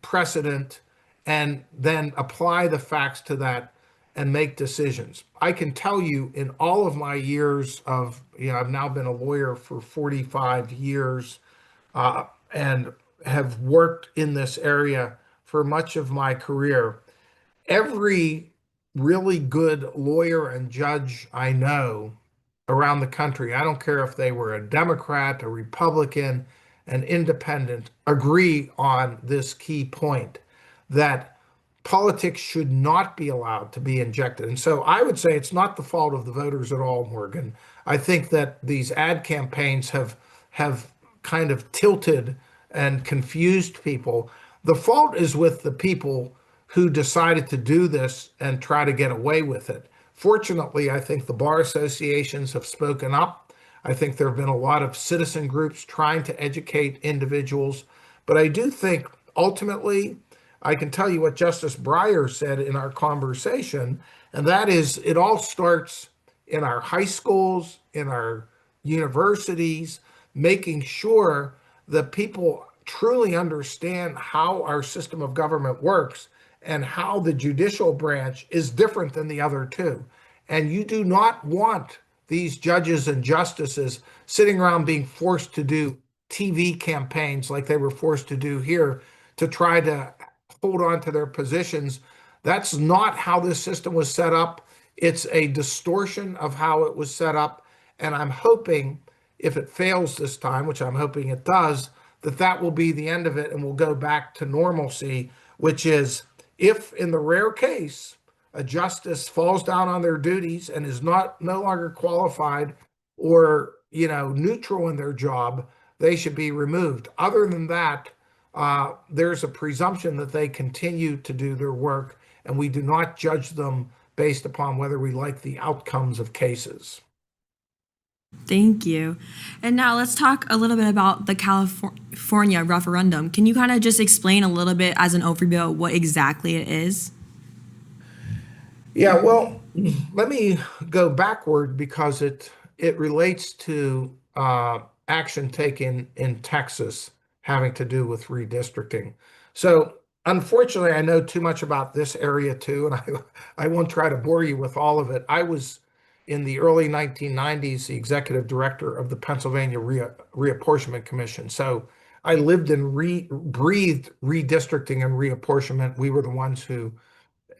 precedent and then apply the facts to that and make decisions. I can tell you in all of my years of, I've now been a lawyer for 45 years and have worked in this area for much of my career. Every really good lawyer and judge I know around the country, I don't care if they were a Democrat, a Republican, an independent, agree on this key point that politics should not be allowed to be injected. And so I would say it's not the fault of the voters at all, Morgan. I think that these ad campaigns have kind of tilted and confused people. The fault is with the people who decided to do this and try to get away with it. Fortunately, I think the bar associations have spoken up. I think there have been a lot of citizen groups trying to educate individuals. But I do think ultimately, I can tell you what Justice Breyer said in our conversation, and that is it all starts in our high schools, in our universities, making sure that people truly understand how our system of government works and how the judicial branch is different than the other two. And you do not want these judges and justices sitting around being forced to do TV campaigns like they were forced to do here to try to hold on to their positions. That's not how this system was set up. It's a distortion of how it was set up. And I'm hoping if it fails this time, which I'm hoping it does, that will be the end of it and we'll go back to normalcy, which is if in the rare case a justice falls down on their duties and is no longer qualified or neutral in their job, they should be removed. Other than that, there's a presumption that they continue to do their work, and we do not judge them based upon whether we like the outcomes of cases. Thank you. And now let's talk a little bit about the California referendum. Can you kind of just explain a little bit as an overview what exactly it is? Yeah, well, let me go backward because it relates to action taken in Texas having to do with redistricting. So unfortunately, I know too much about this area too, and I won't try to bore you with all of it. I was in the early 1990s the executive director of the Pennsylvania Reapportionment Commission. So I lived and breathed redistricting and reapportionment. We were the ones who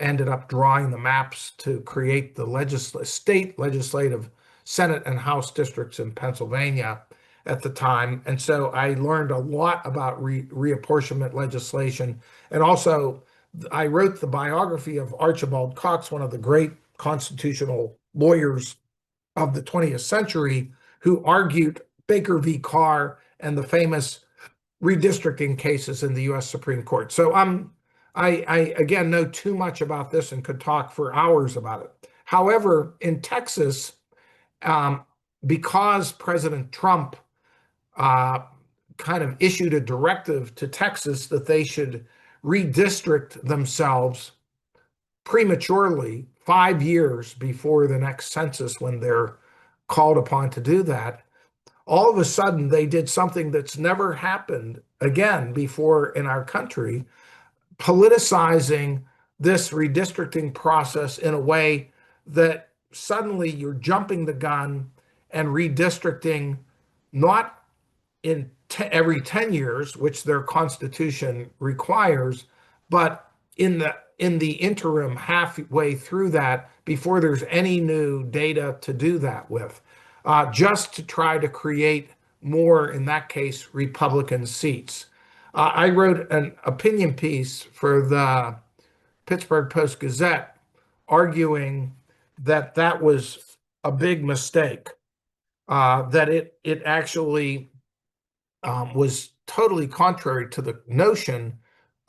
ended up drawing the maps to create the state legislative Senate and House districts in Pennsylvania at the time. And so I learned a lot about reapportionment legislation. And also I wrote the biography of Archibald Cox, one of the great constitutional lawyers of the 20th century, who argued Baker v. Carr and the famous redistricting cases in the US Supreme Court. So I again know too much about this and could talk for hours about it. However, in Texas, because President Trump kind of issued a directive to Texas that they should redistrict themselves prematurely 5 years before the next census when they're called upon to do that, all of a sudden they did something that's never happened again before in our country, politicizing this redistricting process in a way that suddenly you're jumping the gun and redistricting not in every 10 years, which their constitution requires, but in the interim halfway through that before there's any new data to do that with, just to try to create more, in that case, Republican seats. I wrote an opinion piece for the Pittsburgh Post-Gazette arguing that that was a big mistake, that it actually was totally contrary to the notion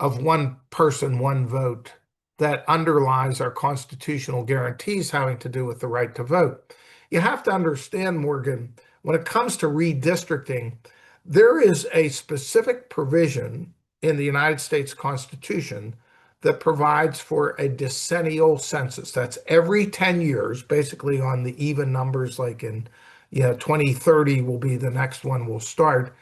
of one person, one vote that underlies our constitutional guarantees having to do with the right to vote. You have to understand, Morgan, when it comes to redistricting, there is a specific provision in the United States Constitution that provides for a decennial census. That's every 10 years, basically on the even numbers, like in 2030 will be the next one will start.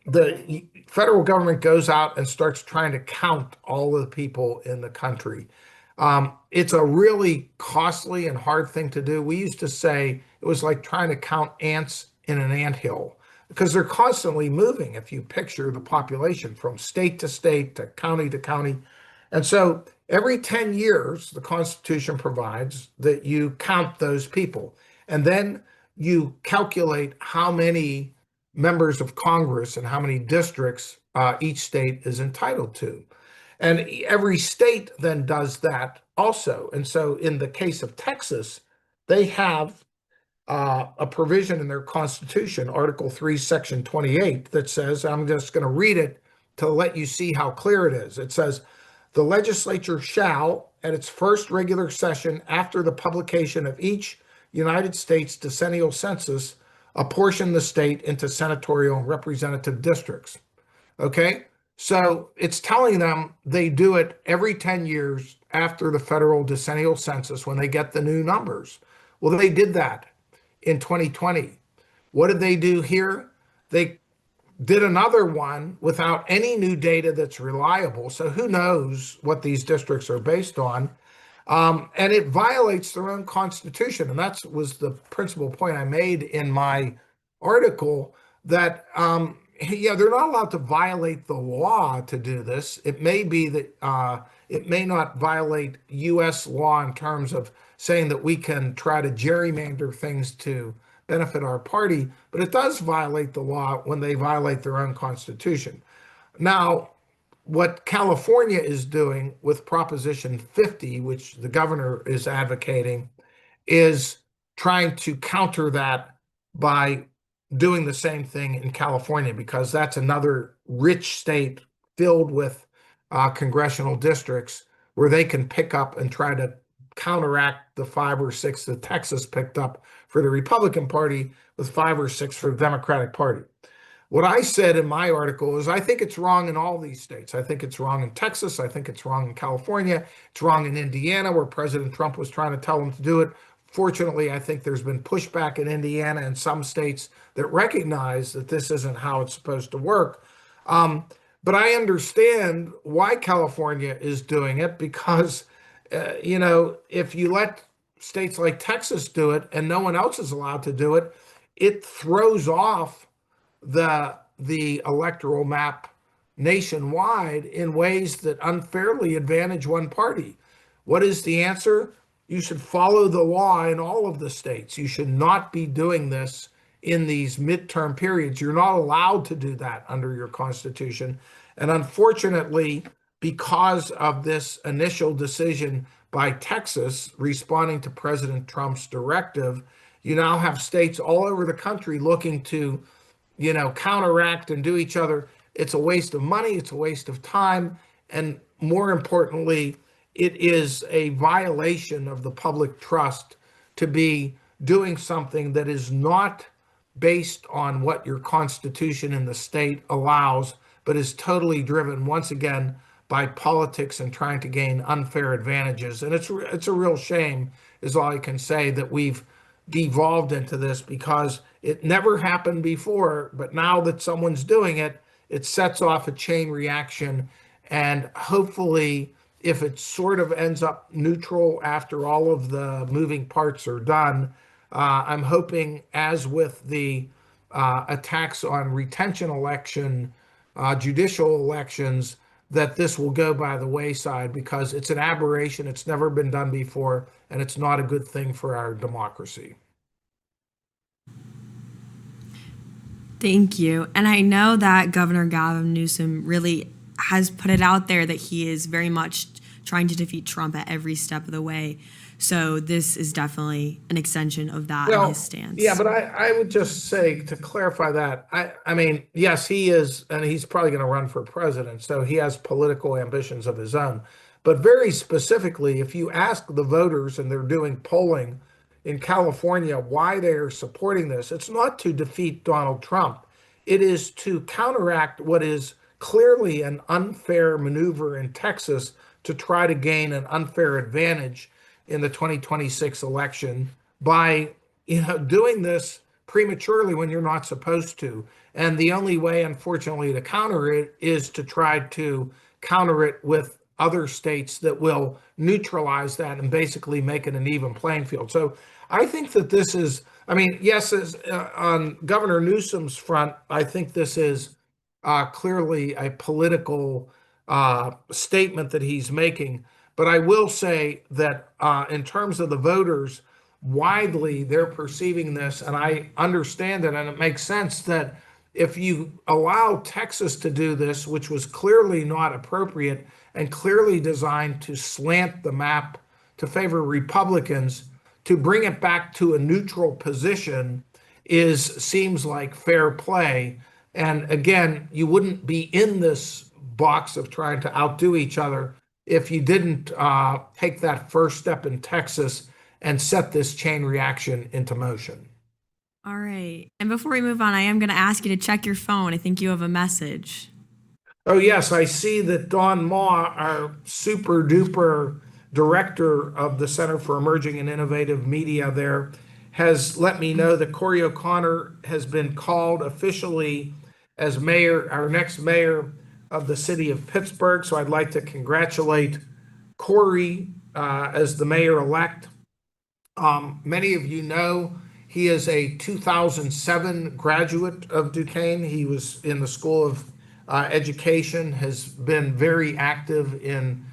the federal government goes out and starts trying to count all of the people in the country. It's a really costly and hard thing to do. We used to say it was like trying to count ants in an anthill because they're constantly moving. If you picture the population from state to state to county, and so every 10 years, the Constitution provides that you count those people, and then you calculate how many members of Congress and how many districts each state is entitled to. And every state then does that also. And so in the case of Texas, they have a provision in their Constitution, Article 3, Section 28, that says, I'm just going to read it to let you see how clear it is. It says, the legislature shall, at its first regular session after the publication of each United States decennial census, apportion the state into senatorial and representative districts. Okay? So it's telling them they do it every 10 years after the federal decennial census when they get the new numbers. Well, they did that in 2020. What did they do here? They did another one without any new data that's reliable. So who knows what these districts are based on? And it violates their own constitution. And that was the principal point I made in my article, that they're not allowed to violate the law to do this. It may be that it may not violate U.S. law in terms of saying that we can try to gerrymander things to benefit our party, but it does violate the law when they violate their own constitution. Now, what California is doing with Proposition 50, which the governor is advocating, is trying to counter that by doing the same thing in California, because that's another rich state filled with congressional districts where they can pick up and try to counteract the 5 or 6 that Texas picked up for the Republican Party with 5 or 6 for the Democratic Party. What I said in my article is I think it's wrong in all these states. I think it's wrong in Texas. I think it's wrong in California. It's wrong in Indiana, where President Trump was trying to tell them to do it. Fortunately, I think there's been pushback in Indiana and some states that recognize that this isn't how it's supposed to work. But I understand why California is doing it, because, if you let states like Texas do it and no one else is allowed to do it, it throws off the electoral map nationwide in ways that unfairly advantage one party. What is the answer? You should follow the law in all of the states. You should not be doing this in these midterm periods. You're not allowed to do that under your Constitution. And unfortunately, because of this initial decision by Texas responding to President Trump's directive, you now have states all over the country looking to counteract and do each other. It's a waste of money. It's a waste of time. And more importantly, it is a violation of the public trust to be doing something that is not based on what your constitution in the state allows, but is totally driven, once again, by politics and trying to gain unfair advantages. And it's a real shame, is all I can say, that we've devolved into this, because it never happened before. But now that someone's doing it, it sets off a chain reaction. And hopefully, if it sort of ends up neutral after all of the moving parts are done, I'm hoping, as with the attacks on retention election, judicial elections, that this will go by the wayside, because it's an aberration. It's never been done before, and it's not a good thing for our democracy. Thank you. And I know that Governor Gavin Newsom really has put it out there that he is very much trying to defeat Trump at every step of the way. So this is definitely an extension of that in his stance. Yeah, but I would just say, to clarify that, I mean, yes, he is, and he's probably going to run for president, so he has political ambitions of his own. But very specifically, if you ask the voters, and they're doing polling in California, why they're supporting this, it's not to defeat Donald Trump. It is to counteract what is clearly an unfair maneuver in Texas to try to gain an unfair advantage in the 2026 election by doing this prematurely when you're not supposed to. And the only way, unfortunately, to counter it is to try to counter it with other states that will neutralize that and basically make it an even playing field. So I think that this is, I mean, yes, on Governor Newsom's front, I think this is clearly a political statement that he's making. But I will say that in terms of the voters, widely they're perceiving this, and I understand it, and it makes sense that if you allow Texas to do this, which was clearly not appropriate and clearly designed to slant the map to favor Republicans, to bring it back to a neutral position seems like fair play. And again, you wouldn't be in this box of trying to outdo each other if you didn't take that first step in Texas and set this chain reaction into motion. All right. And before we move on, I am going to ask you to check your phone. I think you have a message. Oh, yes. I see that Dawn Ma, our super duper director of the Center for Emerging and Innovative Media there, has let me know that Corey O'Connor has been called officially as mayor, our next mayor of the city of Pittsburgh. So I'd like to congratulate Corey as the mayor-elect. Many of you know he is a 2007 graduate of Duquesne. He was in the School of Education, has been very active in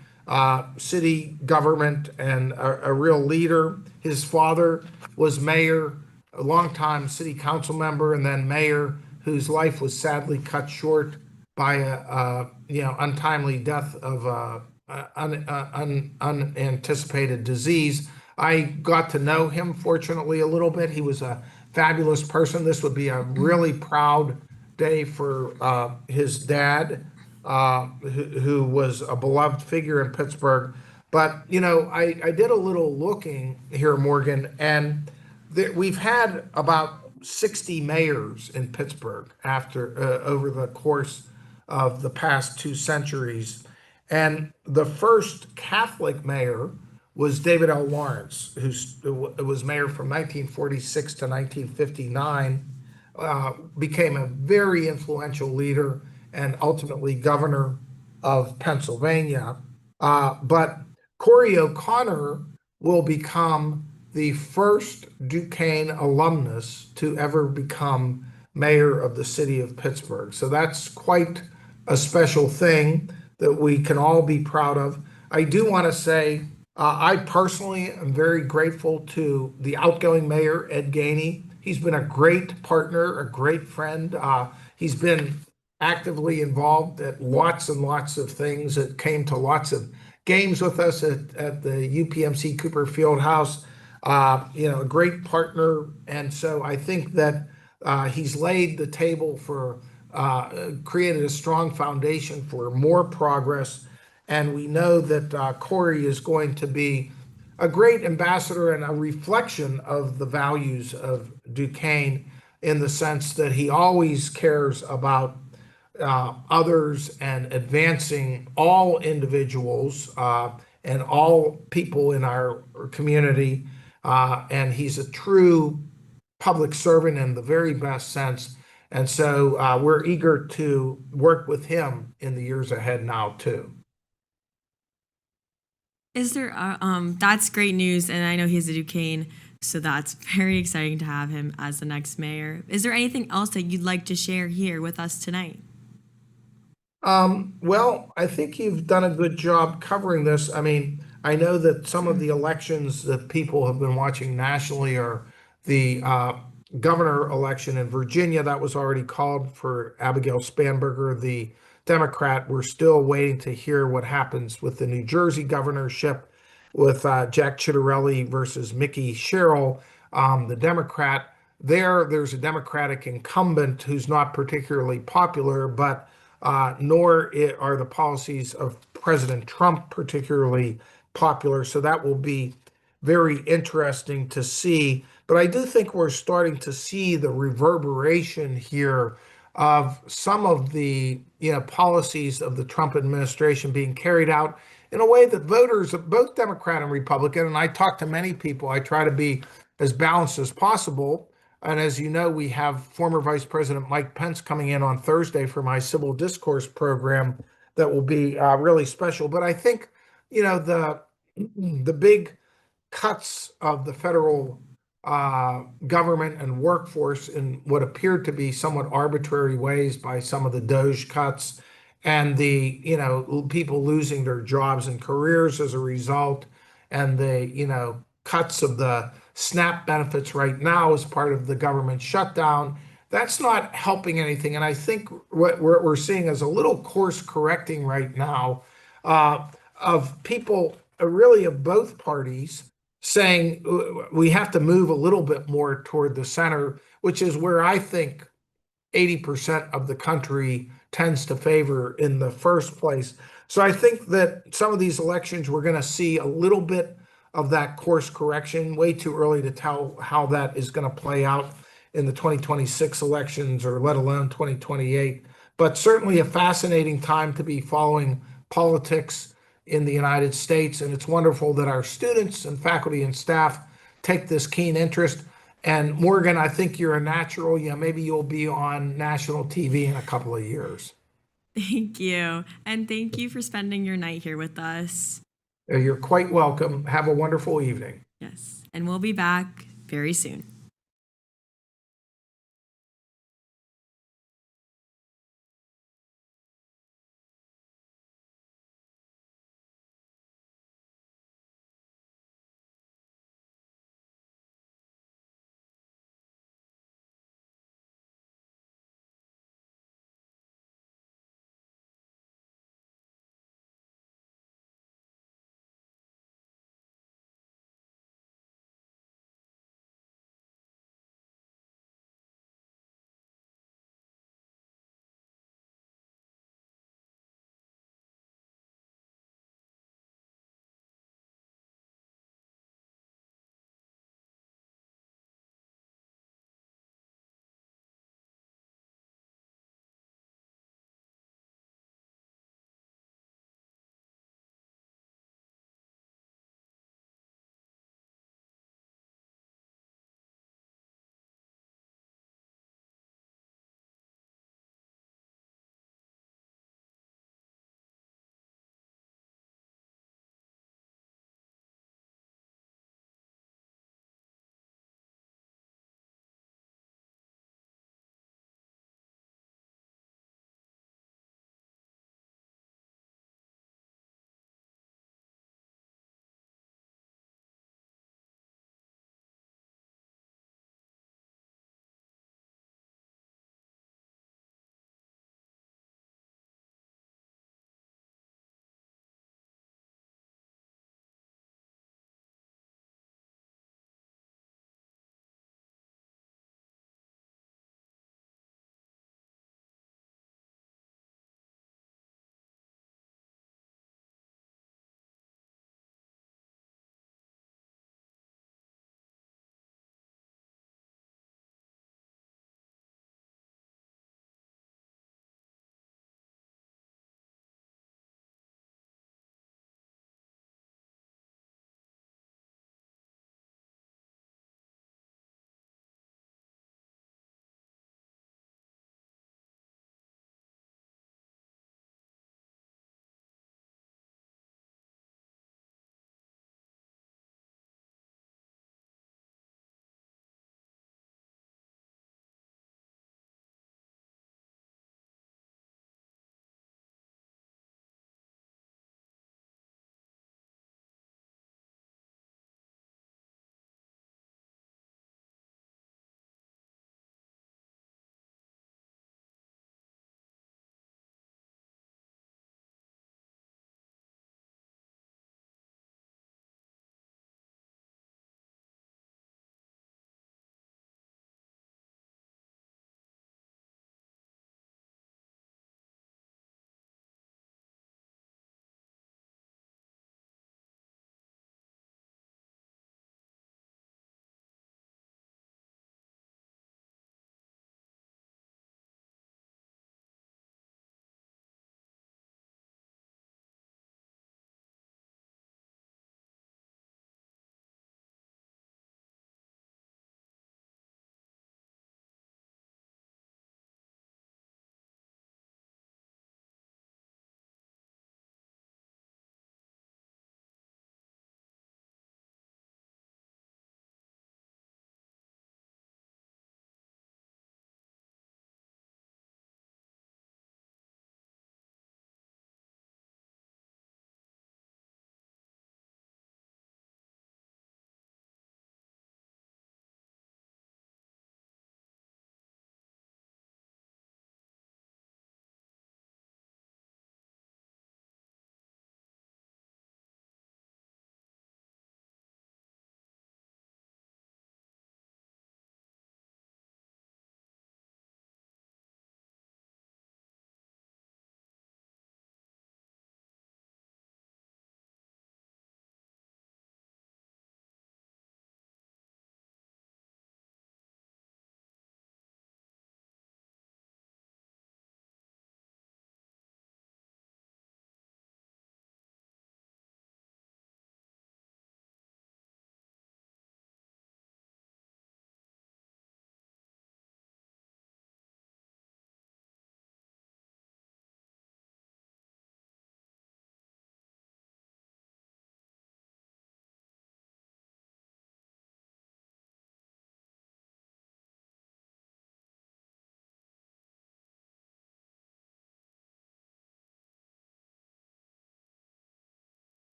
city government and a real leader. His father was mayor, a longtime city council member, and then mayor, whose life was sadly cut short by a untimely death of unanticipated disease. I got to know him, fortunately, a little bit. He was a fabulous person. This would be a really proud day for his dad, who was a beloved figure in Pittsburgh. But, I did a little looking here, Morgan, and we've had about 60 mayors in Pittsburgh over the course of the past 2 centuries. And the first Catholic mayor was David L. Lawrence, who was mayor from 1946 to 1959, became a very influential leader and ultimately governor of Pennsylvania. But Corey O'Connor will become the first Duquesne alumnus to ever become mayor of the city of Pittsburgh. So that's quite a special thing that we can all be proud of. I do want to say, I personally am very grateful to the outgoing mayor, Ed Gainey. He's been a great partner, a great friend. He's been actively involved at lots and lots of things. It came to lots of games with us at the UPMC Cooper Field House. A great partner. And so I think that he's laid the table for, created a strong foundation for more progress. And we know that Corey is going to be a great ambassador and a reflection of the values of Duquesne, in the sense that he always cares about others and advancing all individuals and all people in our community. And he's a true public servant in the very best sense. And so we're eager to work with him in the years ahead now, too. Is there, that's great news, and I know he's a Duquesne, so that's very exciting to have him as the next mayor. Is there anything else that you'd like to share here with us tonight? Well, I think you've done a good job covering this. I mean, I know that some of the elections that people have been watching nationally are the governor election in Virginia. That was already called for Abigail Spanberger, the Democrat. We're still waiting to hear what happens with the New Jersey governorship with Jack Ciattarelli versus Mickey Sherrill, the Democrat. There's a Democratic incumbent who's not particularly popular, but nor are the policies of President Trump particularly popular. So that will be very interesting to see. But I do think we're starting to see the reverberation here of some of the policies of the Trump administration being carried out in a way that voters, both Democrat and Republican, and I talk to many people, I try to be as balanced as possible, And as you know, we have former Vice President Mike Pence coming in on Thursday for my civil discourse program that will be really special. But I think, the big cuts of the federal government and workforce in what appeared to be somewhat arbitrary ways by some of the Doge cuts and the, people losing their jobs and careers as a result, and the, cuts of the SNAP benefits right now as part of the government shutdown. That's not helping anything. And I think what we're seeing is a little course correcting right now of people really of both parties saying we have to move a little bit more toward the center, which is where I think 80% of the country tends to favor in the first place. So I think that some of these elections, we're going to see a little bit of that course correction. Way too early to tell how that is going to play out in the 2026 elections, or let alone 2028. But certainly a fascinating time to be following politics in the United States. And it's wonderful that our students and faculty and staff take this keen interest. And Morgan, I think you're a natural. Maybe you'll be on national TV in a couple of years. Thank you. And thank you for spending your night here with us. You're quite welcome. Have a wonderful evening. Yes. And we'll be back very soon.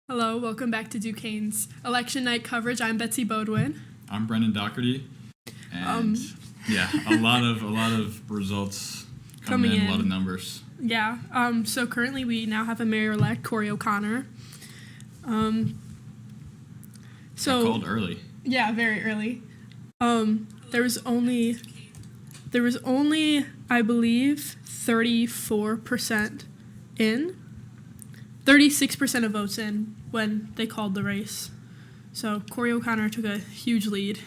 Hello, welcome back to Duquesne's election night coverage. I'm Betsy Bodwin. I'm Brendan Doherty, and a lot of results coming in, a lot of numbers. Yeah. So currently we now have a mayor-elect, Corey O'Connor. So Called early. Yeah, very early. There was only, I believe, 34% in, 36% of votes in when they called the race. So Corey O'Connor took a huge lead.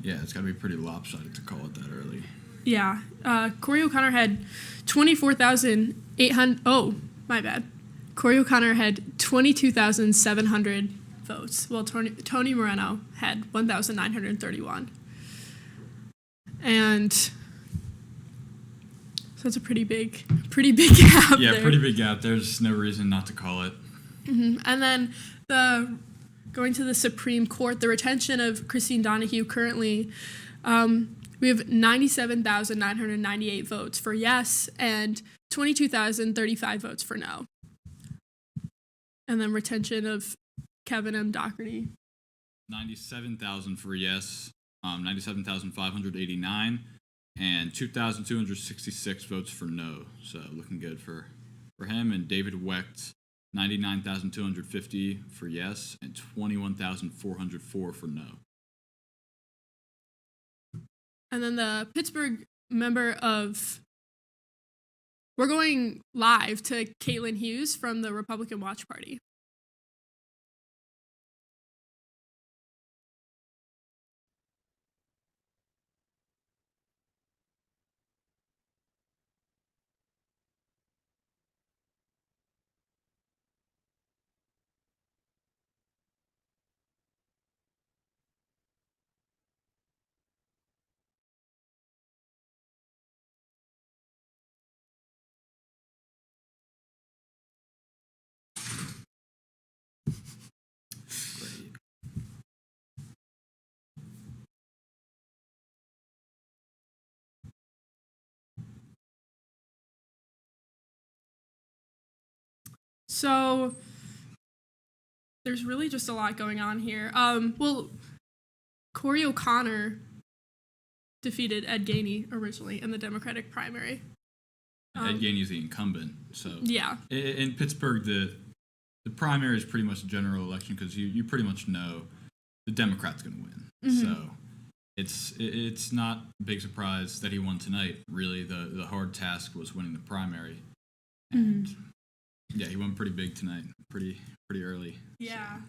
Yeah, it's got to be pretty lopsided to call it that early. Yeah. Corey O'Connor had 24,800. Oh, my bad. Corey O'Connor had 22,700 votes, while Tony Moreno had 1,931. And so that's a pretty big gap. Yeah, there. pretty big gap. There's no reason not to call it. Mm-hmm. And then going to the Supreme Court, the retention of Christine Donahue currently, we have 97,998 votes for yes and 22,035 votes for no. And then retention of Kevin M. Doherty. 97,000 for yes, 97,589, and 2,266 votes for no. So looking good for him. And David Wecht, 99,250 for yes, and 21,404 for no. And then the Pittsburgh member of... We're going live to Caitlin Hughes from the Republican Watch Party. So there's really just a lot going on here. Well, Corey O'Connor defeated Ed Gainey originally in the Democratic primary. Ed Gainey's the incumbent, so yeah. In Pittsburgh, the primary is pretty much a general election because you pretty much know the Democrat's going to win. Mm-hmm. So it's not a big surprise that he won tonight. Really, the hard task was winning the primary, and yeah, he won pretty big tonight, pretty early. Yeah.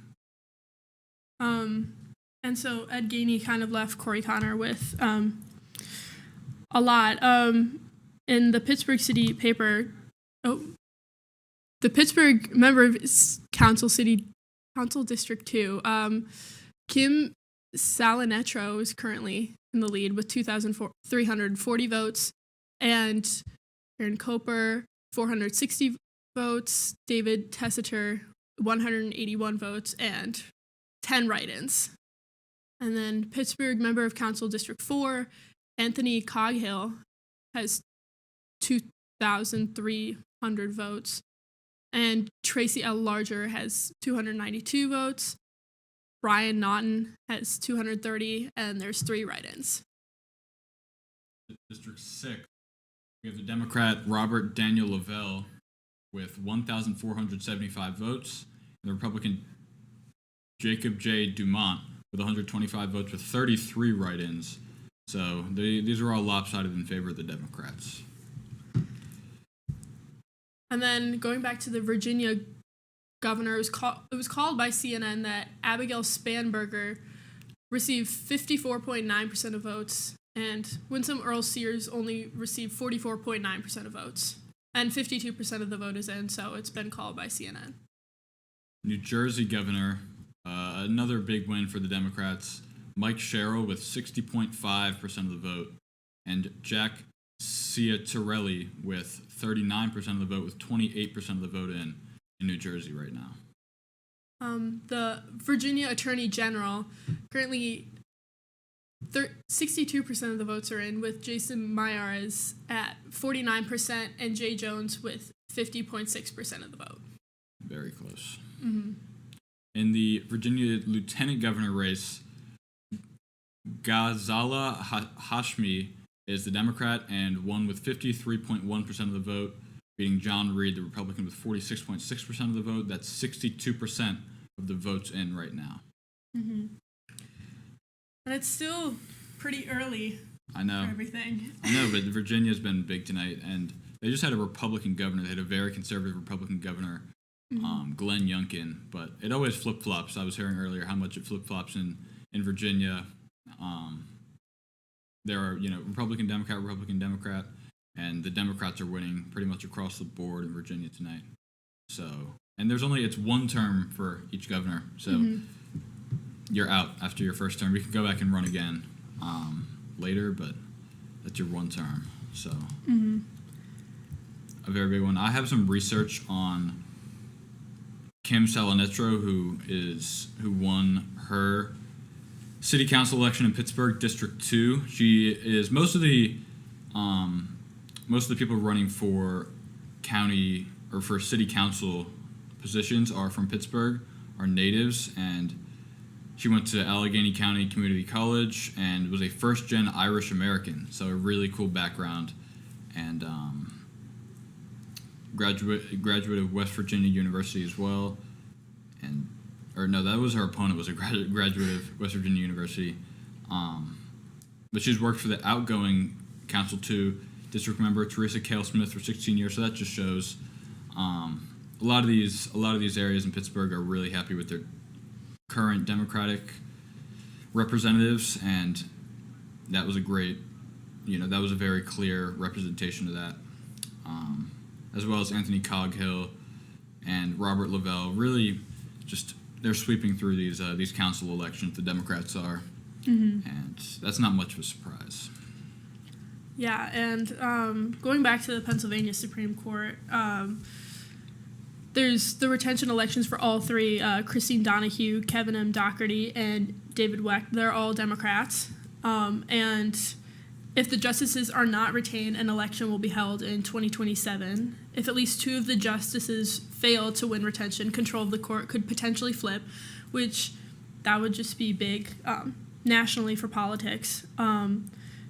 And so Ed Gainey kind of left Corey O'Connor with a lot. In the Pittsburgh City paper, the Pittsburgh member of Council District 2, Kim Salinetro is currently in the lead with 2,340 votes, and Aaron Coper, 460 votes, David Tessiter, 181 votes, and 10 write-ins. And then Pittsburgh member of Council District 4, Anthony Coghill, has 2,300 votes, and Tracy L. Larger has 292 votes. Brian Naughton has 230, and there's 3 write-ins. District 6, we have the Democrat Robert Daniel Lavelle with 1,475 votes, and the Republican Jacob J. Dumont with 125 votes with 33 write-ins. So these are all lopsided in favor of the Democrats. And then going back to the Virginia governor, it was called by CNN that Abigail Spanberger received 54.9% of votes, and Winsome Earl Sears only received 44.9% of votes. And 52% of the vote is in, so it's been called by CNN. New Jersey governor, another big win for the Democrats. Mike Sherrill with 60.5% of the vote, and Jack Ciattarelli with 39% of the vote, with 28% of the vote in New Jersey right now. The Virginia Attorney General, currently 62% of the votes are in, with Jason Myers at 49% and Jay Jones with 50.6% of the vote. very close. In the Virginia lieutenant governor race, Ghazala Hashmi is the Democrat and won with 53.1% of the vote, beating John Reed, the Republican, with 46.6% of the vote. That's 62% of the votes in right now. And it's still pretty early I know. for everything. I know, but Virginia's been big tonight, and they just had a Republican governor. They had a very conservative Republican governor, Glenn Youngkin, but it always flip-flops. I was hearing earlier how much it flip-flops in Virginia. There are, Republican, Democrat, and the Democrats are winning pretty much across the board in Virginia tonight. So, and it's one term for each governor. So you're out after your first term. You can go back and run again later, but that's your one term. So a very big one. I have some research on Kim Salanetro, who won her city council election in Pittsburgh, District 2. She is most of the people running for county or for city council positions are from Pittsburgh, are natives, and she went to Allegheny County Community College and was a first-gen Irish American, so a really cool background, and graduate of West Virginia University as well, that was her opponent, was a graduate of West Virginia University, but she's worked for the outgoing Council 2 district member Teresa Cale Smith for 16 years, so that just shows a lot of these areas in Pittsburgh are really happy with their current Democratic representatives, and that was a great, that was a very clear representation of that, as well as Anthony Coghill and Robert Lavelle. Really, just they're sweeping through these council elections. The Democrats are, and that's not much of a surprise. Yeah, and going back to the Pennsylvania Supreme Court, there's the retention elections for all three, Christine Donahue, Kevin M. Doherty, and David Wecht. They're all Democrats. And if the justices are not retained, an election will be held in 2027. If at least two of the justices fail to win retention, control of the court could potentially flip, which that would just be big nationally for politics.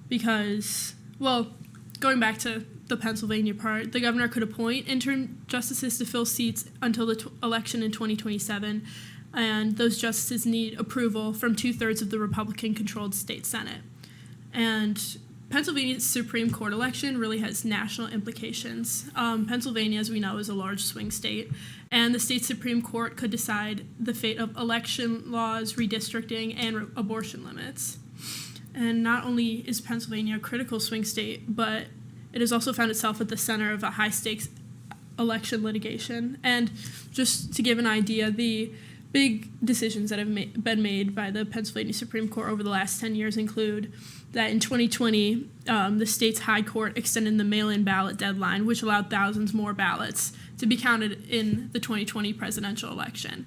Because, well, going back to the Pennsylvania part, the governor could appoint interim justices to fill seats until the election in 2027, and those justices need approval from 2/3 of the Republican-controlled state Senate. And Pennsylvania's Supreme Court election really has national implications. Pennsylvania, as we know, is a large swing state, and the state Supreme Court could decide the fate of election laws, redistricting, and abortion limits. And not only is Pennsylvania a critical swing state, but it has also found itself at the center of a high-stakes election litigation. And just to give an idea, the big decisions that have been made by the Pennsylvania Supreme Court over the last 10 years include that in 2020, the state's high court extended the mail-in ballot deadline, which allowed thousands more ballots to be counted in the 2020 presidential election.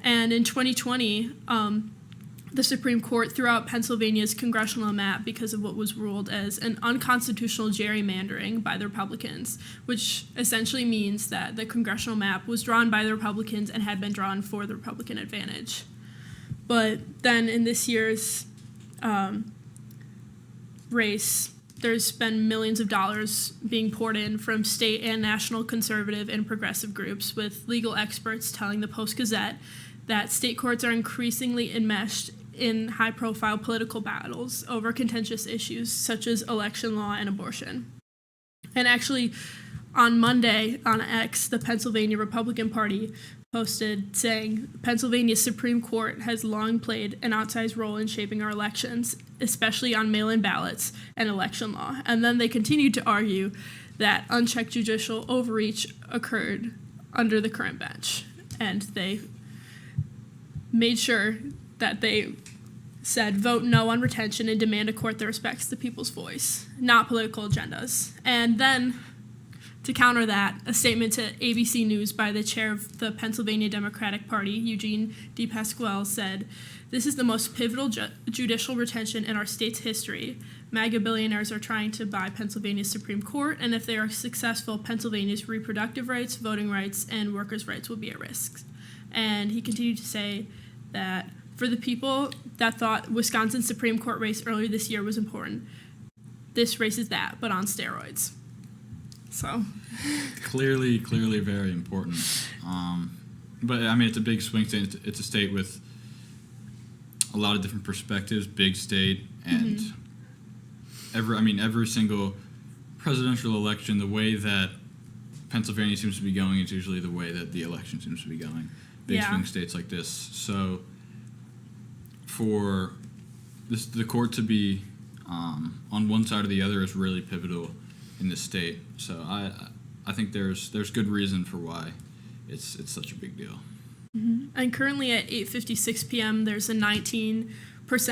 And in 2020, the Supreme Court threw out Pennsylvania's congressional map because of what was ruled as an unconstitutional gerrymandering by the Republicans, which essentially means that the congressional map was drawn by the Republicans and had been drawn for the Republican advantage. But then in this year's race, there's been millions of dollars being poured in from state and national conservative and progressive groups, with legal experts telling the Post-Gazette that state courts are increasingly enmeshed in high-profile political battles over contentious issues such as election law and abortion. And actually, on Monday on X, the Pennsylvania Republican Party posted saying, Pennsylvania's Supreme Court has long played an outsized role in shaping our elections, especially on mail-in ballots and election law. And then they continued to argue that unchecked judicial overreach occurred under the current bench. And they made sure that they said vote no on retention and demand a court that respects the people's voice, not political agendas. And then To counter that, a statement to ABC News by the chair of the Pennsylvania Democratic Party, Eugene DePasquale, said, "This is the most pivotal judicial retention in our state's history. MAGA billionaires are trying to buy Pennsylvania's Supreme Court, and if they are successful, Pennsylvania's reproductive rights, voting rights, and workers' rights will be at risk." And he continued to say that for the people that thought Wisconsin's Supreme Court race earlier this year was important, this race is that, but on steroids. So Clearly very important. But I mean, it's a big swing state. It's a state with a lot of different perspectives, big state, and every single presidential election, the way that Pennsylvania seems to be going is usually the way that the election seems to be going. Big swing states like this. So for the court to be on one side or the other is really pivotal in this state. So I think there's good reason for why it's such a big deal. Mm-hmm. And currently at 8:56 p.m., there's a 19%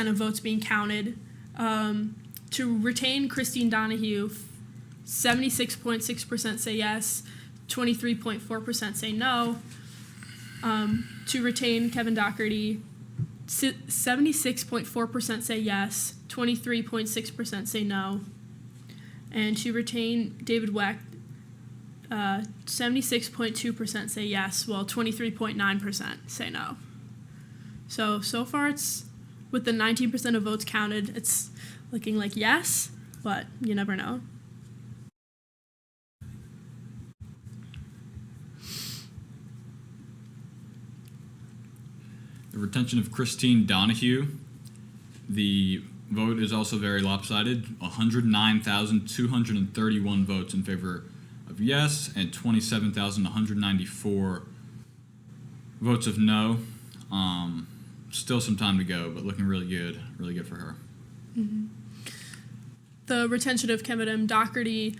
of votes being counted. To retain Christine Donahue, 76.6% say yes, 23.4% say no. To retain Kevin Doherty, 76.4% say yes, 23.6% say no. And to retain David Wecht, 76.2% say yes, while 23.9% say no. So far it's, with the 19% of votes counted, it's looking like yes, but you never know. The retention of Christine Donahue, the vote is also very lopsided. 109,231 votes in favor of yes and 27,194 votes of no. Still some time to go, but looking really good for her. Mm-hmm. The retention of Kevin Doherty,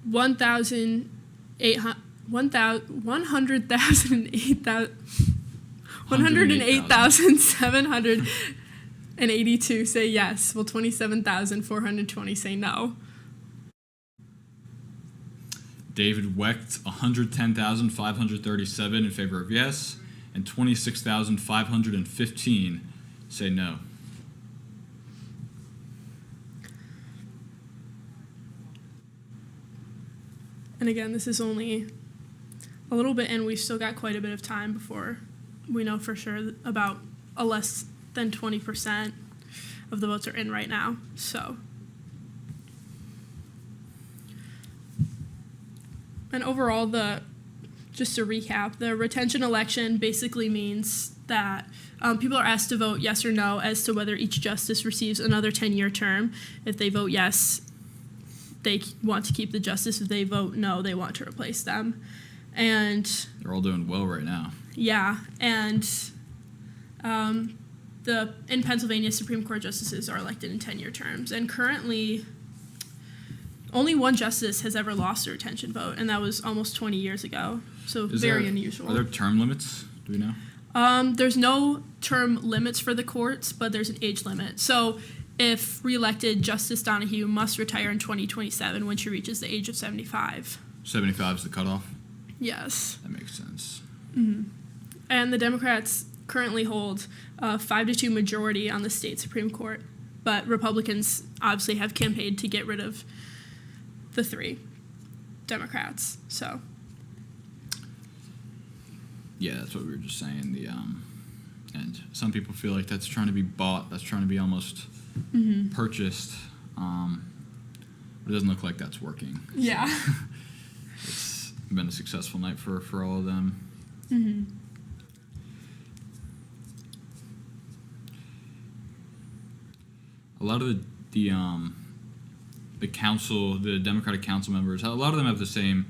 108,782 say yes, while 27,420 say no. David Wecht, 110,537 in favor of yes, and 26,515 say no. And again, this is only a little bit in. We've still got quite a bit of time before we know for sure about a less than 20% of the votes are in right now. So, and overall, just to recap, the retention election basically means that people are asked to vote yes or no as to whether each justice receives another 10-year term. If they vote yes, they want to keep the justice. If they vote no, they want to replace them. And they're all doing well right now. Yeah, and in Pennsylvania, Supreme Court justices are elected in 10-year terms, and currently only one justice has ever lost a retention vote, and that was almost 20 years ago. So very unusual. Are there term limits? Do we know? There's no term limits for the courts, but there's an age limit. So if reelected, Justice Donahue must retire in 2027 when she reaches the age of 75. 75 is the cutoff? Yes. That makes sense. Mm-hmm. And the Democrats currently hold a 5-2 majority on the state Supreme Court, but Republicans obviously have campaigned to get rid of the 3 Democrats. So yeah, that's what we were just saying. And some people feel like that's trying to be bought. That's trying to be almost purchased. But it doesn't look like that's working. Yeah. So it's been a successful night for all of them. Mm-hmm. A lot of the council, the Democratic council members, a lot of them have the same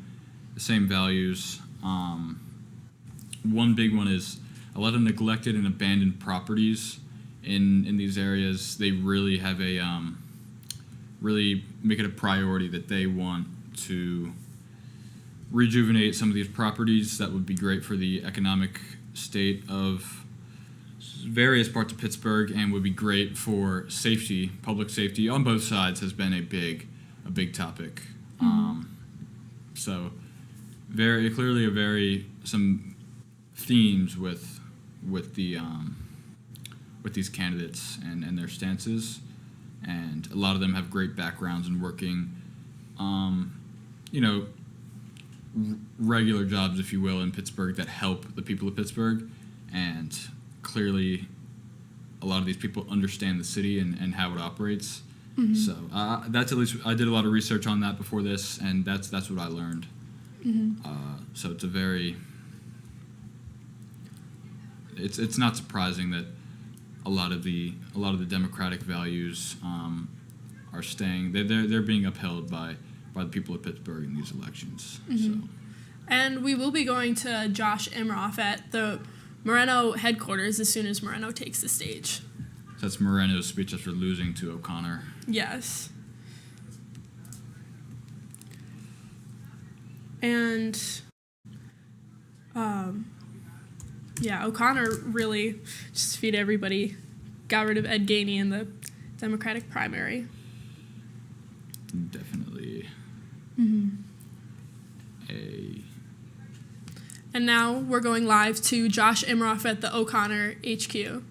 values. One big one is a lot of neglected and abandoned properties in these areas. They really have really make it a priority that they want to rejuvenate some of these properties. That would be great for the economic state of various parts of Pittsburgh, and would be great for safety. Public safety on both sides has been a big topic. So very clearly some themes with these candidates and their stances, and a lot of them have great backgrounds in working, regular jobs, if you will, in Pittsburgh that help the people of Pittsburgh, and clearly a lot of these people understand the city and how it operates. Mm-hmm. So that's, at least I did a lot of research on that before this, and that's what I learned. Mm-hmm. So it's not surprising that a lot of the democratic values are staying. They're being upheld by the people of Pittsburgh in these elections. Mm-hmm. So. And we will be going to Josh Imroff at the Moreno headquarters as soon as Moreno takes the stage. So that's Moreno's speech after losing to O'Connor. Yes. And O'Connor really just defeated everybody, got rid of Ed Gainey in the Democratic primary. Definitely. Mm-hmm. And now we're going live to Josh Imroff at the O'Connor HQ.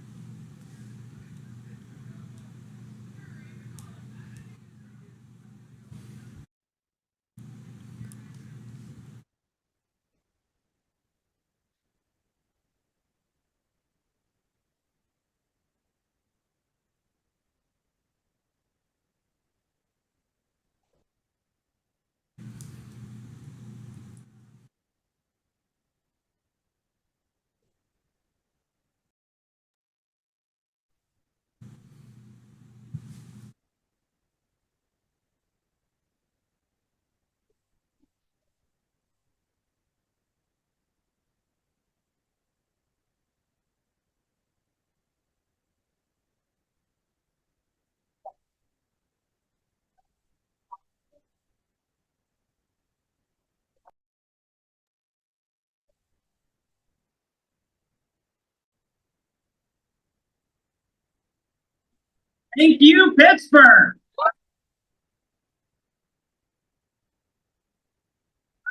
Thank you, Pittsburgh.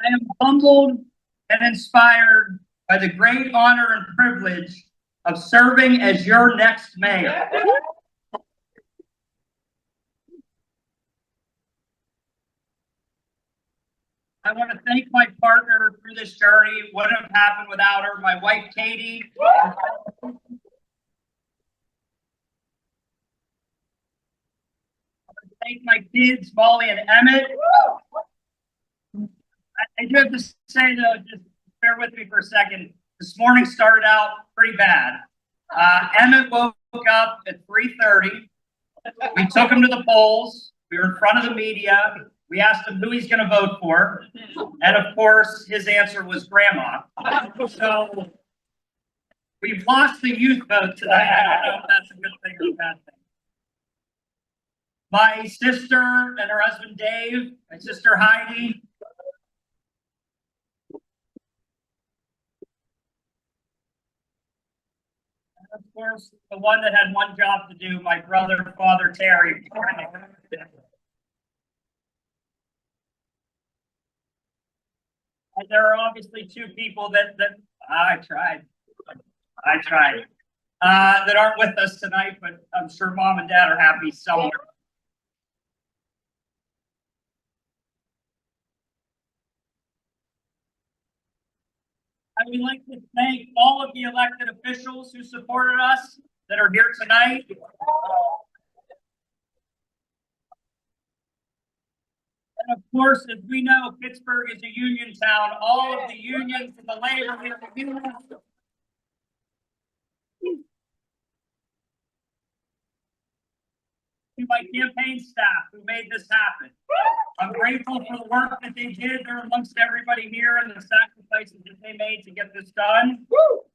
I am humbled and inspired by the great honor and privilege of serving as your next mayor. I want to thank my partner through this journey. Wouldn't have happened without her. My wife, Katie. Thank my kids, Molly and Emmett. I do have to say though, just bear with me for a second. This morning started out pretty bad. Emmett woke up at 3:30. We took him to the polls. We were in front of the media. We asked him who he's going to vote for. And of course, his answer was grandma. So we've lost the youth vote today. I don't know if that's a good thing or a bad thing. My sister and her husband Dave, my sister Heidi. And of course, the one that had one job to do, my brother, Father Terry. And there are obviously two people that I tried, that aren't with us tonight, but I'm sure mom and dad are happy somewhere. I would like to thank all of the elected officials who supported us that are here tonight. And of course, as we know, Pittsburgh is a union town. All of the unions and the labor unions. To my campaign staff who made this happen. I'm grateful for the work that they did. They're amongst everybody here and the sacrifices that they made to get this done.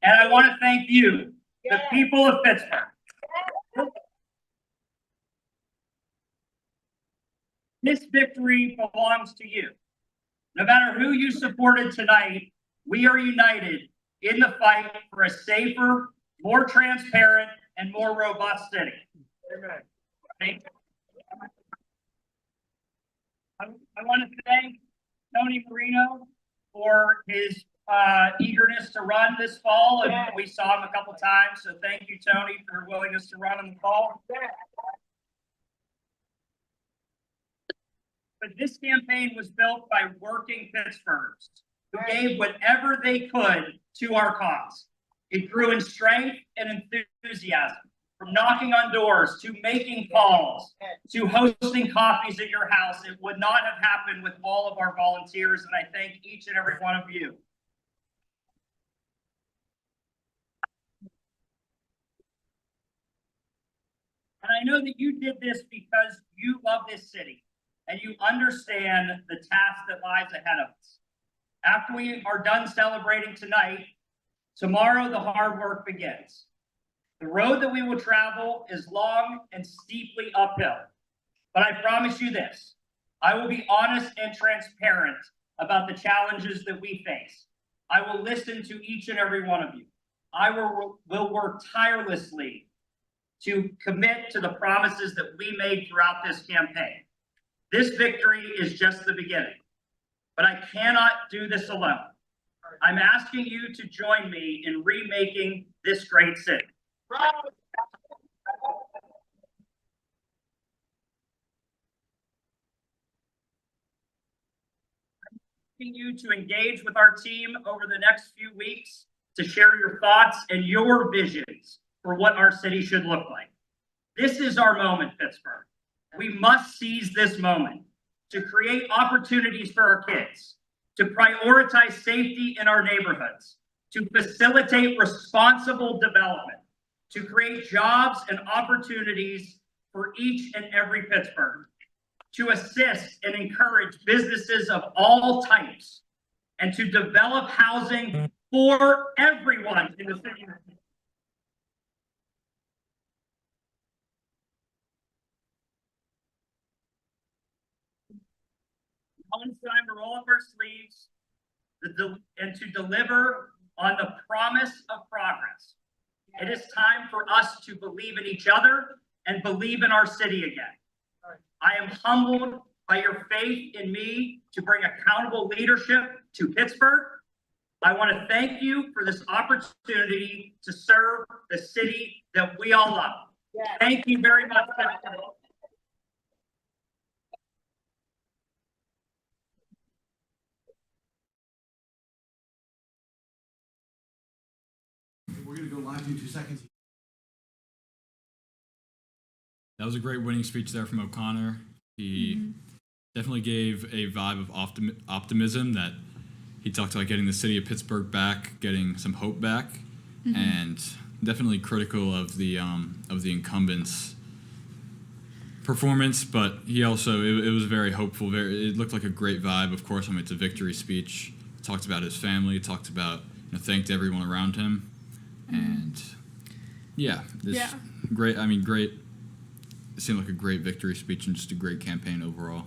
And I want to thank you, the people of Pittsburgh. This victory belongs to you. No matter who you supported tonight, we are united in the fight for a safer, more transparent, and more robust city. Amen. Thank you. I want to thank Tony Marino for his eagerness to run this fall, and we saw him a couple times. So thank you, Tony, for your willingness to run in the fall. But this campaign was built by working Pittsburghers who gave whatever they could to our cause. It grew in strength and enthusiasm, from knocking on doors to making calls to hosting coffees at your house. It would not have happened with all of our volunteers, and I thank each and every one of you. And I know that you did this because you love this city and you understand the task that lies ahead of us. After we are done celebrating tonight, tomorrow the hard work begins. The road that we will travel is long and steeply uphill, but I promise you this, I will be honest and transparent about the challenges that we face. I will listen to each and every one of you. I will work tirelessly to commit to the promises that we made throughout this campaign. This victory is just the beginning, but I cannot do this alone. I'm asking you to join me in remaking this great city. You to engage with our team over the next few weeks to share your thoughts and your visions for what our city should look like. This is our moment, Pittsburgh. We must seize this moment to create opportunities for our kids, to prioritize safety in our neighborhoods, to facilitate responsible development, to create jobs and opportunities for each and every Pittsburgher, to assist and encourage businesses of all types, and to develop housing for everyone in the city. Now it's time to roll up our sleeves and to deliver on the promise of progress. It is time for us to believe in each other and believe in our city again. I am humbled by your faith in me to bring accountable leadership to Pittsburgh. I want to thank you for this opportunity to serve the city that we all love. Thank you very much. We're going to go live in 2 seconds. That was a great winning speech there from O'Connor. He definitely gave a vibe of optimism that he talked about getting the city of Pittsburgh back, getting some hope back, and definitely critical of the incumbent's performance. But he also it was very hopeful. It looked like a great vibe. Of course, I mean, it's a victory speech. Talked about his family. Talked about thanked everyone around him, and great. I mean, great. It seemed like a great victory speech and just a great campaign overall.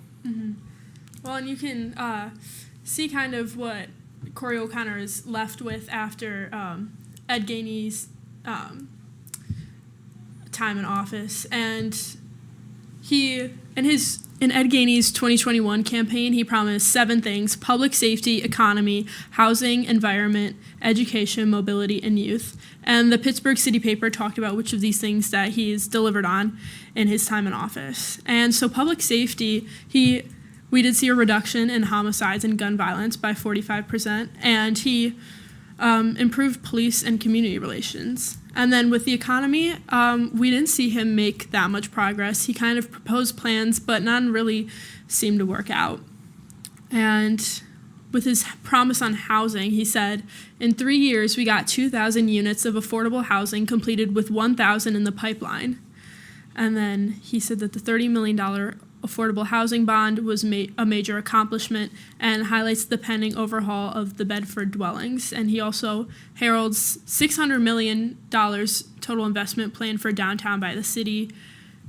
Well, and you can see kind of what Corey O'Connor is left with after Ed Gainey's time in office. And in Ed Gainey's 2021 campaign, he promised 7 things: public safety, economy, housing, environment, education, mobility, and youth. And the Pittsburgh City paper talked about which of these things that he's delivered on in his time in office. And so public safety, we did see a reduction in homicides and gun violence by 45%, and he improved police and community relations. And then with the economy, we didn't see him make that much progress. He kind of proposed plans, but none really seemed to work out. And with his promise on housing, he said, in 3 years, we got 2,000 units of affordable housing completed with 1,000 in the pipeline. And then he said that the $30 million affordable housing bond was a major accomplishment and highlights the pending overhaul of the Bedford dwellings. And he also heralds $600 million total investment plan for downtown by the city,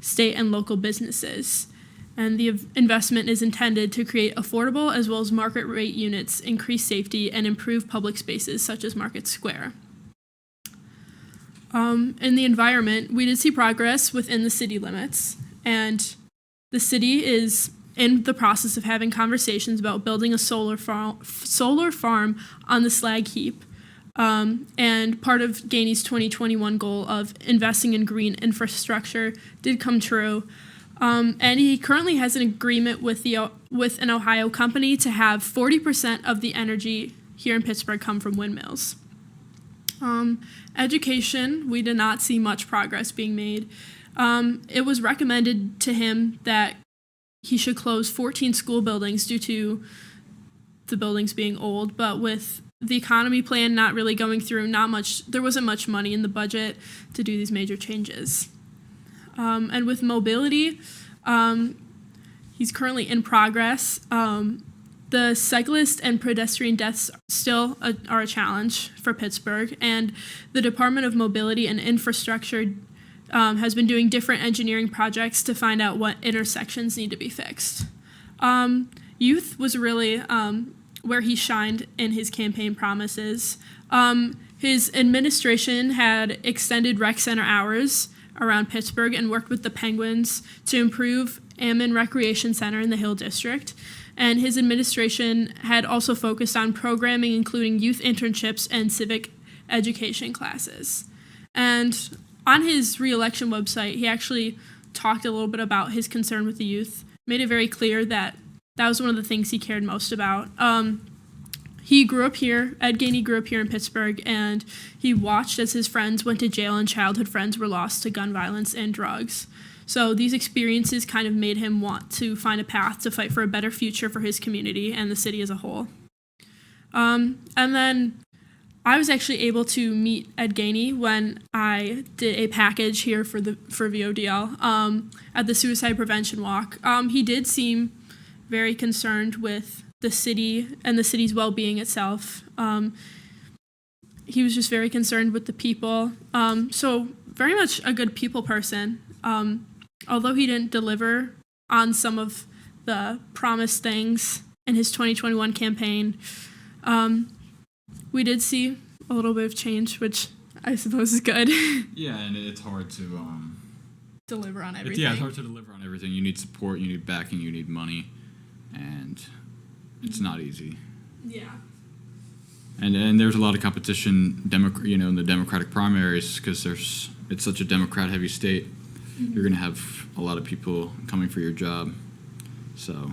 state, and local businesses. And the investment is intended to create affordable as well as market rate units, increase safety, and improve public spaces such as Market Square. In the environment, we did see progress within the city limits, and the city is in the process of having conversations about building a solar farm on the slag heap. And part of Gainey's 2021 goal of investing in green infrastructure did come true. And he currently has an agreement with an Ohio company to have 40% of the energy here in Pittsburgh come from windmills. Education, we did not see much progress being made. It was recommended to him that he should close 14 school buildings due to the buildings being old, but with the economy plan not really going through, there wasn't much money in the budget to do these major changes. And with mobility, he's currently in progress. The cyclist and pedestrian deaths still are a challenge for Pittsburgh, and the Department of Mobility and Infrastructure has been doing different engineering projects to find out what intersections need to be fixed. Youth was really where he shined in his campaign promises. His administration had extended rec center hours around Pittsburgh and worked with the Penguins to improve Ammon Recreation Center in the Hill District. And his administration had also focused on programming, including youth internships and civic education classes. And on his re-election website, he actually talked a little bit about his concern with the youth, made it very clear that that was one of the things he cared most about. He grew up here, Ed Gainey grew up here in Pittsburgh, and he watched as his friends went to jail and childhood friends were lost to gun violence and drugs. So these experiences kind of made him want to find a path to fight for a better future for his community and the city as a whole. And then I was actually able to meet Ed Gainey when I did a package here for VODL at the Suicide Prevention Walk. He did seem very concerned with the city and the city's well-being itself. He was just very concerned with the people. So very much a good people person. Although he didn't deliver on some of the promised things in his 2021 campaign, we did see a little bit of change, which I suppose is good. Yeah, and it's hard to deliver on everything. It's hard to deliver on everything. You need support, you need backing, you need money, and it's not easy. Yeah. And there's a lot of competition, in the Democratic primaries because it's such a Democrat-heavy state. Mm-hmm. You're going to have a lot of people coming for your job, so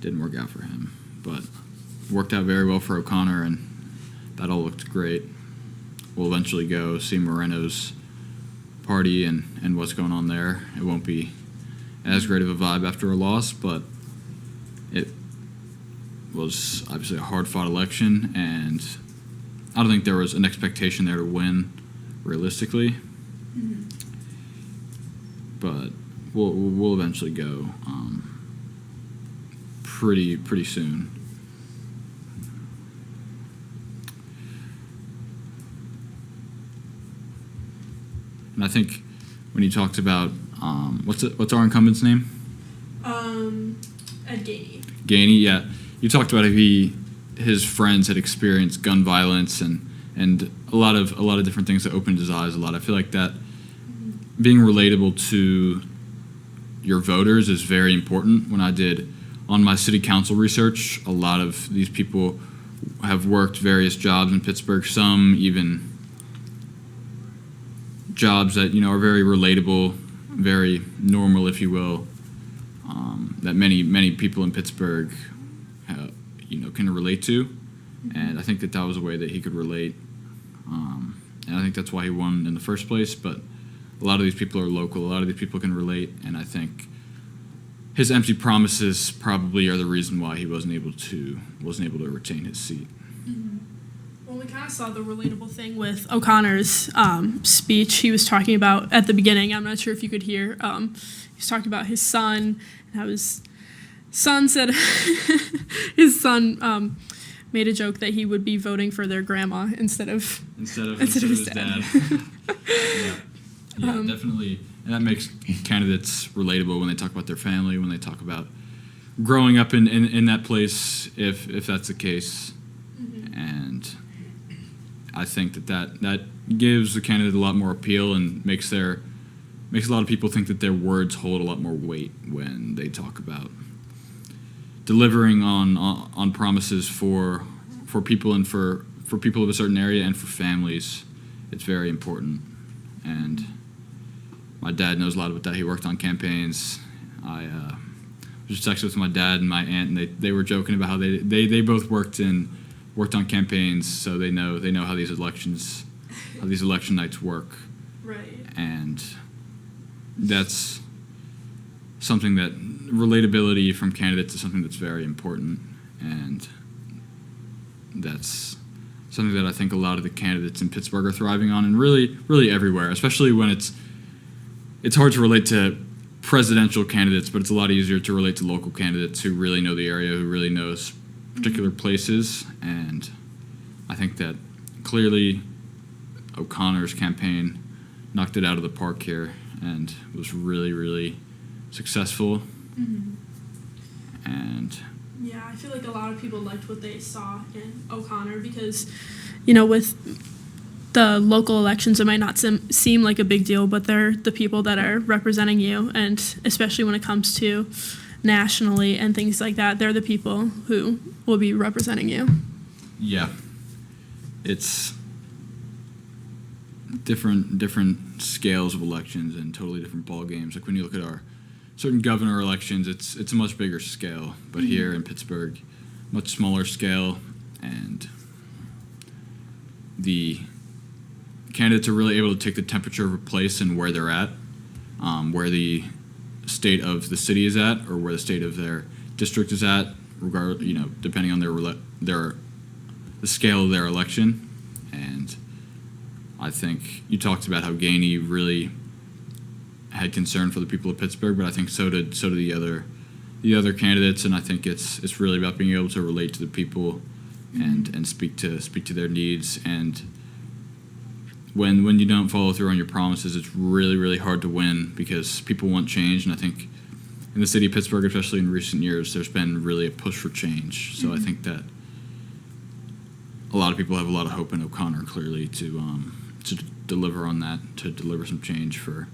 didn't work out for him, but worked out very well for O'Connor, and that all looked great. We'll eventually go see Moreno's party and what's going on there. It won't be as great of a vibe after a loss, but it was obviously a hard-fought election, and I don't think there was an expectation there to win realistically. Mm-hmm. But we'll eventually go pretty soon. And I think when you talked about what's our incumbent's name? Ed Gainey. Gainey, yeah. You talked about his friends had experienced gun violence and a lot of different things that opened his eyes a lot. I feel like that being relatable to your voters is very important. When I did on my city council research, a lot of these people have worked various jobs in Pittsburgh, some even jobs that are very relatable, very normal, if you will, that many people in Pittsburgh can relate to. And I think that was a way that he could relate, and I think that's why he won in the first place. But a lot of these people are local, a lot of these people can relate, and I think his empty promises probably are the reason why he wasn't able to retain his seat. Mm-hmm. Well, we kind of saw the relatable thing with O'Connor's speech. He was talking about at the beginning. I'm not sure if you could hear. He was talking about his son and how his son said his son made a joke that he would be voting for their grandma instead of his dad. Yeah, definitely. And that makes candidates relatable when they talk about their family, when they talk about growing up in that place, if that's the case. Mm-hmm. And I think that gives the candidate a lot more appeal and makes their makes a lot of people think that their words hold a lot more weight when they talk about delivering on promises for people and for people of a certain area and for families. It's very important. And my dad knows a lot about that. He worked on campaigns. I was just texting with my dad and my aunt, and they were joking about how they both worked on campaigns, so they know how these election nights work. Right. And that's something that relatability from candidates is something that's very important, and that's something that I think a lot of the candidates in Pittsburgh are thriving on, and really everywhere, especially when it's hard to relate to presidential candidates, but it's a lot easier to relate to local candidates who really know the area, who really knows particular places. And I think that clearly O'Connor's campaign knocked it out of the park here and was really successful. Mm-hmm. And yeah, I feel like a lot of people liked what they saw in O'Connor because, you know, with the local elections, it might not seem like a big deal, but they're the people that are representing you, and especially when it comes to nationally and things like that, they're the people who will be representing you. yeah, it's different scales of elections and totally different ball games. Like when you look at our certain governor elections, it's a much bigger scale, but here in Pittsburgh, much smaller scale, and the candidates are really able to take the temperature of a place and where they're at, where the state of the city is at, or where the state of their district is at, depending on the scale of their election. And I think you talked about how Gainey really had concern for the people of Pittsburgh, but I think so did the other candidates, and I think it's really about being able to relate to the people and speak to their needs. And when you don't follow through on your promises, it's really hard to win because people want change. And I think in the city of Pittsburgh, especially in recent years, there's been really a push for change. So I think that a lot of people have a lot of hope in O'Connor, clearly, to deliver on that, to deliver some change for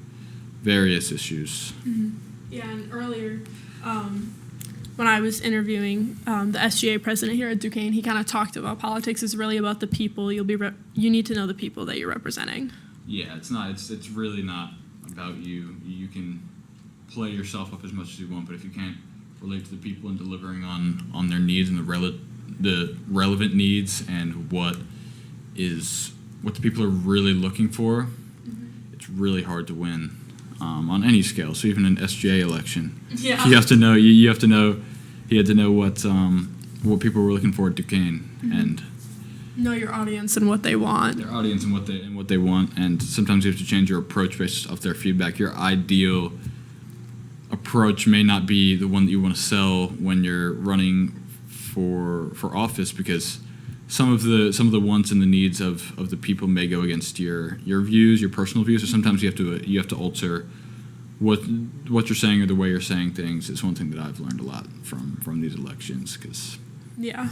various issues. Mm-hmm. Yeah, and earlier, when I was interviewing the SGA president here at Duquesne, he kind of talked about politics is really about the people. You need to know the people that you're representing. Yeah, it's not. It's really not about you. You can play yourself up as much as you want, but if you can't relate to the people and delivering on their needs and the relevant needs and what the people are really looking for, it's really hard to win on any scale. So even an SGA election, Yeah. you have to know. You have to know. He had to know what people were looking for at Duquesne and Know your audience and what they want. their audience and what they want. And sometimes you have to change your approach based off their feedback. Your ideal approach may not be the one that you want to sell when you're running for office, because some of the wants and the needs of the people may go against your views, your personal views. So sometimes you have to alter what you're saying or the way you're saying things. It's one thing that I've learned a lot from these elections, because Yeah.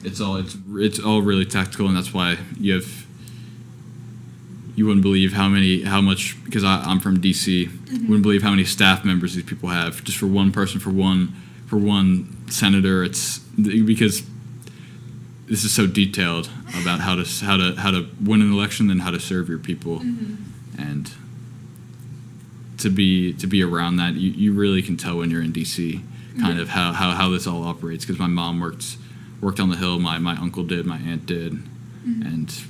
it's all really tactical, and that's why you wouldn't believe how much, because I'm from DC, wouldn't believe how many staff members these people have just for one person, for one senator. It's because this is so detailed about how to win an election and how to serve your people. And to be around that, you really can tell when you're in DC kind of how this all operates, because my mom worked on the Hill, my uncle did, my aunt did, and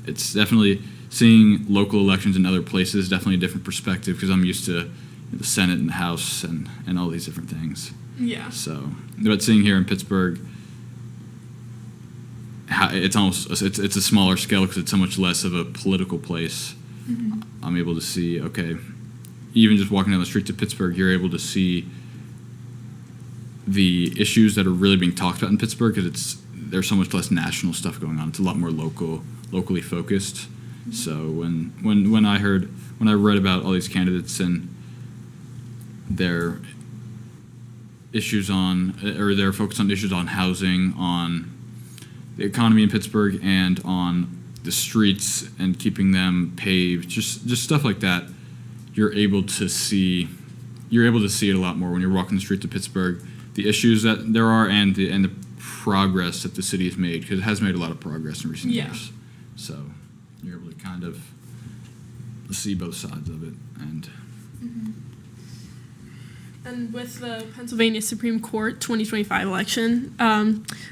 it's definitely seeing local elections in other places, definitely a different perspective, because I'm used to the Senate and the House and all these different things. Yeah. So, but seeing here in Pittsburgh, it's a smaller scale because it's so much less of a political place. I'm able to see, okay, even just walking down the streets of Pittsburgh, you're able to see the issues that are really being talked about in Pittsburgh, because there's so much less national stuff going on. It's a lot more locally focused. So when I read about all these candidates and their issues they're focused on issues on housing, on the economy in Pittsburgh, and on the streets and keeping them paved, just stuff like that, you're able to see it a lot more when you're walking the streets of Pittsburgh, the issues that there are and the progress that the city has made, because it has made a lot of progress in recent years. So you're able to kind of see both sides of it. And with the Pennsylvania Supreme Court 2025 election,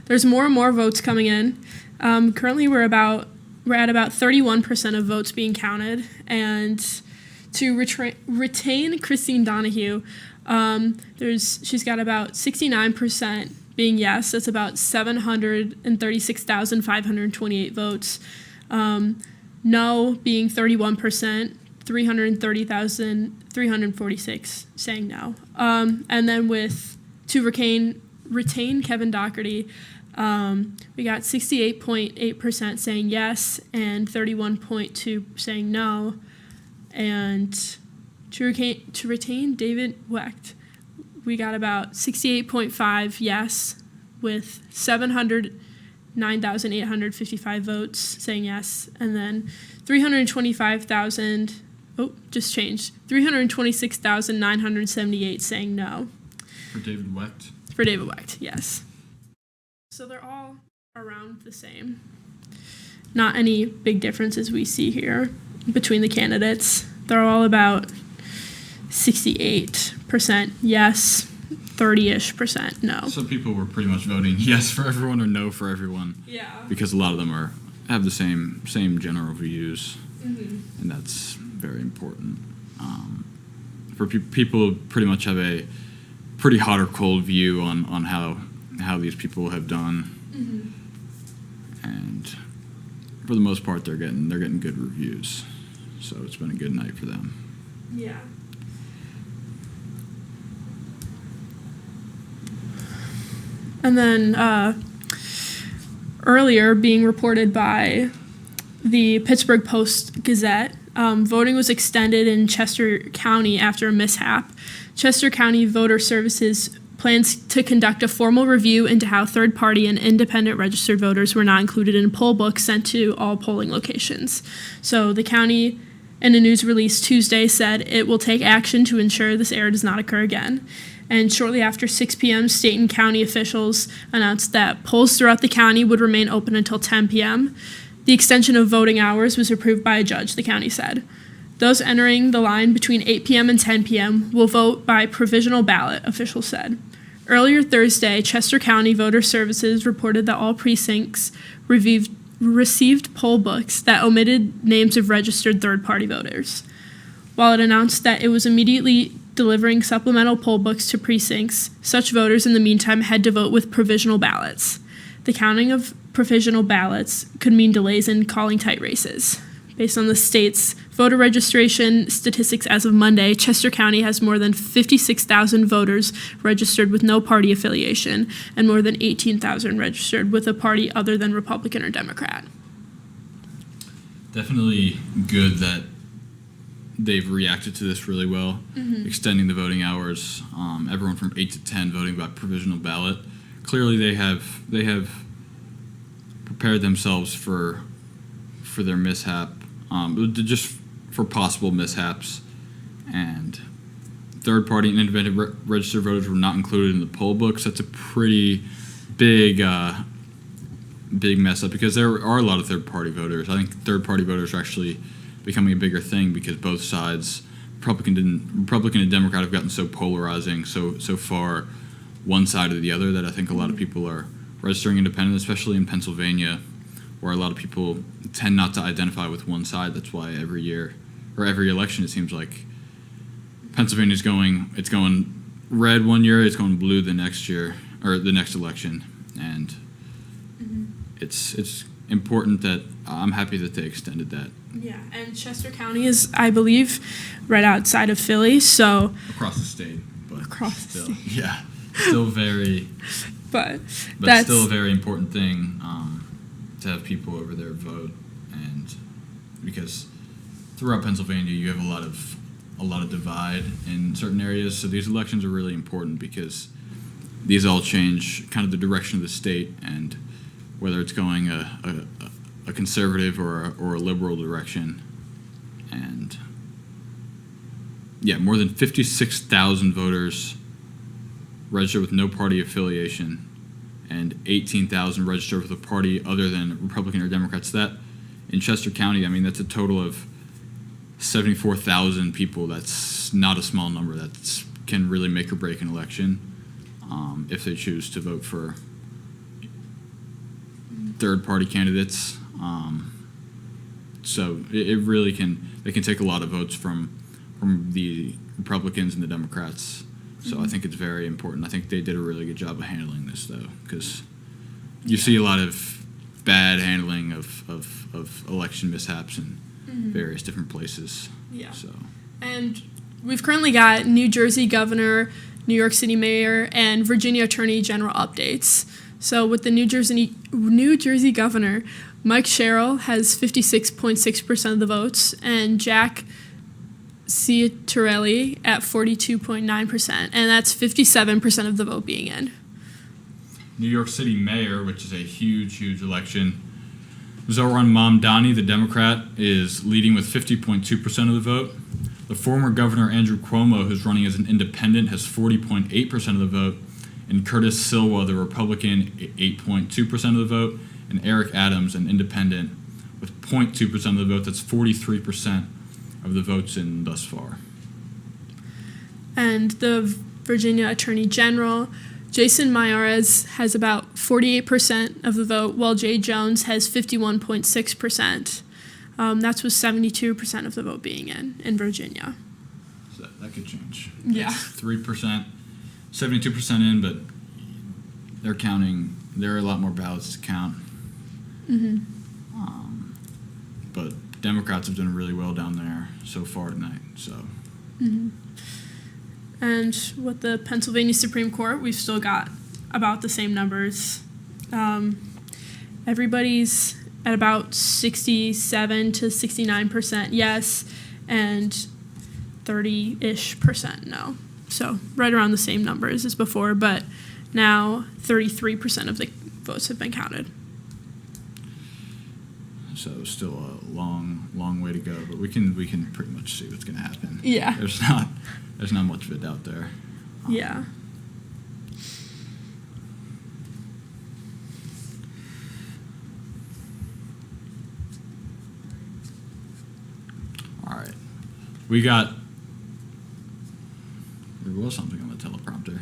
there's more and more votes coming in. Currently, we're at about 31% of votes being counted, and to retain Christine Donahue, she's got about 69% being yes. That's about 736,528 votes. No being 31%. 330,346 saying no. And then to retain Kevin Doherty, we got 68.8% saying yes and 31.2% saying no. And to retain David Wecht, we got about 68.5 yes with 709,855 votes saying yes, and then 326,978 saying no. For David Wecht? For David Wecht, yes. So they're all around the same. Not any big differences we see here between the candidates. They're all about 68% yes, 30-ish% no. So people were pretty much voting yes for everyone or no for everyone. Yeah. Because a lot of them have the same general views, Mm-hmm. and that's very important. For people pretty much have a pretty hot or cold view on how these people have done, Mm-hmm. and for the most part they're getting good reviews. So it's been a good night for them. Yeah. And then earlier, being reported by the Pittsburgh Post-Gazette, voting was extended in Chester County after a mishap. Chester County Voter Services plans to conduct a formal review into how third-party and independent registered voters were not included in poll books sent to all polling locations. So the county, in a news release Tuesday, said it will take action to ensure this error does not occur again. And shortly after 6 p.m., state and county officials announced that polls throughout the county would remain open until 10 p.m. The extension of voting hours was approved by a judge, the county said. Those entering the line between 8 p.m. and 10 p.m. will vote by provisional ballot, officials said. Earlier Thursday, Chester County Voter Services reported that all precincts received poll books that omitted names of registered third-party voters. While it announced that it was immediately delivering supplemental poll books to precincts, such voters in the meantime had to vote with provisional ballots. The counting of provisional ballots could mean delays in calling tight races. Based on the state's voter registration statistics as of Monday, Chester County has more than 56,000 voters registered with no party affiliation and more than 18,000 registered with a party other than Republican or Democrat. Definitely good that they've reacted to this really well, extending the voting hours. Everyone from 8 to 10 voting by provisional ballot. Clearly, they have prepared themselves for their mishap, just for possible mishaps. And third-party and independent registered voters were not included in the poll books. That's a pretty big mess up, because there are a lot of third-party voters. I think third-party voters are actually becoming a bigger thing because both sides, Republican and Democrat, have gotten so polarizing so far one side or the other, that I think a lot of people are registering independent, especially in Pennsylvania, where a lot of people tend not to identify with one side. That's why every year or every election, it seems like Pennsylvania's going red one year, it's going blue the next year or the next election, and it's important that I'm happy that they extended that. Yeah, and Chester County is, I believe, right outside of Philly, so Across the state, but across the still, state. yeah, still very, but that's still a very important thing to have people over there vote, and because throughout Pennsylvania you have a lot of divide in certain areas, so these elections are really important because these all change kind of the direction of the state, and whether it's going a conservative or a liberal direction, and more than 56,000 voters registered with no party affiliation, and 18,000 registered with a party other than Republican or Democrats. That in Chester County, I mean, that's a total of 74,000 people. That's not a small number. That can really make or break an election if they choose to vote for third-party candidates. So it really can. They can take a lot of votes from the Republicans and the Democrats. So I think it's very important. I think they did a really good job of handling this, though, because you see a lot of bad handling of election mishaps in various different places. Yeah. So. And we've currently got New Jersey governor, New York City mayor, and Virginia attorney general updates. So with the New Jersey governor, Mike Sherrill has 56.6% of the votes, and Jack Ciattarelli at 42.9%, and that's 57% of the vote being in. New York City mayor, which is a huge election. Zohran Mamdani, the Democrat, is leading with 50.2% of the vote. The former governor Andrew Cuomo, who's running as an independent, has 40.8% of the vote. And Curtis Silva, the Republican, 8.2% of the vote. And Eric Adams, an independent, with 0.2% of the vote. That's 43% of the votes in thus far. And the Virginia Attorney General, Jason Mayorkas, has about 48% of the vote, while Jay Jones has 51.6%. That's with 72% of the vote being in Virginia. So that could change. Yeah. 3%, 72% in, but they're counting. There are a lot more ballots to count. But Democrats have done really well down there so far tonight. So. And with the Pennsylvania Supreme Court, we've still got about the same numbers. Everybody's at about 67 to 69% yes, and 30-ish% no. So right around the same numbers as before, but now 33% of the votes have been counted. So still a long way to go, but we can pretty much see what's going to happen. Yeah. There's not much of it out there. Yeah. All right. There was something on the teleprompter.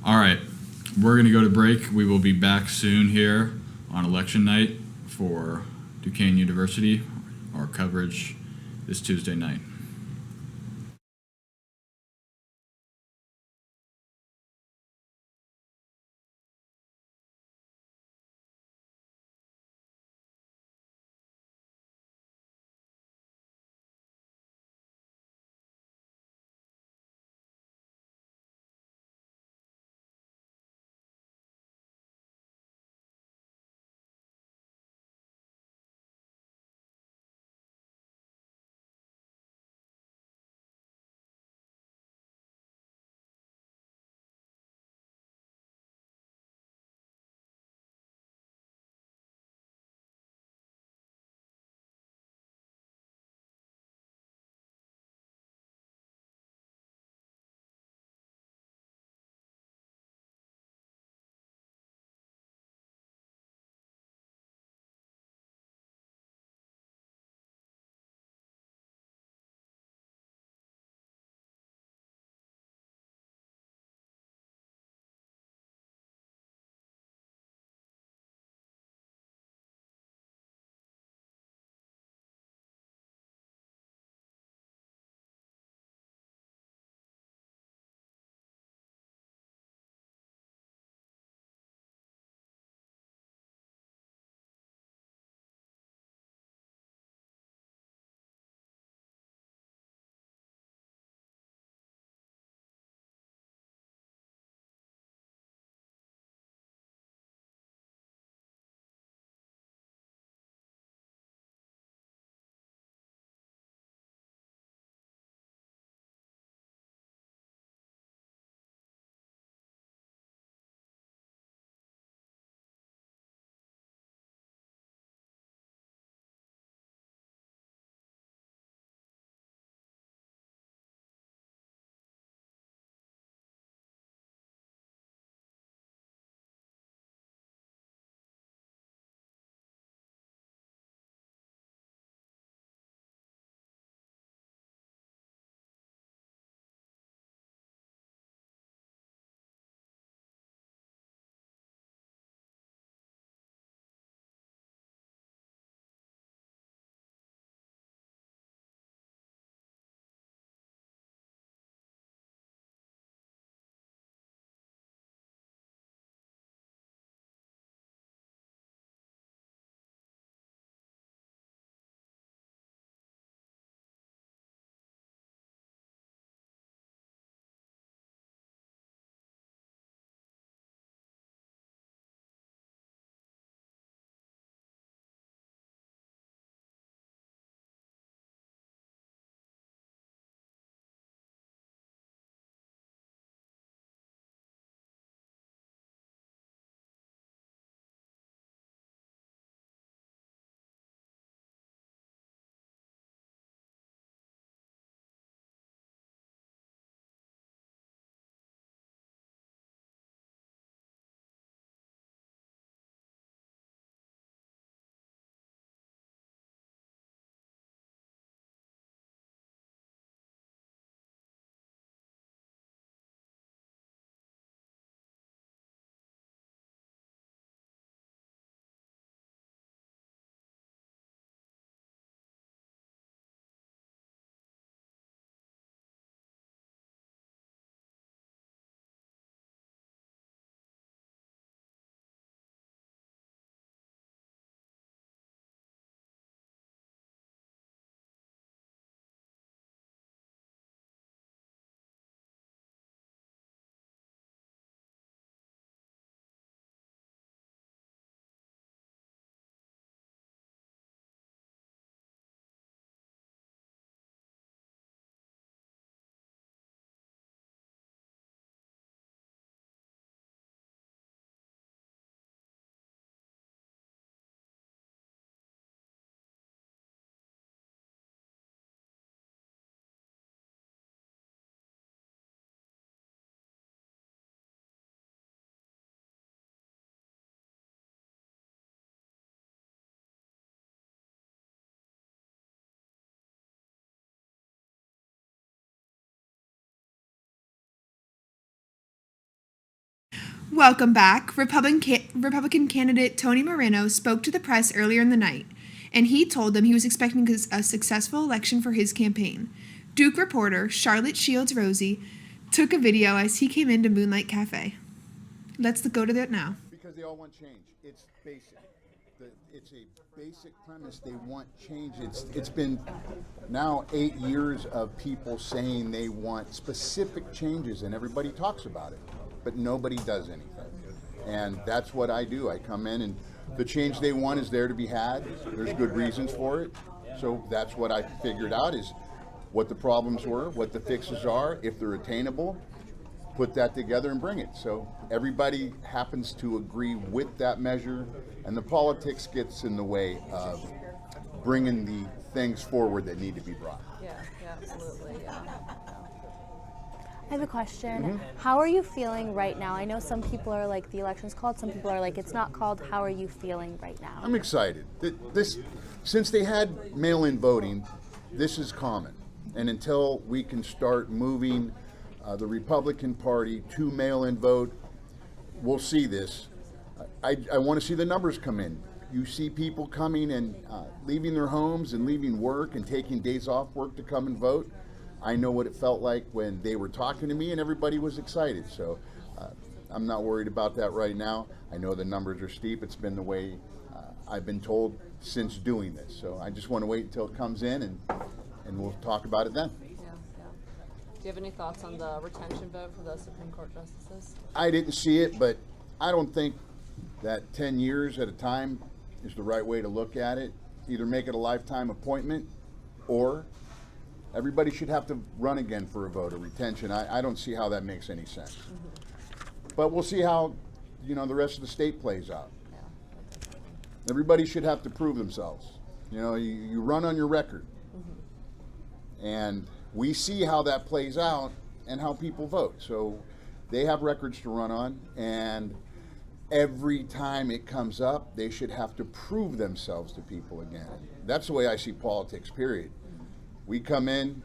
All right, we're going to go to break. We will be back soon here on election night for Duquesne University, our coverage this Tuesday night. Welcome back. Republican candidate Tony Moreno spoke to the press earlier in the night, and he told them he was expecting a successful election for his campaign. Duke reporter Charlotte Shields Rosie took a video as he came into Moonlight Cafe. Let's go to that now. Because they all want change. It's basic. It's a basic premise. They want change. It's been now 8 years of people saying they want specific changes, and everybody talks about it, but nobody does anything. And that's what I do. I come in, and the change they want is there to be had. There's good reasons for it. So that's what I figured out, is what the problems were, what the fixes are, if they're attainable, put that together and bring it. So everybody happens to agree with that measure, and the politics gets in the way of bringing the things forward that need to be brought. Yeah, absolutely. I have a question. How are you feeling right now? I know some people are like, the election's called, some people are like, it's not called. How are you feeling right now? I'm excited. Since they had mail-in voting, this is common. And until we can start moving the Republican Party to mail-in vote, we'll see this. I want to see the numbers come in. You see people coming and leaving their homes and leaving work and taking days off work to come and vote. I know what it felt like when they were talking to me and everybody was excited. So I'm not worried about that right now. I know the numbers are steep. It's been the way I've been told since doing this. So I just want to wait until it comes in, and we'll talk about it then. Do you have any thoughts on the retention vote for the Supreme Court justices? I didn't see it, but I don't think that 10 years at a time is the right way to look at it. Either make it a lifetime appointment, or everybody should have to run again for a vote of retention. I don't see how that makes any sense. But we'll see how the rest of the state plays out. Everybody should have to prove themselves. You run on your record. And we see how that plays out and how people vote. So they have records to run on, and every time it comes up, they should have to prove themselves to people again. That's the way I see politics, period. We come in,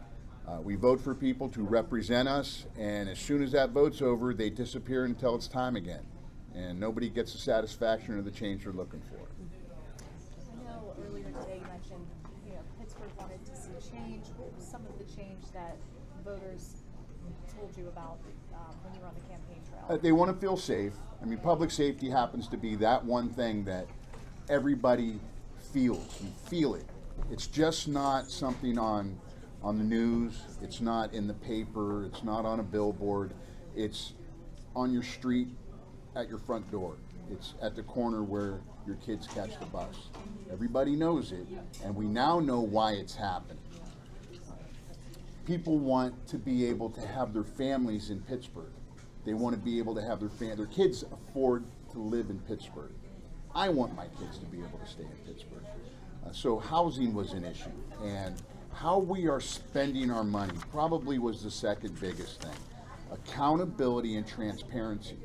we vote for people to represent us, and as soon as that vote's over, they disappear until it's time again. And nobody gets the satisfaction or the change they're looking for. I know earlier today you mentioned Pittsburgh wanted to see change. What was some of the change that voters told you about when you were on the campaign trail? They want to feel safe. I mean, public safety happens to be that one thing that everybody feels. You feel it. It's just not something on the news. It's not in the paper. It's not on a billboard. It's on your street, at your front door. It's at the corner where your kids catch the bus. Everybody knows it, and we now know why it's happened. People want to be able to have their families in Pittsburgh. They want to be able to have their kids afford to live in Pittsburgh. I want my kids to be able to stay in Pittsburgh. So housing was an issue, and how we are spending our money probably was the second biggest thing. Accountability and transparency.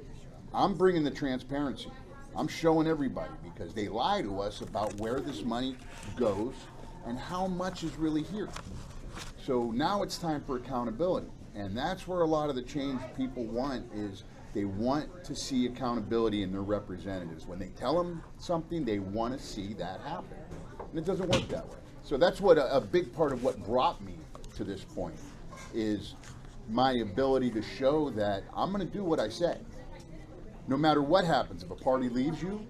I'm bringing the transparency. I'm showing everybody, because they lie to us about where this money goes and how much is really here. So now it's time for accountability. And that's where a lot of the change people want is they want to see accountability in their representatives. When they tell them something, they want to see that happen. And it doesn't work that way. So that's what a big part of what brought me to this point is my ability to show that I'm going to do what I say. No matter what happens, if a party leaves you,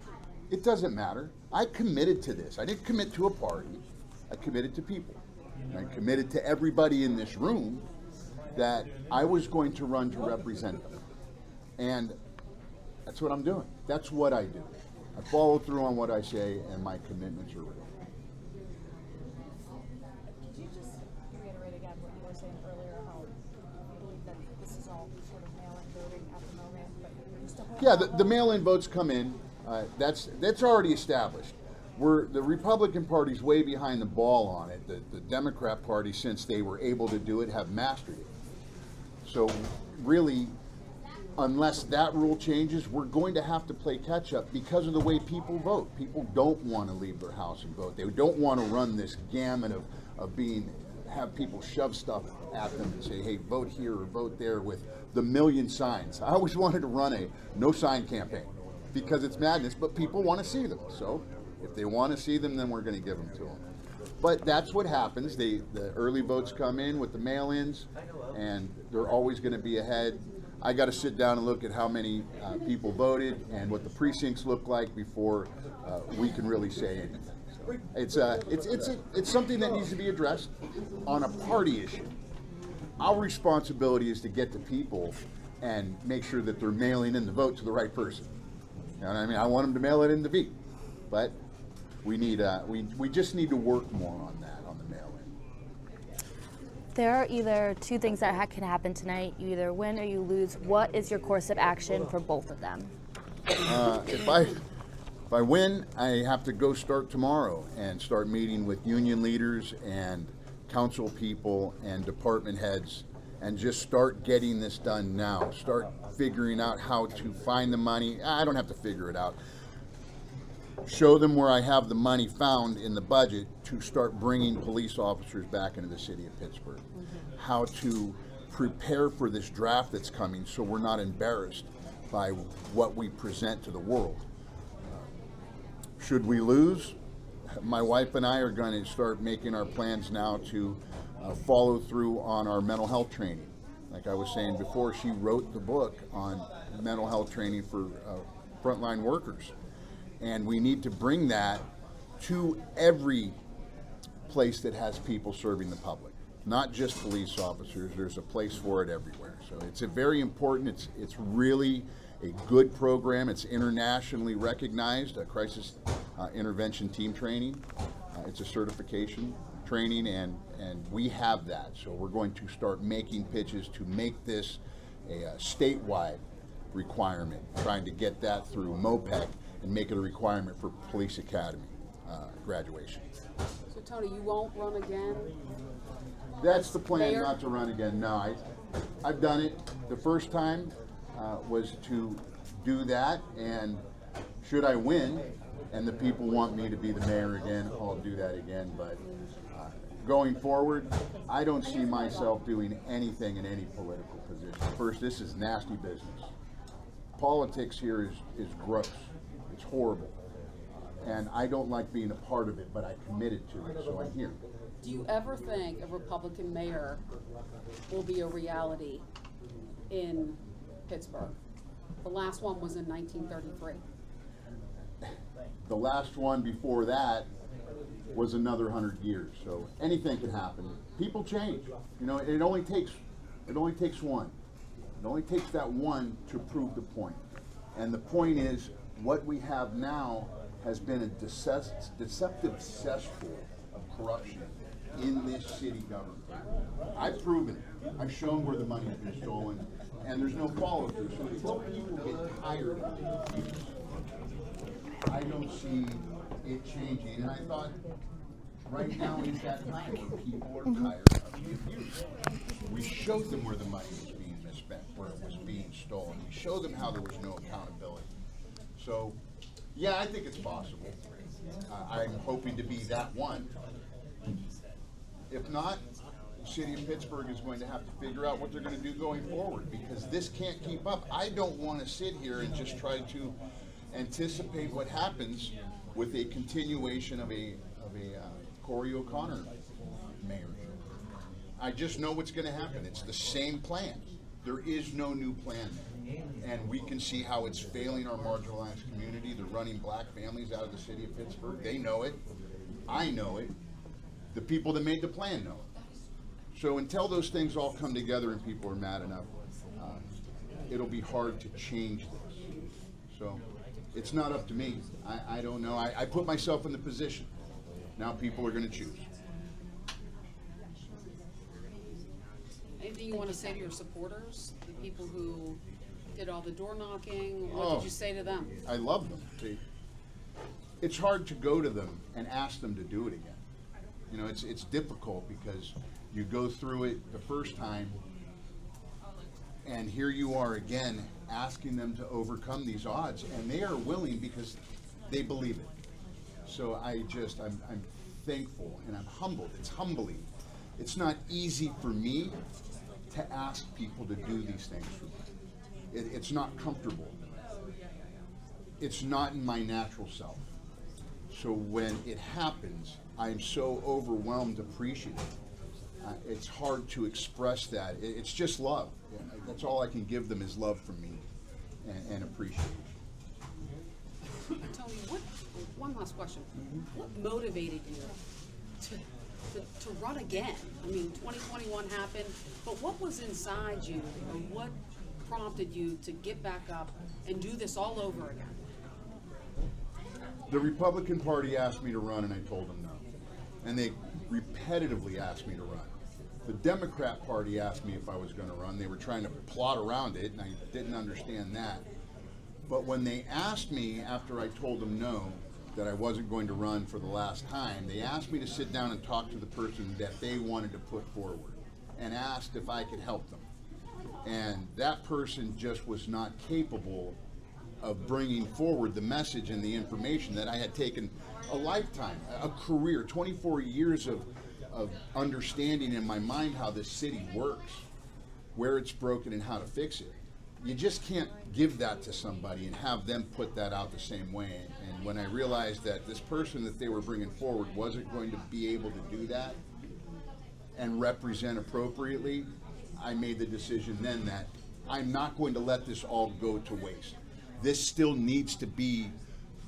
it doesn't matter. I committed to this. I didn't commit to a party. I committed to people. And I committed to everybody in this room that I was going to run to represent them. And that's what I'm doing. That's what I do. I follow through on what I say, and my commitments are real. Could you just reiterate again what you were saying earlier, how you believe that this is all sort of mail-in voting at the moment, but you're still Yeah, the mail-in votes come in. That's already established. The Republican Party's way behind the ball on it. The Democrat Party, since they were able to do it, have mastered it. So really, unless that rule changes, we're going to have to play catch-up because of the way people vote. People don't want to leave their house and vote. They don't want to run this gamut of have people shove stuff at them and say, hey, vote here or vote there with the million signs. I always wanted to run a no sign campaign because it's madness, but people want to see them. So if they want to see them, then we're going to give them to them. But that's what happens. The early votes come in with the mail-ins, and they're always going to be ahead. I got to sit down and look at how many people voted and what the precincts look like before we can really say anything. So it's something that needs to be addressed on a party issue. Our responsibility is to get to people and make sure that they're mailing in the vote to the right person. You know what I mean? I want them to mail it in to me, but we need we just need to work more on that, on the mail-in. There are either two things that can happen tonight. You either win or you lose. What is your course of action for both of them? If I win, I have to go start tomorrow and start meeting with union leaders and council people and department heads and just start getting this done now. Start figuring out how to find the money. I don't have to figure it out. Show them where I have the money found in the budget to start bringing police officers back into the city of Pittsburgh. How to prepare for this draft that's coming so we're not embarrassed by what we present to the world. Should we lose, my wife and I are going to start making our plans now to follow through on our mental health training. Like I was saying before, she wrote the book on mental health training for frontline workers. And we need to bring that to every place that has people serving the public, not just police officers. There's a place for it everywhere. So it's a very important, it's really a good program. It's internationally recognized, a crisis intervention team training. It's a certification training, and we have that. So we're going to start making pitches to make this a statewide requirement, trying to get that through MOPEC and make it a requirement for police academy graduation. So Tony, you won't run again? That's the plan, Mayor? not to run again. No, I've done it. The first time was to do that, and should I win and the people want me to be the mayor again, I'll do that again. But going forward, I don't see myself doing anything in any political position. First, this is nasty business. Politics here is gross. It's horrible. And I don't like being a part of it, but I committed to it, so I'm here. Do you ever think a Republican mayor will be a reality in Pittsburgh? The last one was in 1933. The last one before that was another 100 years, so anything can happen. People change. You know, it only takes one. It only takes that one to prove the point. And the point is, what we have now has been a deceptive cesspool of corruption in this city government. I've proven it. I've shown where the money's been stolen, and there's no follow-through. So until people get tired of it, I don't see it changing. And I thought right now is that time where people are tired of the abuse. We showed them where the money was being misspent, where it was being stolen. We showed them how there was no accountability. So, yeah, I think it's possible. I'm hoping to be that one. If not, the city of Pittsburgh is going to have to figure out what they're going to do going forward, because this can't keep up. I don't want to sit here and just try to anticipate what happens with a continuation of a Corey O'Connor mayor. I just know what's going to happen. It's the same plan. There is no new plan. And we can see how it's failing our marginalized community. They're running black families out of the city of Pittsburgh. They know it. I know it. The people that made the plan know it. So until those things all come together and people are mad enough, it'll be hard to change this. So it's not up to me. I don't know. I put myself in the position. Now people are going to choose. Anything you want to say to your supporters, the people who did all the door knocking? What did you say to them? I love them. See, it's hard to go to them and ask them to do it again. You know, it's difficult because you go through it the first time, and here you are again asking them to overcome these odds, and they are willing because they believe it. So I'm thankful and I'm humbled. It's humbling. It's not easy for me to ask people to do these things for me. It's not comfortable. It's not in my natural self. So when it happens, I'm so overwhelmed, appreciative. It's hard to express that. It's just love. That's all I can give them is love from me and appreciation. Tony, one last question. What motivated you to run again? I mean, 2021 happened, but what was inside you, or what prompted you to get back up and do this all over again? The Republican Party asked me to run, and I told them no. And they repetitively asked me to run. The Democrat Party asked me if I was going to run. They were trying to plot around it, and I didn't understand that. But when they asked me, after I told them no, that I wasn't going to run for the last time, they asked me to sit down and talk to the person that they wanted to put forward, and asked if I could help them. And that person just was not capable of bringing forward the message and the information that I had taken a lifetime, a career, 24 years of understanding in my mind how this city works, where it's broken and how to fix it. You just can't give that to somebody and have them put that out the same way. And when I realized that this person that they were bringing forward wasn't going to be able to do that and represent appropriately, I made the decision then that I'm not going to let this all go to waste. This still needs to be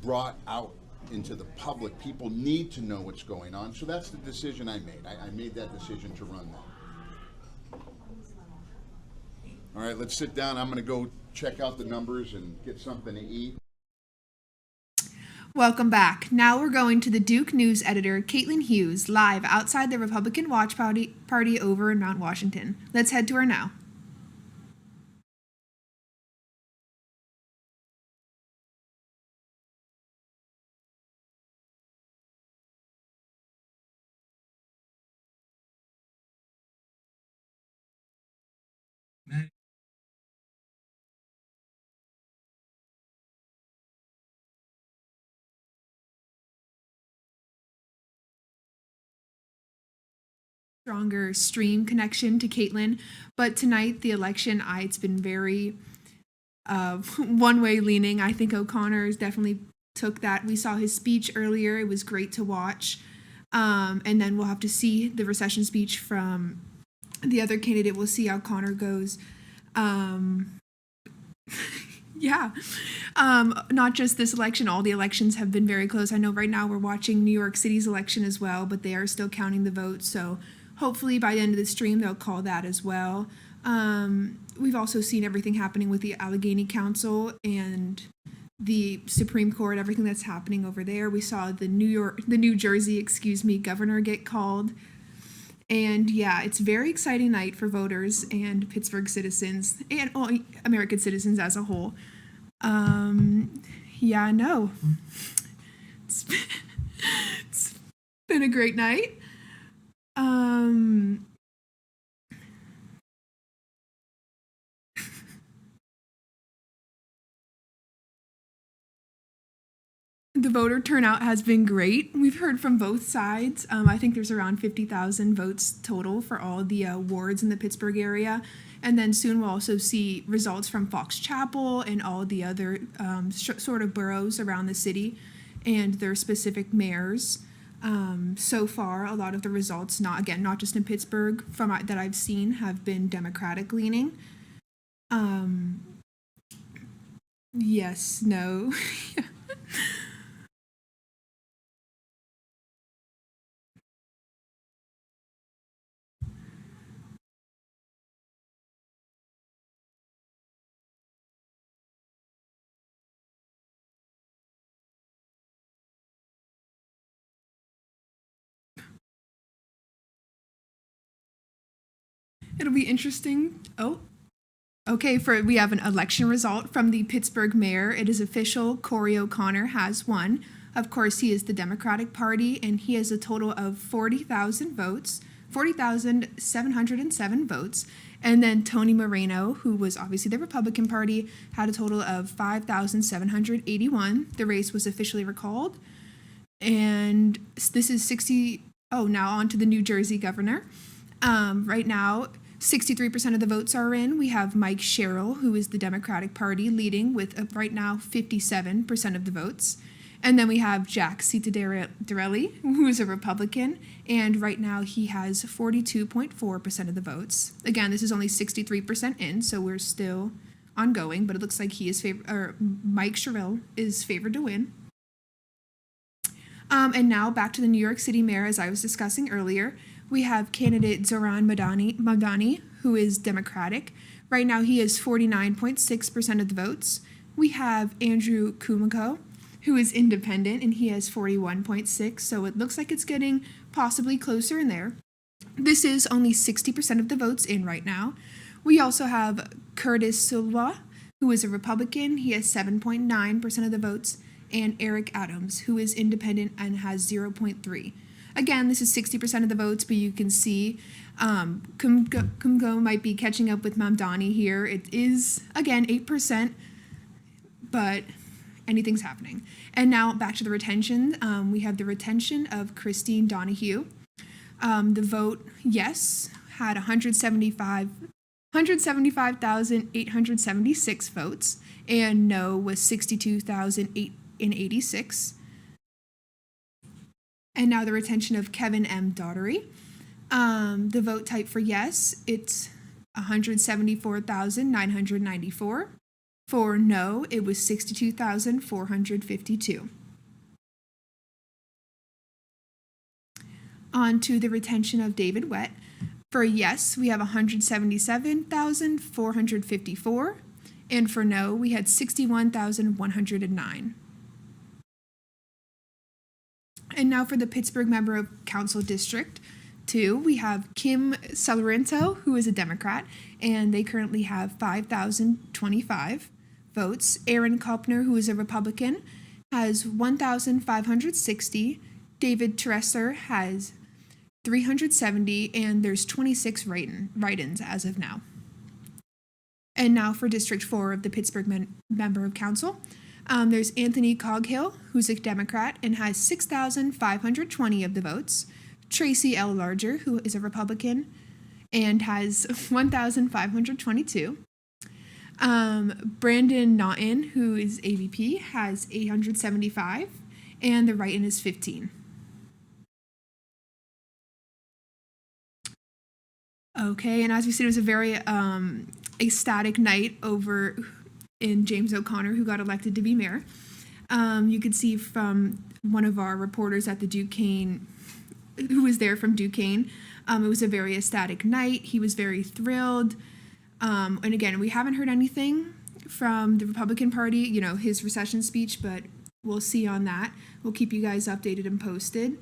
brought out into the public. People need to know what's going on. So that's the decision I made. I made that decision to run that. All right, let's sit down. I'm going to go check out the numbers and get something to eat. Welcome back. Now we're going to the Duke News editor, Caitlin Hughes, live outside the Republican Watch Party over in Mount Washington. Let's head to her now. Stronger stream connection to Caitlin, but tonight the election, it's been very one-way leaning. I think O'Connor's definitely took that. We saw his speech earlier. It was great to watch. And then we'll have to see the recession speech from the other candidate. We'll see how Connor goes. Yeah. Not just this election, all the elections have been very close. I know right now we're watching New York City's election as well, but they are still counting the votes. So hopefully by the end of the stream, they'll call that as well. We've also seen everything happening with the Allegheny Council and the Supreme Court, everything that's happening over there. We saw the New Jersey, governor get called. And yeah, it's a very exciting night for voters and Pittsburgh citizens and all American citizens as a whole. Yeah, I know. It's been a great night. The voter turnout has been great. We've heard from both sides. I think there's around 50,000 votes total for all the wards in the Pittsburgh area. And then soon we'll also see results from Fox Chapel and all the other sort of boroughs around the city and their specific mayors. So far, a lot of the results, not just in Pittsburgh, that I've seen, have been Democratic leaning. Yes, no. It'll be interesting. Okay, we have an election result from the Pittsburgh mayor. It is official. Corey O'Connor has won. Of course, he is the Democratic Party, and he has a total of 40,000 votes, 40,707 votes. And then Tony Moreno, who was obviously the Republican Party, had a total of 5,781. The race was officially recalled. And this is now on to the New Jersey governor. Right now, 63% of the votes are in. We have Mike Sherrill, who is the Democratic Party, leading with right now 57% of the votes. And then we have Jack Cittadinelli, who is a Republican, and right now he has 42.4% of the votes. Again, this is only 63% in, so we're still ongoing, but it looks like Mike Sherrill is favored to win. And now back to the New York City mayor, as I was discussing earlier. We have candidate Zohran Mamdani, who is Democratic. Right now he has 49.6% of the votes. We have Andrew Kumiko, who is independent, and he has 41.6%, so it looks like it's getting possibly closer in there. This is only 60% of the votes in right now. We also have Curtis Silva, who is a Republican. He has 7.9% of the votes, and Eric Adams, who is independent and has 0.3%. Again, this is 60% of the votes, but you can see Kumiko might be catching up with Mamdani here. It is, again, 8%, but anything's happening. And now back to the retention. We have the retention of Christine Donahue. The vote yes had 175,876 votes, and no was 62,886. And now the retention of Kevin M. Daughtery. The vote type for yes, it's 174,994. For no, it was 62,452. On to the retention of David Wett. For yes, we have 177,454. And for no, we had 61,109. And now for the Pittsburgh Member of Council District 2, we have Kim Salorento, who is a Democrat, and they currently have 5,025 votes. Aaron Kopner, who is a Republican, has 1,560. David Teresser has 370, and there's 26 write-ins as of now. And now for District 4 of the Pittsburgh Member of Council. There's Anthony Coghill, who's a Democrat and has 6,520 of the votes. Tracy L. Larger, who is a Republican and has 1,522. Brandon Naughton, who is AVP, has 875, and the write-in is 15. Okay, and as we said, it was a very ecstatic night over in James O'Connor, who got elected to be mayor. You could see from one of our reporters at the Duquesne, who was there from Duquesne, it was a very ecstatic night. He was very thrilled. And again, we haven't heard anything from the Republican Party, his recession speech, but we'll see on that. We'll keep you guys updated and posted.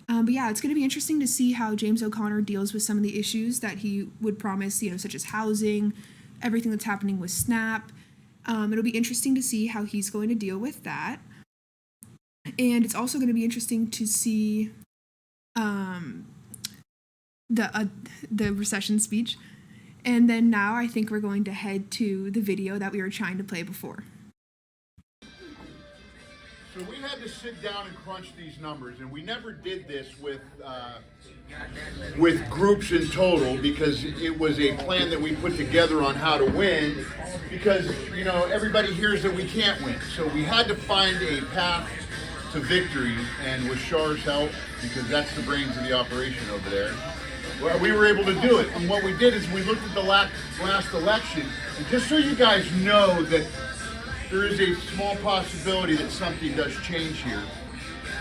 But yeah, it's going to be interesting to see how James O'Connor deals with some of the issues that he would promise, such as housing, everything that's happening with SNAP. It'll be interesting to see how he's going to deal with that. And it's also going to be interesting to see the recession speech. And then now I think we're going to head to the video that we were trying to play before. So we had to sit down and crunch these numbers, and we never did this with groups in total because it was a plan that we put together on how to win because, everybody hears that we can't win. So we had to find a path to victory, and with Shar's help, because that's the brains of the operation over there, well, we were able to do it. And what we did is we looked at the last election, and just so you guys know that there is a small possibility that something does change here.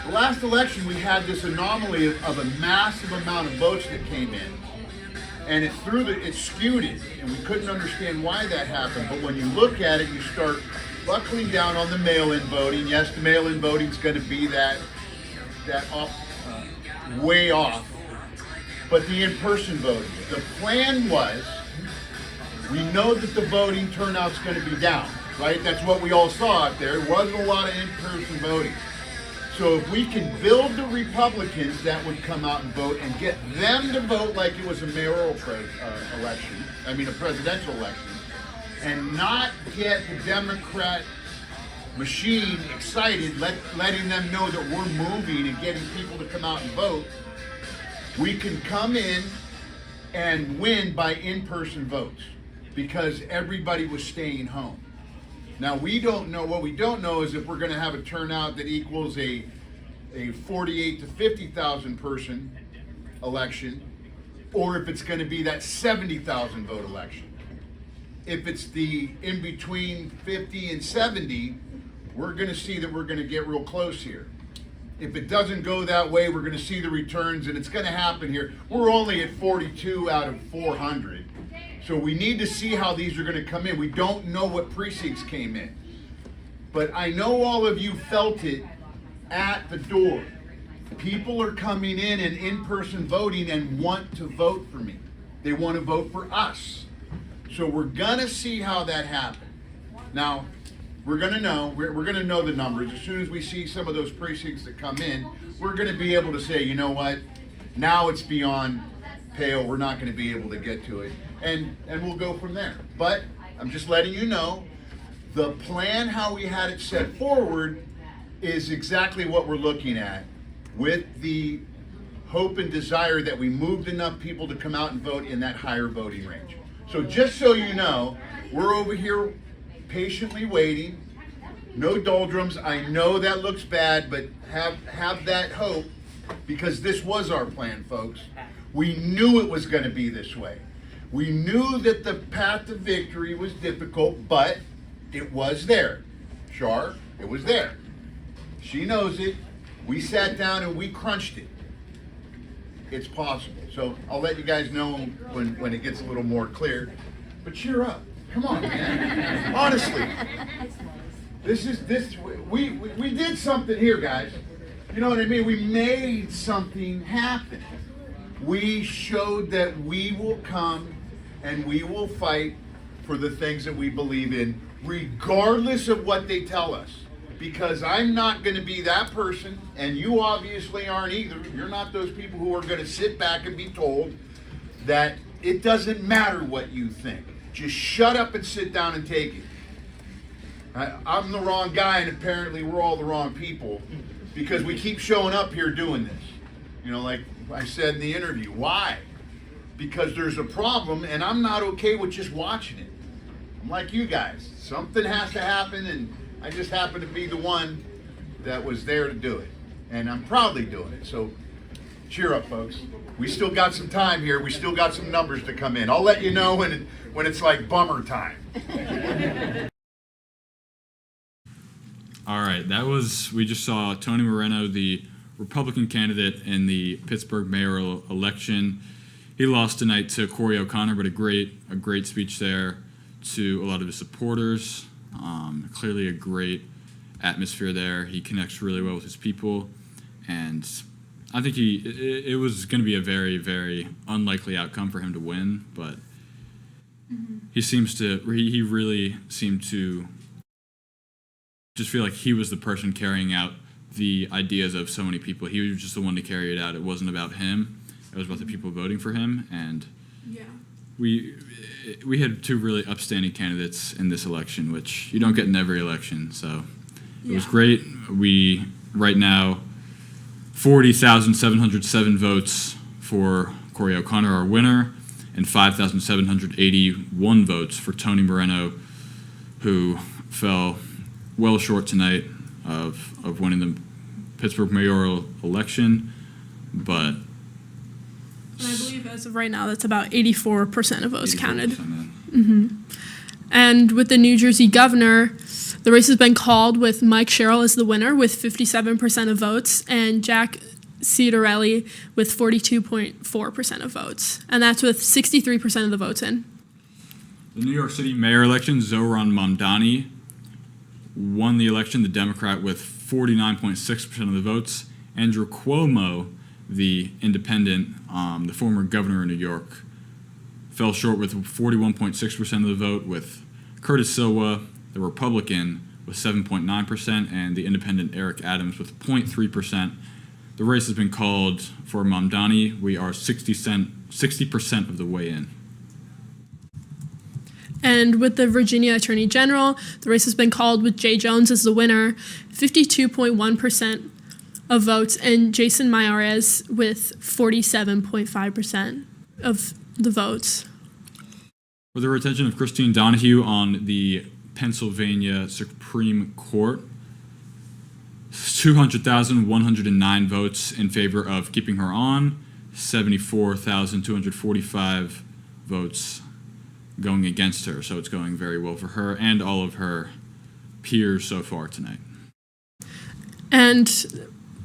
The last election, we had this anomaly of a massive amount of votes that came in, and it skewed it, and we couldn't understand why that happened. But when you look at it, you start buckling down on the mail-in voting. Yes, the mail-in voting is going to be that off, way off, but the in-person voting. The plan was, we know that the voting turnout's going to be down. Right? That's what we all saw out there. There wasn't a lot of in-person voting. So if we can build the Republicans that would come out and vote and get them to vote like it was a mayoral a presidential election, and not get the Democrat machine excited, letting them know that we're moving and getting people to come out and vote, we can come in and win by in-person votes because everybody was staying home. Now, we don't know, what we don't know is if we're going to have a turnout that equals a 48 to 50,000 person election, or if it's going to be that 70,000 vote election. If it's the in between 50 and 70, we're going to see that we're going to get real close here. If it doesn't go that way, we're going to see the returns, and it's going to happen here. We're only at 42 out of 400. So we need to see how these are going to come in. We don't know what precincts came in. But I know all of you felt it at the door. People are coming in and in-person voting and want to vote for me. They want to vote for us. So we're going to see how that happens. Now, we're going to know the numbers. As soon as we see some of those precincts that come in, we're going to be able to say, you know what, now it's beyond pale. We're not going to be able to get to it. And we'll go from there. But I'm just letting you know, the plan, how we had it set forward, is exactly what we're looking at, with the hope and desire that we moved enough people to come out and vote in that higher voting range. So just so you know, we're over here patiently waiting. No doldrums. I know that looks bad, but have that hope, because this was our plan, folks. We knew it was going to be this way. We knew that the path to victory was difficult, but it was there. Char, it was there. She knows it. We sat down and we crunched it. It's possible. So I'll let you guys know when it gets a little more clear. But cheer up. Come on, man. Honestly. We did something here, guys. You know what I mean? We made something happen. We showed that we will come and we will fight for the things that we believe in, regardless of what they tell us. Because I'm not going to be that person, and you obviously aren't either. You're not those people who are going to sit back and be told that it doesn't matter what you think. Just shut up and sit down and take it. I'm the wrong guy, and apparently we're all the wrong people, because we keep showing up here doing this. You know, like I said in the interview, why? Because there's a problem, and I'm not okay with just watching it. I'm like you guys. Something has to happen, and I just happen to be the one that was there to do it. And I'm proudly doing it. So cheer up, folks. We still got some time here. We still got some numbers to come in. I'll let you know when it's like bummer time. All right, we just saw Tony Moreno, the Republican candidate in the Pittsburgh mayoral election. He lost tonight to Corey O'Connor, but a great speech there to a lot of his supporters. Clearly a great atmosphere there. He connects really well with his people, and I think it was going to be a very, very unlikely outcome for him to win, but he really seemed to just feel like he was the person carrying out the ideas of so many people. He was just the one to carry it out. It wasn't about him. It was about the people voting for him, and we had two really upstanding candidates in this election, which you don't get in every election. So it was great. We right now 40,707 votes for Corey O'Connor, our winner, and 5,781 votes for Tony Moreno, who fell well short tonight of winning the Pittsburgh mayoral election, but. And I believe as of right now, that's about 84% of votes counted. Yeah. And with the New Jersey governor, the race has been called with Mike Sherrill as the winner with 57% of votes, and Jack Ciatarelli with 42.4% of votes. And that's with 63% of the votes in. The New York City mayor election, Zohran Mamdani won the election, the Democrat, with 49.6% of the votes. Andrew Cuomo, the independent, the former governor of New York, fell short with 41.6% of the vote, with Curtis Silva, the Republican, with 7.9%, and the independent Eric Adams with 0.3%. The race has been called for Mamdani. We are 60% of the way in. And with the Virginia Attorney General, the race has been called with Jay Jones as the winner, 52.1% of votes, and Jason Mayares with 47.5% of the votes. For the retention of Christine Donahue on the Pennsylvania Supreme Court, 200,109 votes in favor of keeping her on, 74,245 votes going against her. So it's going very well for her and all of her peers so far tonight. And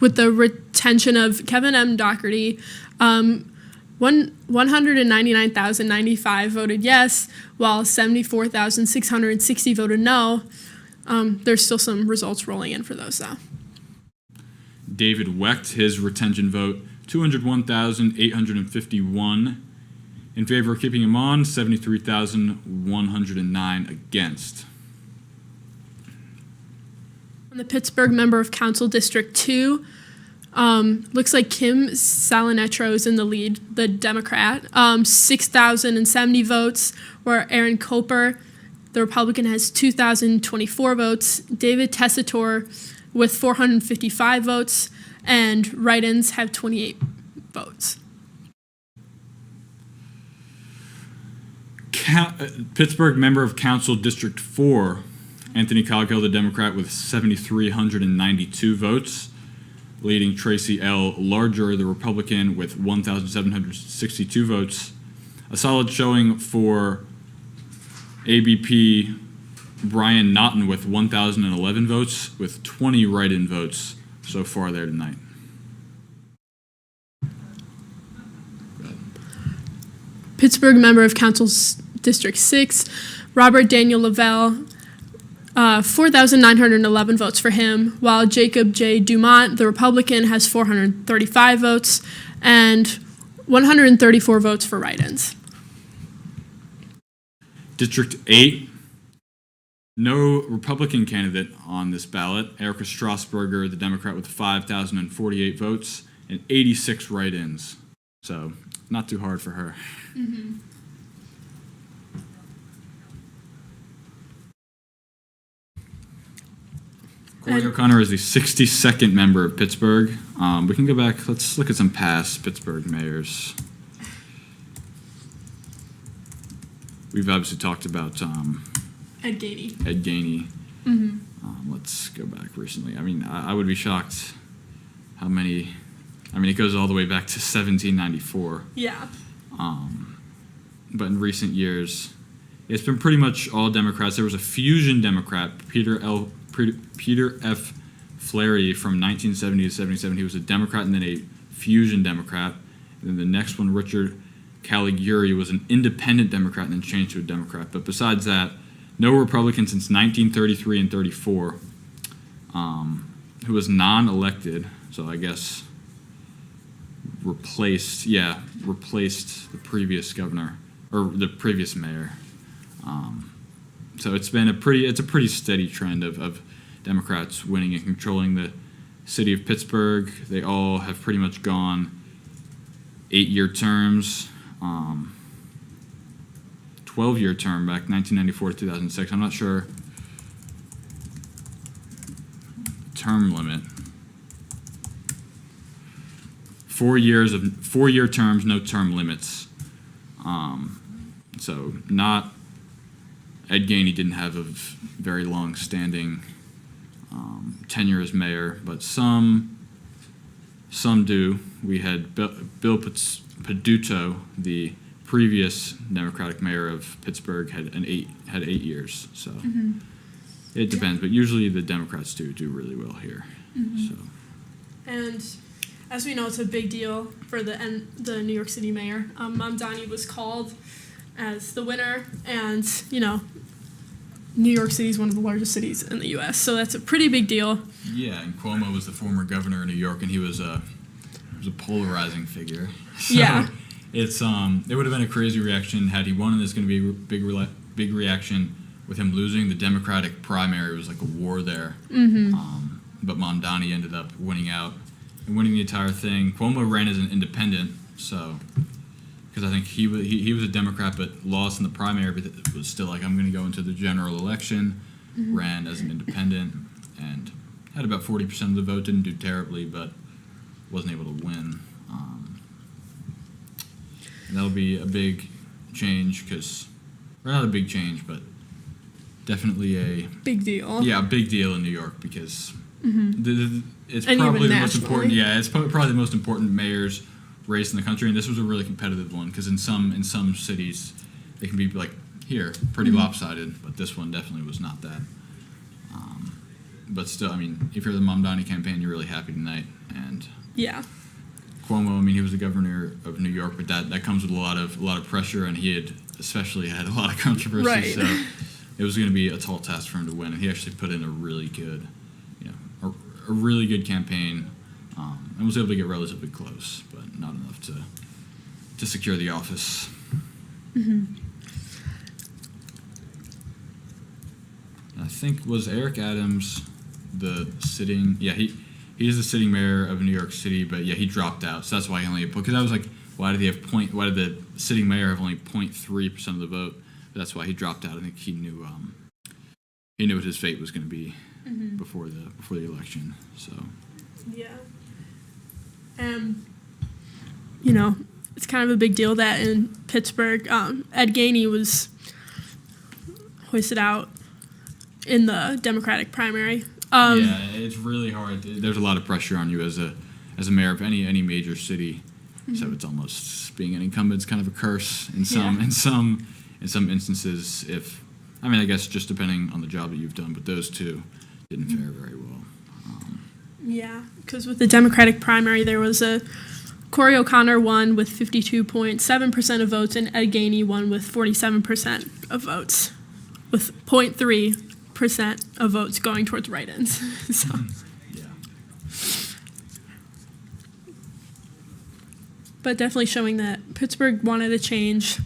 with the retention of Kevin M. Doherty, 199,095 voted yes, while 74,660 voted no. There's still some results rolling in for those, though. David Wecht, his retention vote, 201,851 in favor of keeping him on, 73,109 against. On the Pittsburgh Member of Council District 2, looks like Kim Salinetro is in the lead, the Democrat. 6,070 votes, where Aaron Koper, the Republican, has 2,024 votes. David Tessitore with 455 votes, and write-ins have 28 votes. Pittsburgh Member of Council District 4, Anthony Coghill, the Democrat, with 7,392 votes, leading Tracy L. Larger, the Republican, with 1,762 votes. A solid showing for ABP Brian Naughton with 1,011 votes, with 20 write-in votes so far there tonight. Pittsburgh Member of Council District 6, Robert Daniel Lavelle, 4,911 votes for him, while Jacob J. Dumont, the Republican, has 435 votes and 134 votes for write-ins. District 8, no Republican candidate on this ballot. Erica Strasburger, the Democrat, with 5,048 votes and 86 write-ins. So, not too hard for her. Mm-hmm. Corey O'Connor is the 62nd member of Pittsburgh. We can go back. Let's look at some past Pittsburgh mayors. We've obviously talked about Ed Gainey. Ed Gainey. Mm-hmm. Let's go back recently. I mean, I would be shocked how many. I mean, it goes all the way back to 1794. Yeah. But in recent years, it's been pretty much all Democrats. There was a fusion Democrat, Peter F. Flaherty, from 1970 to 77. He was a Democrat and then a fusion Democrat. And then the next one, Richard Caligari, was an independent Democrat and then changed to a Democrat. But besides that, no Republican since 1933 and 34 who was non-elected. So I guess replaced the previous governor or the previous mayor. So it's been a pretty steady trend of Democrats winning and controlling the city of Pittsburgh. They all have pretty much gone 8-year terms, 12-year term back 1994 to 2006. I'm not sure term limit. 4-year terms, no term limits. So not Ed Gainey didn't have a very long-standing tenure as mayor, but some do. We had Bill Peduto, the previous Democratic mayor of Pittsburgh, had 8 years. So it depends, but usually the Democrats do really well here. Mm-hmm. So. And as we know, it's a big deal for the New York City mayor. Mamdani was called as the winner, and New York City is one of the largest cities in the U.S., so that's a pretty big deal. Yeah, and Cuomo was the former governor of New York, and he was a polarizing figure. So yeah, it would have been a crazy reaction had he won, and there's going to be a big reaction with him losing. The Democratic primary was like a war there. Mm-hmm. But Mamdani ended up winning out and winning the entire thing. Cuomo ran as an independent, so because I think he was a Democrat but lost in the primary, but it was still like, I'm going to go into the general election. Mm-hmm. Ran as an independent and had about 40% of the vote. Didn't do terribly, but wasn't able to win. And that'll be a big change or not a big change, but definitely a big deal. Yeah, a big deal in New York because it's And probably even the most important. nationally. Yeah, it's probably the most important mayor's race in the country, and this was a really competitive one because in some cities they can be like pretty lopsided, but this one definitely was not that. But still, I mean, if you're the Mamdani campaign, you're really happy tonight, and Yeah. Cuomo, I mean, he was the governor of New York, but that comes with a lot of pressure, and he had especially had a lot of controversy. Right. So it was going to be a tall task for him to win, and he actually put in a really good, a really good campaign, and was able to get relatively close, but not enough to secure the office. I think was Eric Adams the sitting? Yeah, he is the sitting mayor of New York City, but yeah, he dropped out, so that's why he only had because I was like, why did the sitting mayor have only 0.3% of the vote? But that's why he dropped out. I think he knew what his fate was going to be before the election. So Yeah. It's kind of a big deal that in Pittsburgh, Ed Gainey was hoisted out in the Democratic primary. yeah, it's really hard. There's a lot of pressure on you as a mayor of any major city. So it's almost being an incumbent's kind of a curse in some instances. I guess just depending on the job that you've done, but those two didn't fare very well. Yeah, because with the Democratic primary, there was Corey O'Connor won with 52.7% of votes, and Ed Gainey won with 47% of votes, with 0.3% of votes going towards write-ins. So. Yeah. But definitely showing that Pittsburgh wanted a change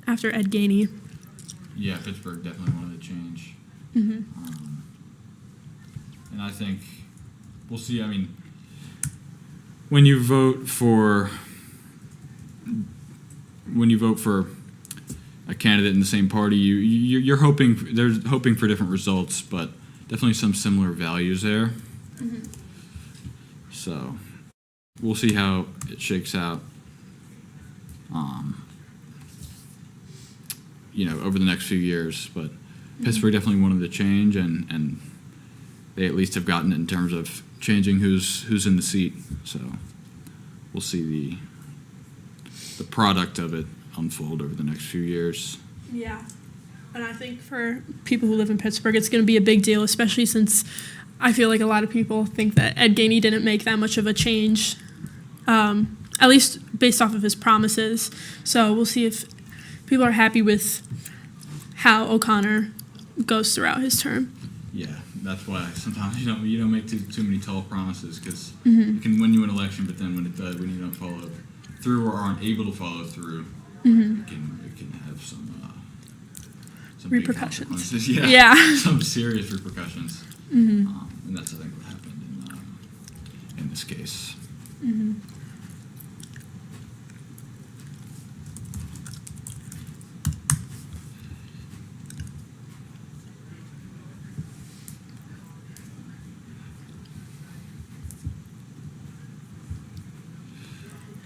after Ed Gainey. Yeah, Pittsburgh definitely wanted a change. And I think we'll see. I mean, when you vote for a candidate in the same party, you're hoping for different results, but definitely some similar values there. So we'll see how it shakes out. Over the next few years, but Pittsburgh definitely wanted to change, and they at least have gotten it in terms of changing who's in the seat. So we'll see the product of it unfold over the next few years. Yeah, and I think for people who live in Pittsburgh, it's going to be a big deal, especially since I feel like a lot of people think that Ed Gainey didn't make that much of a change, at least based off of his promises. So we'll see if people are happy with how O'Connor goes throughout his term. Yeah, that's why sometimes you don't make too many tall promises because it can win you an election, but then when you don't follow through or aren't able to follow through, it can have some big repercussions. consequences. Yeah. Some serious repercussions, and that's I think what happened in this case.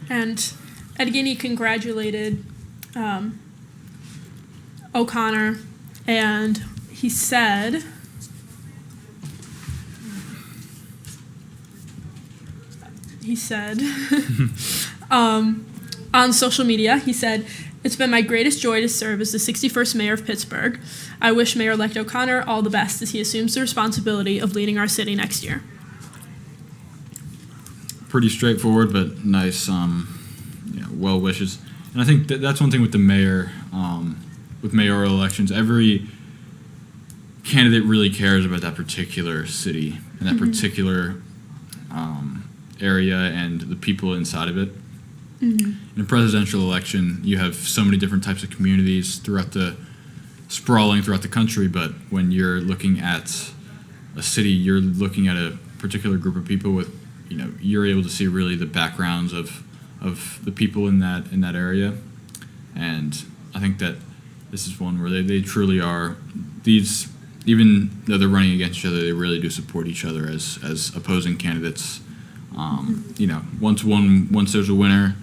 And Ed Gainey congratulated O'Connor, and he said, on social media, he said, "It's been my greatest joy to serve as the 61st mayor of Pittsburgh. I wish Mayor-elect O'Connor all the best as he assumes the responsibility of leading our city next year." Pretty straightforward, but nice, well wishes. And I think that's one thing with the mayor, with mayoral elections. Every candidate really cares about that particular city and that particular area and the people inside of it. In a presidential election, you have so many different types of communities sprawling throughout the country, but when you're looking at a city, you're looking at a particular group of people with, you're able to see really the backgrounds of the people in that area. And I think that this is one where they truly are, even though they're running against each other, they really do support each other as opposing candidates. Once there's a winner,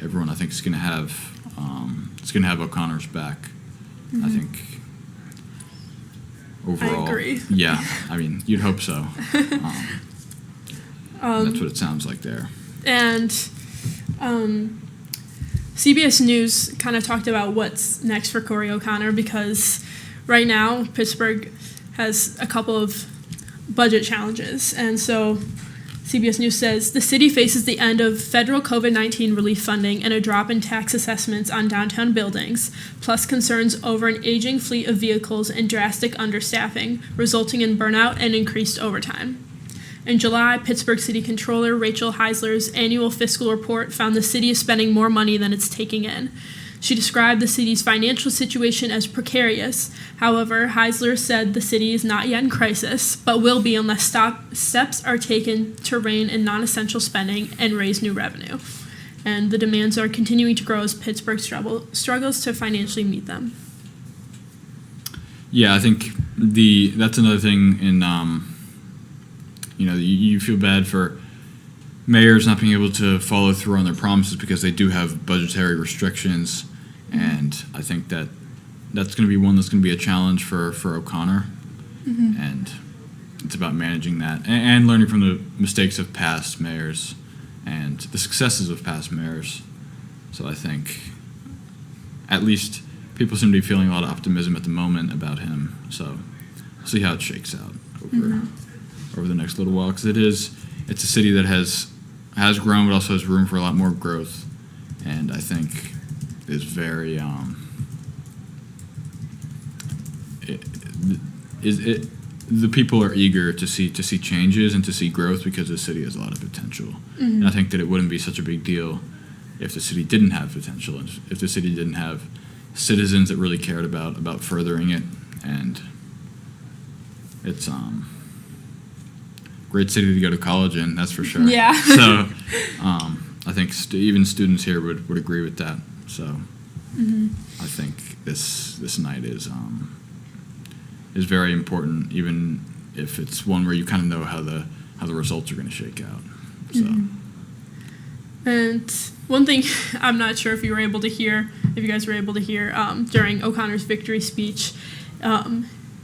everyone I think is going to have O'Connor's back. I think overall, I agree. Yeah, I mean you'd hope so. That's what it sounds like there. And CBS News kind of talked about what's next for Corey O'Connor, because right now Pittsburgh has a couple of budget challenges. And so CBS News says the city faces the end of federal COVID-19 relief funding and a drop in tax assessments on downtown buildings, plus concerns over an aging fleet of vehicles and drastic understaffing, resulting in burnout and increased overtime. In July, Pittsburgh City Controller Rachel Heisler's annual fiscal report found the city is spending more money than it's taking in. She described the city's financial situation as precarious. However, Heisler said the city is not yet in crisis, but will be unless steps are taken to rein in non-essential spending and raise new revenue. And the demands are continuing to grow as Pittsburgh struggles to financially meet them. Yeah, I think that's another thing in you feel bad for mayors not being able to follow through on their promises because they do have budgetary restrictions, and I think that's going to be one that's going to be a challenge for O'Connor, and it's about managing that and learning from the mistakes of past mayors and the successes of past mayors. So I think at least people seem to be feeling a lot of optimism at the moment about him. So we'll see how it shakes out over the next little while, because it's a city that has grown but also has room for a lot more growth, and I think is very the people are eager to see changes and to see growth because the city has a lot of potential. And I think that it wouldn't be such a big deal if the city didn't have potential, and if the city didn't have citizens that really cared about furthering it. And it's great city to go to college in, that's for sure. Yeah. So I think even students here would agree with that. So I think this night is very important, even if it's one where you kind of know how the results are going to shake out. So. And one thing I'm not sure if you guys were able to hear during O'Connor's victory speech,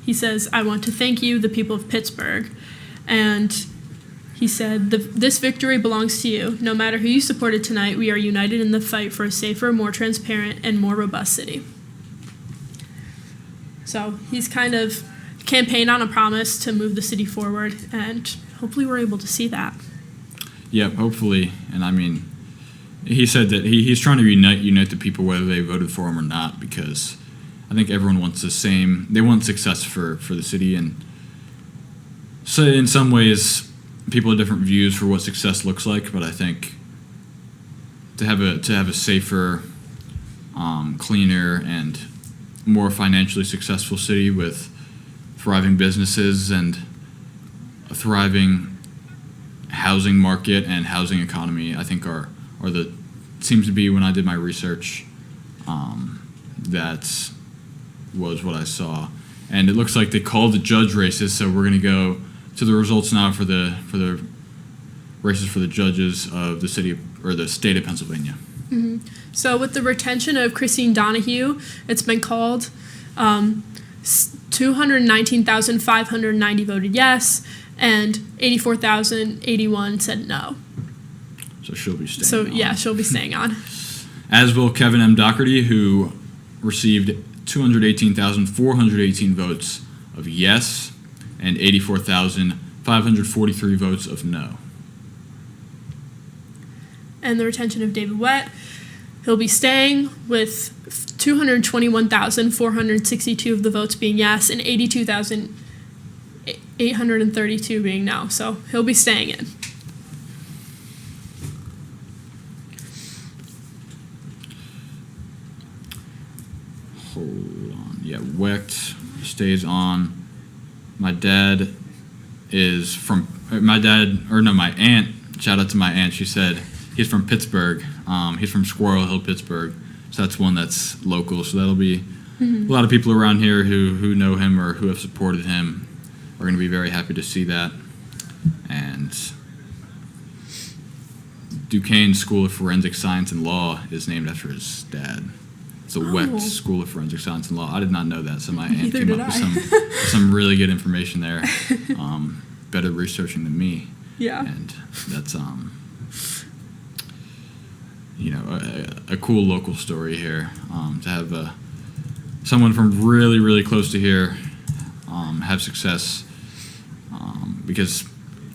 he says, "I want to thank you, the people of Pittsburgh." And he said, "This victory belongs to you. No matter who you supported tonight, we are united in the fight for a safer, more transparent, and more robust city." So he's kind of campaigned on a promise to move the city forward, and hopefully we're able to see that. Yeah, hopefully. And I mean, he said that he's trying to unite the people whether they voted for him or not, because I think everyone wants they want success for the city, and so in some ways people have different views for what success looks like, but I think to have a safer, cleaner, and more financially successful city with thriving businesses and a thriving housing market and housing economy, I think seems to be, when I did my research, that was what I saw. And it looks like they called the judge races, so we're going to go to the results now for the races for the judges of the state of Pennsylvania. So with the retention of Christine Donahue, it's been called 219,590 voted yes, and 84,081 said no. So she'll be staying on. Yeah, she'll be staying on. As will Kevin M. Doherty, who received 218,418 votes of yes and 84,543 votes of no. And the retention of David Wett, he'll be staying with 221,462 of the votes being yes and 82,832 being no. So he'll be staying in. Hold on. Yeah, Wecht stays on. My aunt, shout out to my aunt, she said he's from Pittsburgh. He's from Squirrel Hill, Pittsburgh. So that's one that's local. So that'll be a lot of people around here who know him or who have supported him are going to be very happy to see that. And Duquesne School of Forensic Science and Law is named after his dad. It's a WEC School of Forensic Science and Law. I did not know that, so my aunt Neither came did up with I. some really good information there. Better researching than me. Yeah. And that's a cool local story here. To have someone from really, really close to here have success, because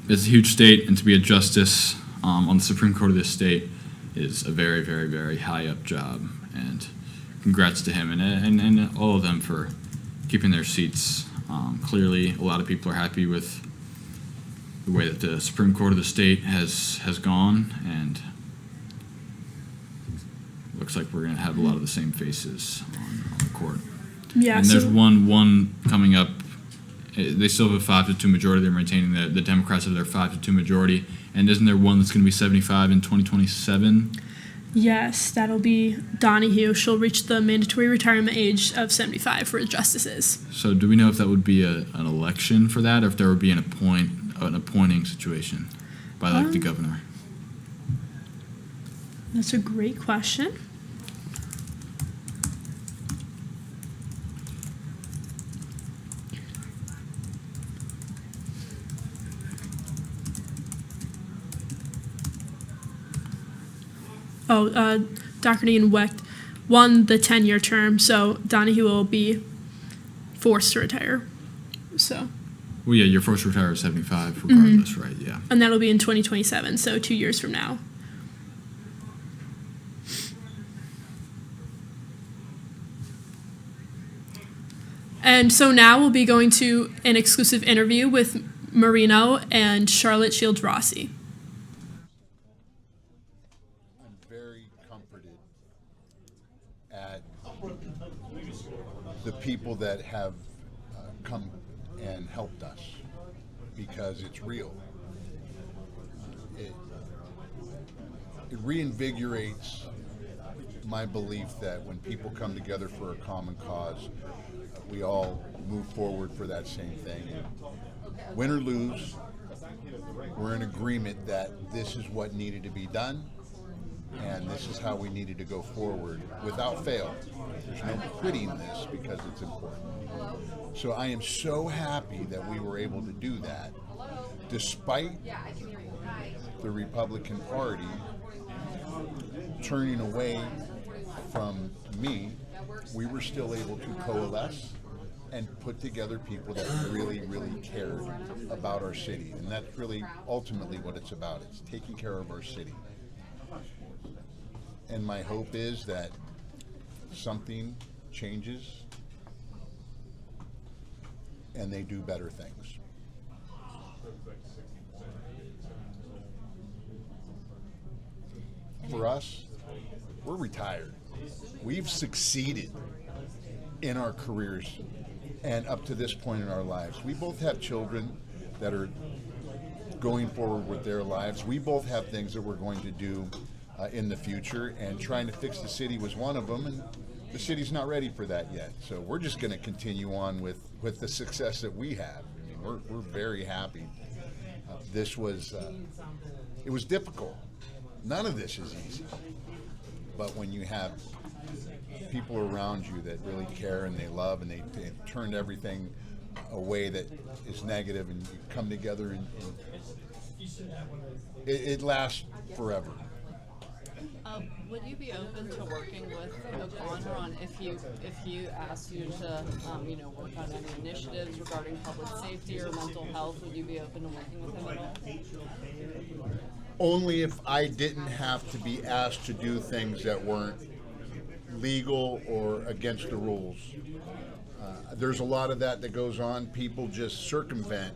it's a huge state, and to be a justice on the Supreme Court of this state is a very, very, very high up job. And congrats to him and all of them for keeping their seats. Clearly, a lot of people are happy with the way that the Supreme Court of the state has gone, and looks like we're going to have a lot of the same faces on the court. Yeah. And there's one coming up. They still have a 5-2 majority. They're maintaining the Democrats have their 5-2 majority. And isn't there one that's going to be 75 in 2027? Yes, that'll be Donahue. She'll reach the mandatory retirement age of 75 for justices. So do we know if that would be an election for that, or if there would be an appointing situation by the governor? That's a great question. Doherty and Wecht won the 10-year term, so Donahue will be forced to retire. So. Well, yeah, you're forced to retire at 75 regardless, right? Yeah. And that'll be in 2027, so 2 years from now. And so now we'll be going to an exclusive interview with Marino and Charlotte Shields Rossi. I'm very comforted at the people that have come and helped us, because it's real. It reinvigorates my belief that when people come together for a common cause, we all move forward for that same thing. And win or lose, we're in agreement that this is what needed to be done, and this is how we needed to go forward without fail. There's no quitting this because it's important. So I am so happy that we were able to do that, despite the Republican Party turning away from me. We were still able to coalesce and put together people that really, really cared about our city. And that's really ultimately what it's about. It's taking care of our city. And my hope is that something changes and they do better things. For us, we're retired. We've succeeded in our careers and up to this point in our lives. We both have children that are going forward with their lives. We both have things that we're going to do in the future, and trying to fix the city was one of them, and the city's not ready for that yet. So we're just going to continue on with the success that we have. I mean, we're very happy. This was, it was difficult. None of this is easy. But when you have people around you that really care and they love and they turn everything away that is negative, and you come together, and it lasts forever. Would you be open to working with O'Connor on if you asked you to work on any initiatives regarding public safety or mental health? Would you be open to working with him at all? Only if I didn't have to be asked to do things that weren't legal or against the rules. There's a lot of that goes on. People just circumvent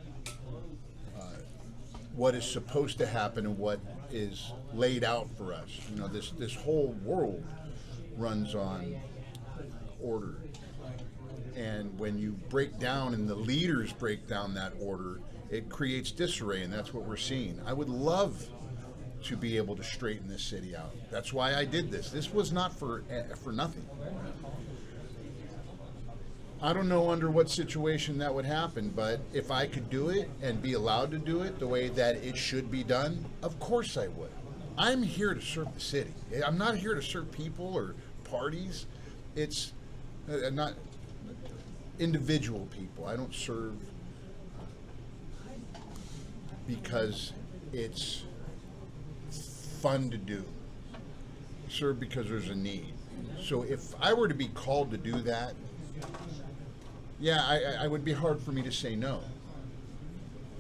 what is supposed to happen and what is laid out for us. You know, this whole world runs on order. And when you break down and the leaders break down that order, it creates disarray, and that's what we're seeing. I would love to be able to straighten this city out. That's why I did this. This was not for nothing. I don't know under what situation that would happen, but if I could do it and be allowed to do it the way that it should be done, of course I would. I'm here to serve the city. I'm not here to serve people or parties. It's not individual people. I don't serve because it's fun to do. I serve because there's a need. So if I were to be called to do that, yeah, I would be hard for me to say no.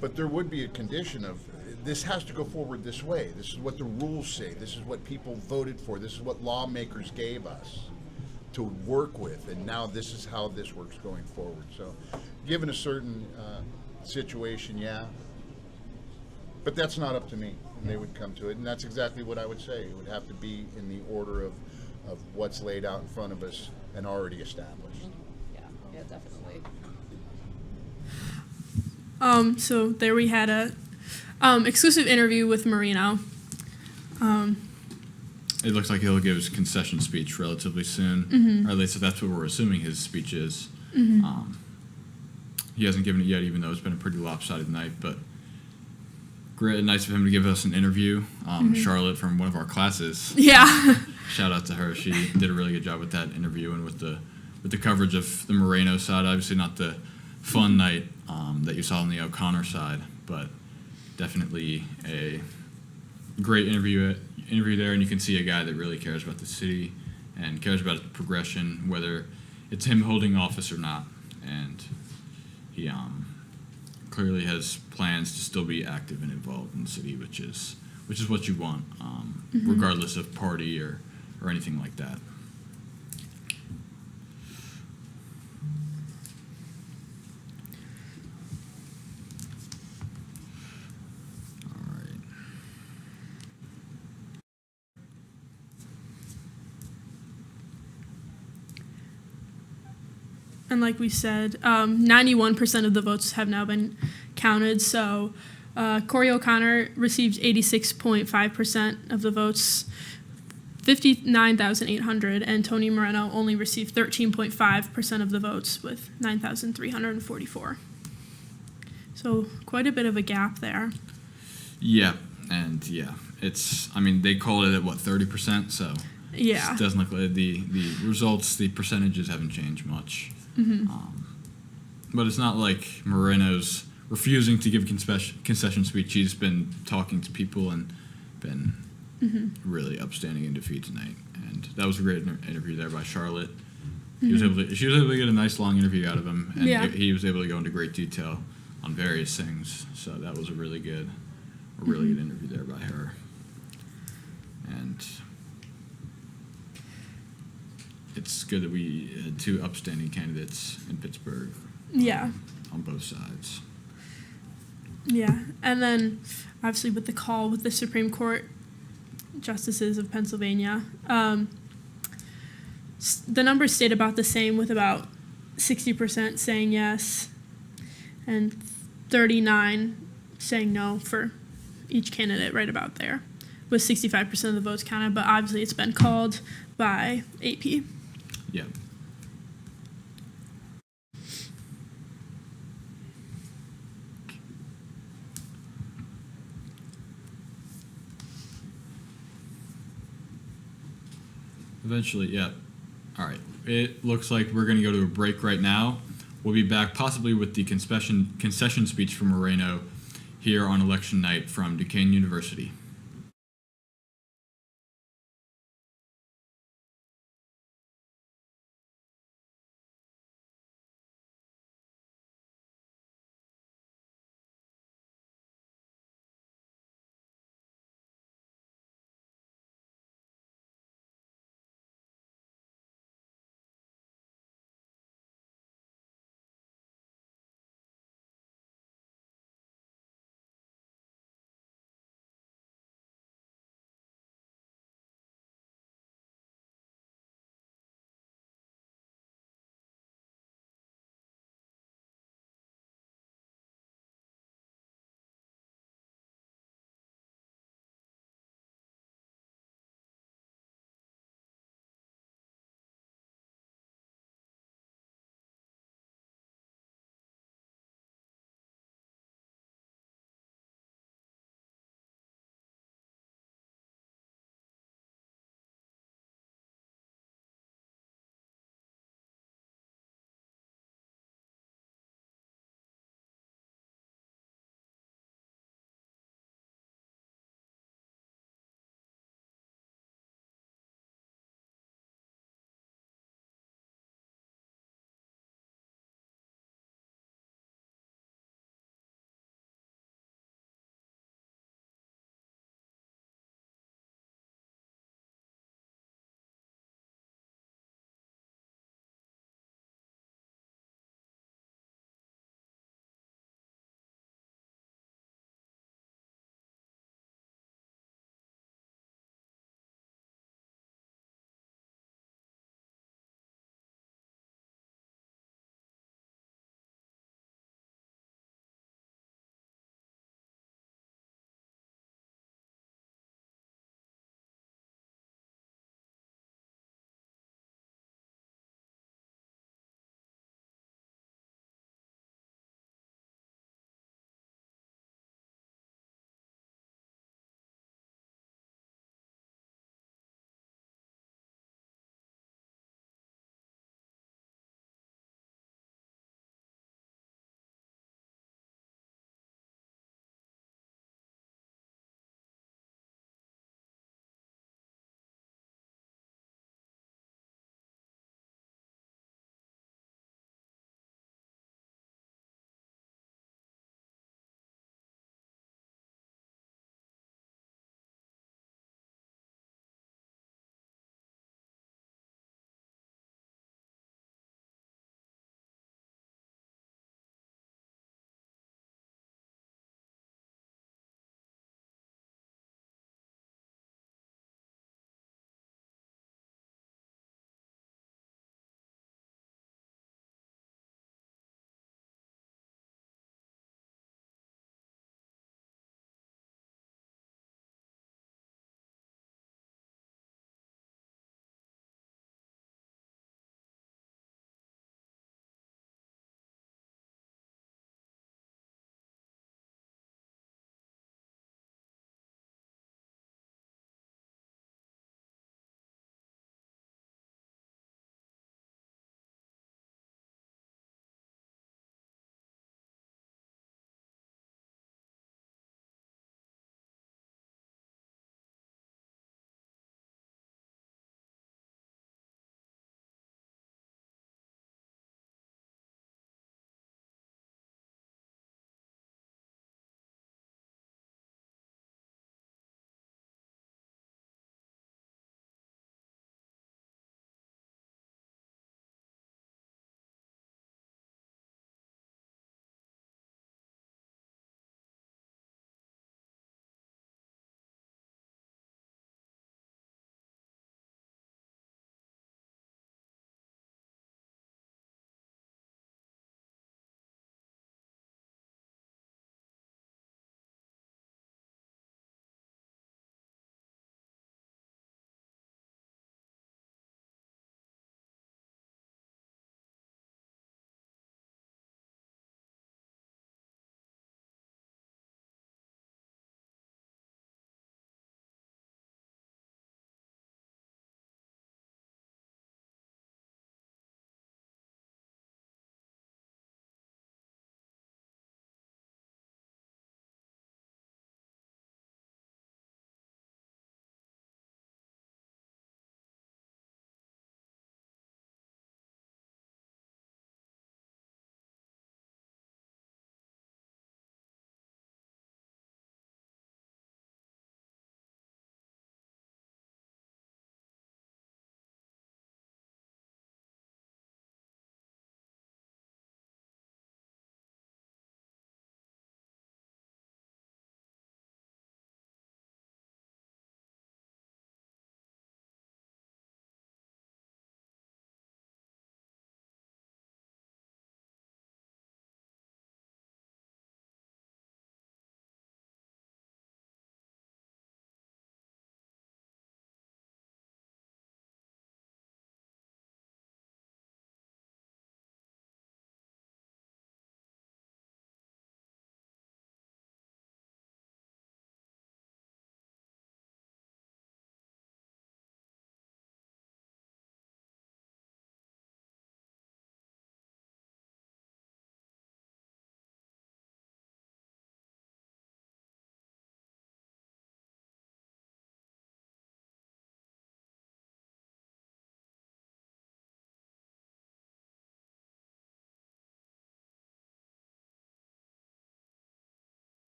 But there would be a condition of, this has to go forward this way. This is what the rules say. This is what people voted for. This is what lawmakers gave us to work with. And now this is how this works going forward. So given a certain situation, yeah. But that's not up to me. And they would come to it. And that's exactly what I would say. It would have to be in the order of what's laid out in front of us and already established. Yeah, definitely. So there we had a exclusive interview with Marino. It looks like he'll give his concession speech relatively soon, or at least that's what we're assuming his speech is. He hasn't given it yet, even though it's been a pretty lopsided night, but great, nice of him to give us an interview. Charlotte from one of our classes. Yeah. Shout out to her. She did a really good job with that interview and with the coverage of the Moreno side. Obviously not the fun night that you saw on the O'Connor side, but definitely a great interview there, and you can see a guy that really cares about the city and cares about its progression, whether it's him holding office or not. And he clearly has plans to still be active and involved in the city, which is what you want, regardless of party or anything like that. And like we said, 91% of the votes have now been counted. So Corey O'Connor received 86.5% of the votes, 59,800, and Tony Moreno only received 13.5% of the votes with 9,344. So quite a bit of a gap there. Yeah, and they called it at 30%, so yeah, it doesn't look like the results, the percentages haven't changed much. But it's not like Moreno's refusing to give a concession speech. He's been talking to people and been really upstanding in defeat tonight. And that was a great interview there by Charlotte. She was able to get a nice long interview out of him, and he was able to go into great detail on various things. So that was a really good interview there by her. And it's good that we had two upstanding candidates in Pittsburgh. Yeah. On both sides. Yeah, and then obviously with the call with the Supreme Court justices of Pennsylvania, the numbers stayed about the same, with about 60% saying yes and 39 saying no for each candidate, right about there, with 65% of the votes counted. But obviously it's been called by AP. Yeah. Eventually, yeah. All right. It looks like we're going to go to a break right now. We'll be back possibly with the concession speech from Moreno here on election night from Duquesne University.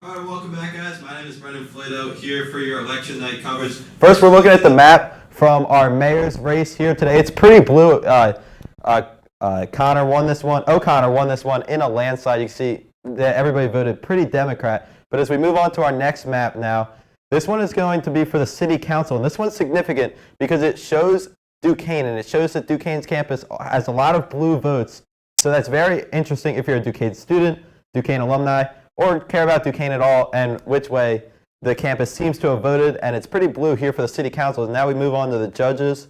All right, welcome back, guys. My name is Brendan Flato here for your election night coverage. First, we're looking at the map from our mayor's race here today. It's pretty blue. O'Connor won this one in a landslide. You can see that everybody voted pretty Democrat. But as we move on to our next map now, this one is going to be for the city council. And this one's significant because it shows Duquesne, and it shows that Duquesne's campus has a lot of blue votes. So that's very interesting if you're a Duquesne student, Duquesne alumni, or care about Duquesne at all, and which way the campus seems to have voted. And it's pretty blue here for the city council. Now we move on to the judges.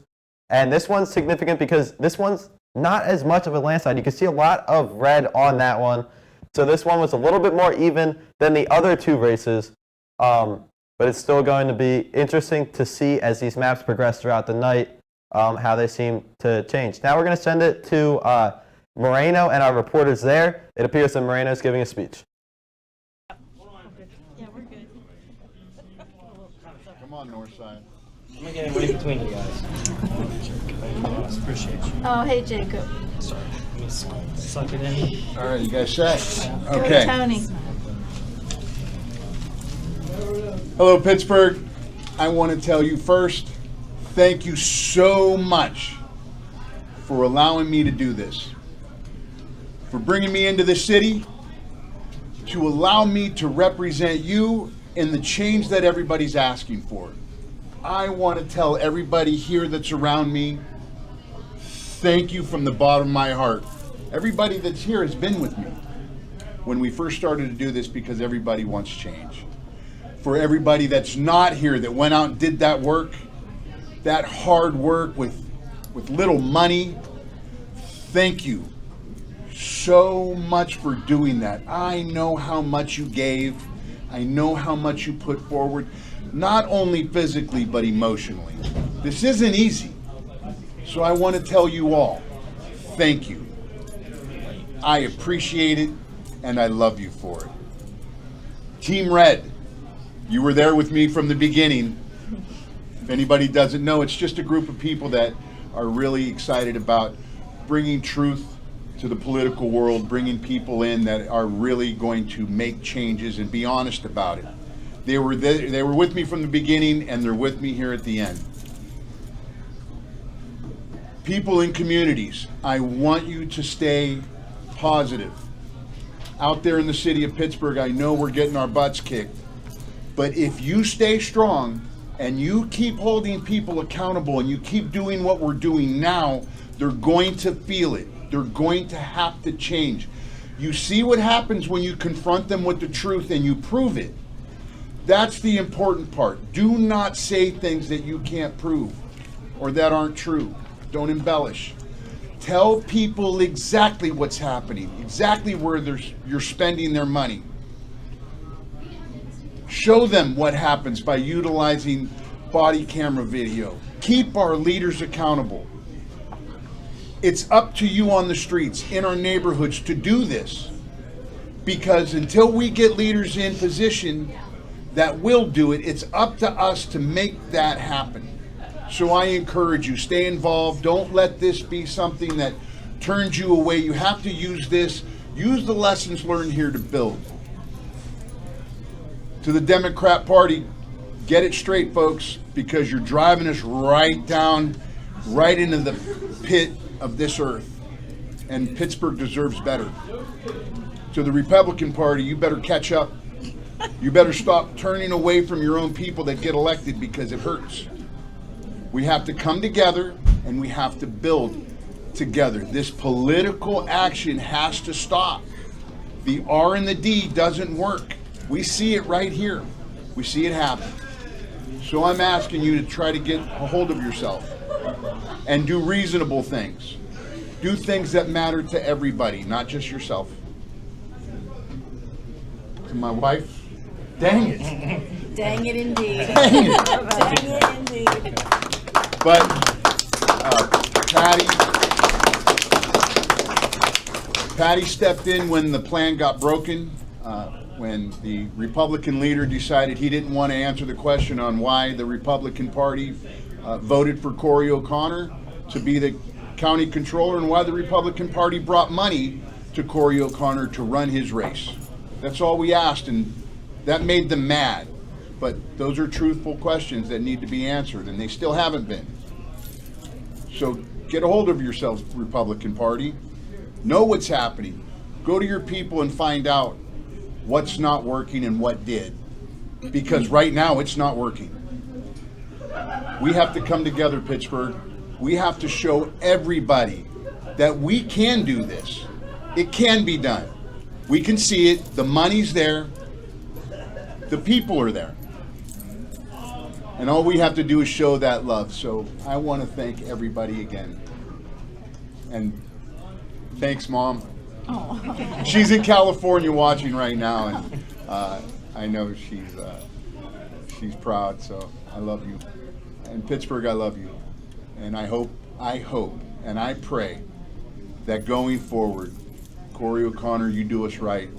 And this one's significant because this one's not as much of a landslide. You can see a lot of red on that one. So this one was a little bit more even than the other two races. But it's still going to be interesting to see as these maps progress throughout the night how they seem to change. Now we're going to send it to Moreno and our reporters there. It appears that Moreno is giving a speech. Come on, Northside. I'm gonna get away between you guys. Appreciate you. Oh, hey, Jacob. Sorry. Let me suck it in. All right, you guys set? Go to Okay. Tony. Hello, Pittsburgh. I want to tell you first, thank you so much for allowing me to do this, for bringing me into the city, to allow me to represent you in the change that everybody's asking for. I want to tell everybody here that's around me, thank you from the bottom of my heart. Everybody that's here has been with me when we first started to do this because everybody wants change. For everybody that's not here that went out and did that work, that hard work with little money, thank you so much for doing that. I know how much you gave. I know how much you put forward, not only physically, but emotionally. This isn't easy. So I want to tell you all, thank you. I appreciate it, and I love you for it. Team Red, you were there with me from the beginning. If anybody doesn't know, it's just a group of people that are really excited about bringing truth to the political world, bringing people in that are really going to make changes and be honest about it. They were with me from the beginning, and they're with me here at the end. People in communities, I want you to stay positive. Out there in the city of Pittsburgh, I know we're getting our butts kicked, but if you stay strong and you keep holding people accountable and you keep doing what we're doing now, they're going to feel it. They're going to have to change. You see what happens when you confront them with the truth and you prove it. That's the important part. Do not say things that you can't prove or that aren't true. Don't embellish. Tell people exactly what's happening, exactly where you're spending their money. Show them what happens by utilizing body camera video. Keep our leaders accountable. It's up to you on the streets, in our neighborhoods, to do this. Because until we get leaders in position that will do it, it's up to us to make that happen. So I encourage you, stay involved. Don't let this be something that turns you away. You have to use this. Use the lessons learned here to build. To the Democrat Party, get it straight, folks, because you're driving us right down, right into the pit of this earth. And Pittsburgh deserves better. To the Republican Party, you better catch up. You better stop turning away from your own people that get elected because it hurts. We have to come together and we have to build together. This political action has to stop. The R and the D doesn't work. We see it right here. We see it happen. So I'm asking you to try to get a hold of yourself and do reasonable things. Do things that matter to everybody, not just yourself. To my wife, dang it. Dang it indeed. Dang it. Dang it indeed. But Patty stepped in when the plan got broken, when the Republican leader decided he didn't want to answer the question on why the Republican Party voted for Corey O'Connor to be the county controller and why the Republican Party brought money to Corey O'Connor to run his race. That's all we asked, and That made them mad. But those are truthful questions that need to be answered, and they still haven't been. So get a hold of yourselves, Republican Party. Know what's happening. Go to your people and find out what's not working and what did. Because right now it's not working. We have to come together, Pittsburgh. We have to show everybody that we can do this. It can be done. We can see it. The money's there. The people are there. And all we have to do is show that love. So I want to thank everybody again. And thanks, Mom. Oh. She's in California watching right now, and I know she's proud. So I love you. And Pittsburgh, I love you. And I hope, and I pray that going forward, Corey O'Connor, you do us right.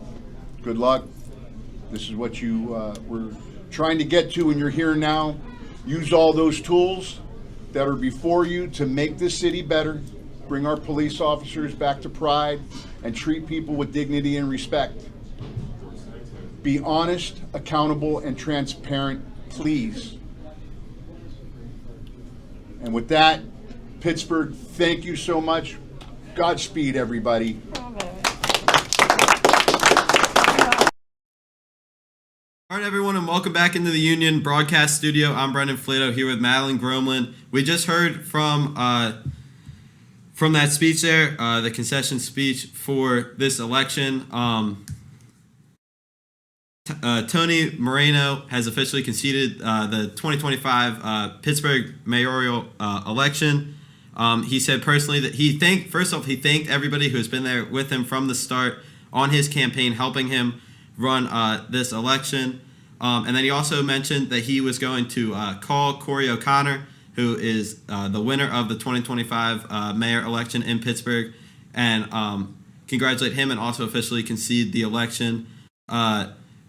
Good luck. This is what you were trying to get to, and you're here now. Use all those tools that are before you to make this city better, bring our police officers back to pride, and treat people with dignity and respect. Be honest, accountable, and transparent, please. And with that, Pittsburgh, thank you so much. Godspeed, everybody. All right, everyone, and welcome back into the Union Broadcast Studio. I'm Brendan Flato here with Madeline Gromlin. We just heard from that speech there, the concession speech for this election. Tony Moreno has officially conceded the 2025 Pittsburgh mayoral election. He said personally that he thanked everybody who has been there with him from the start on his campaign, helping him run this election. And then he also mentioned that he was going to call Corey O'Connor, who is the winner of the 2025 mayor election in Pittsburgh, and congratulate him and also officially concede the election.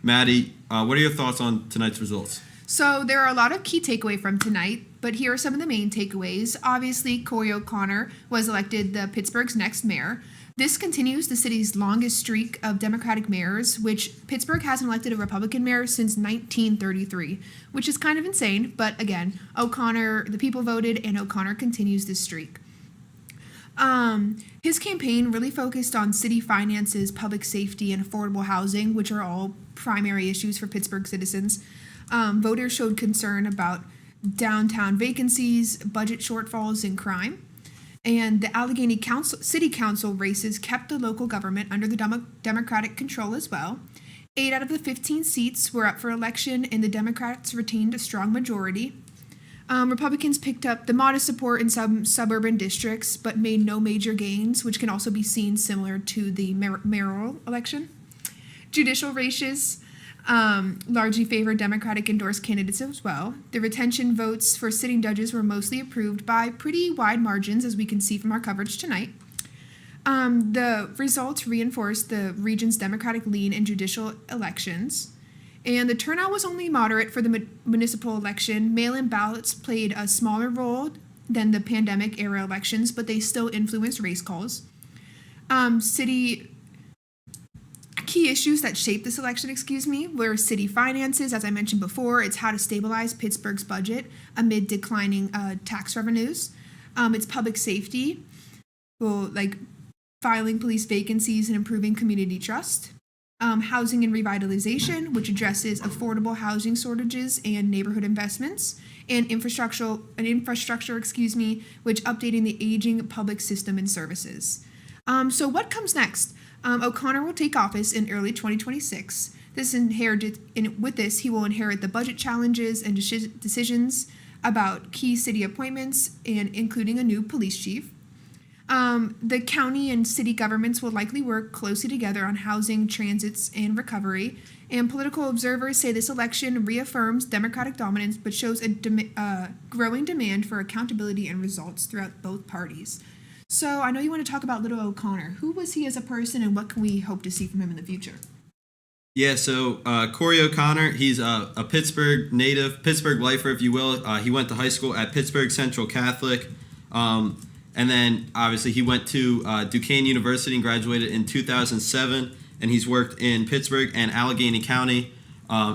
Maddie, what are your thoughts on tonight's results? So there are a lot of key takeaway from tonight, but here are some of the main takeaways. Obviously, Corey O'Connor was elected the Pittsburgh's next mayor. This continues the city's longest streak of Democratic mayors, which Pittsburgh hasn't elected a Republican mayor since 1933, which is kind of insane. But again, O'Connor, the people voted, and O'Connor continues this streak. His campaign really focused on city finances, public safety, and affordable housing, which are all primary issues for Pittsburgh citizens. Voters showed concern about downtown vacancies, budget shortfalls, and crime. And the Allegheny City Council races kept the local government under the Democratic control as well. 8 out of the 15 seats were up for election, and the Democrats retained a strong majority. Republicans picked up the modest support in some suburban districts, but made no major gains, which can also be seen similar to the mayoral election. Judicial races largely favored Democratic-endorsed candidates as well. The retention votes for sitting judges were mostly approved by pretty wide margins, as we can see from our coverage tonight. The results reinforced the region's Democratic lean in judicial elections. And the turnout was only moderate for the municipal election. Mail-in ballots played a smaller role than the pandemic-era elections, but they still influenced race calls. Key issues that shaped this election, were city finances. As I mentioned before, it's how to stabilize Pittsburgh's budget amid declining tax revenues. It's public safety, like filing police vacancies and improving community trust. Housing and revitalization, which addresses affordable housing shortages and neighborhood investments, and infrastructure, which updating the aging public system and services. So what comes next? O'Connor will take office in early 2026. With this, he will inherit the budget challenges and decisions about key city appointments, and including a new police chief. The county and city governments will likely work closely together on housing, transits, and recovery. And political observers say this election reaffirms Democratic dominance, but shows a growing demand for accountability and results throughout both parties. So I know you want to talk about Little O'Connor. Who was he as a person, and what can we hope to see from him in the future? Yeah, so Corey O'Connor, he's a Pittsburgh native, Pittsburgh lifer, if you will. He went to high school at Pittsburgh Central Catholic. And then, obviously, he went to Duquesne University and graduated in 2007. And he's worked in Pittsburgh and Allegheny County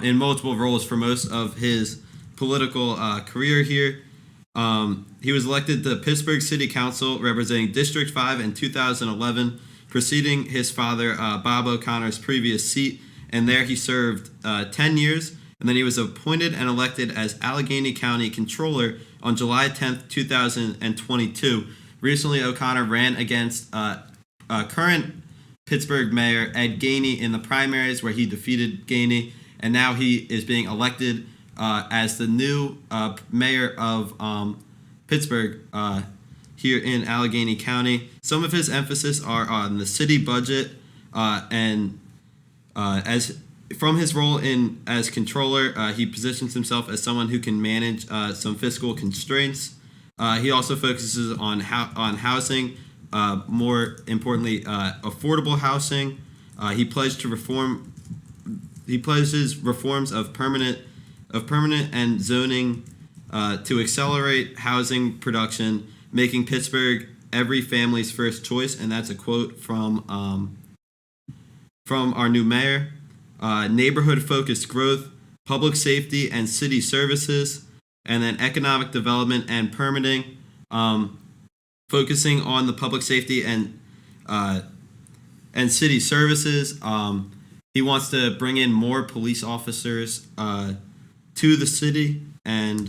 in multiple roles for most of his political career here. He was elected to Pittsburgh City Council representing District 5 in 2011, preceding his father, Bob O'Connor's previous seat, and there he served 10 years, and then he was appointed and elected as Allegheny County Controller on July 10th, 2022. Recently, O'Connor ran against current Pittsburgh Mayor Ed Gainey in the primaries, where he defeated Gainey, and now he is being elected as the new mayor of Pittsburgh here in Allegheny County. Some of his emphasis are on the city budget and as from his role as controller, he positions himself as someone who can manage some fiscal constraints. He also focuses on housing, more importantly, affordable housing. He pledges reforms of permanent and zoning to accelerate housing production, making Pittsburgh every family's first choice, and that's a quote from our new mayor. Neighborhood-focused growth, public safety and city services, and then economic development and permitting, focusing on the public safety and city services. He wants to bring in more police officers to the city, and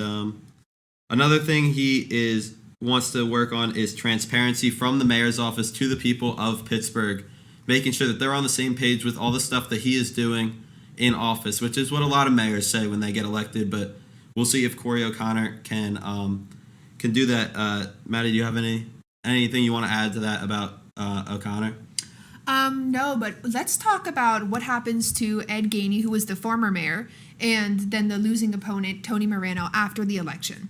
another thing he wants to work on is transparency from the mayor's office to the people of Pittsburgh, making sure that they're on the same page with all the stuff that he is doing in office, which is what a lot of mayors say when they get elected. But we'll see if Corey O'Connor can do that. Maddie, do you have anything you want to add to that about O'Connor? No, but let's talk about what happens to Ed Gainey, who was the former mayor, and then the losing opponent, Tony Moreno, after the election.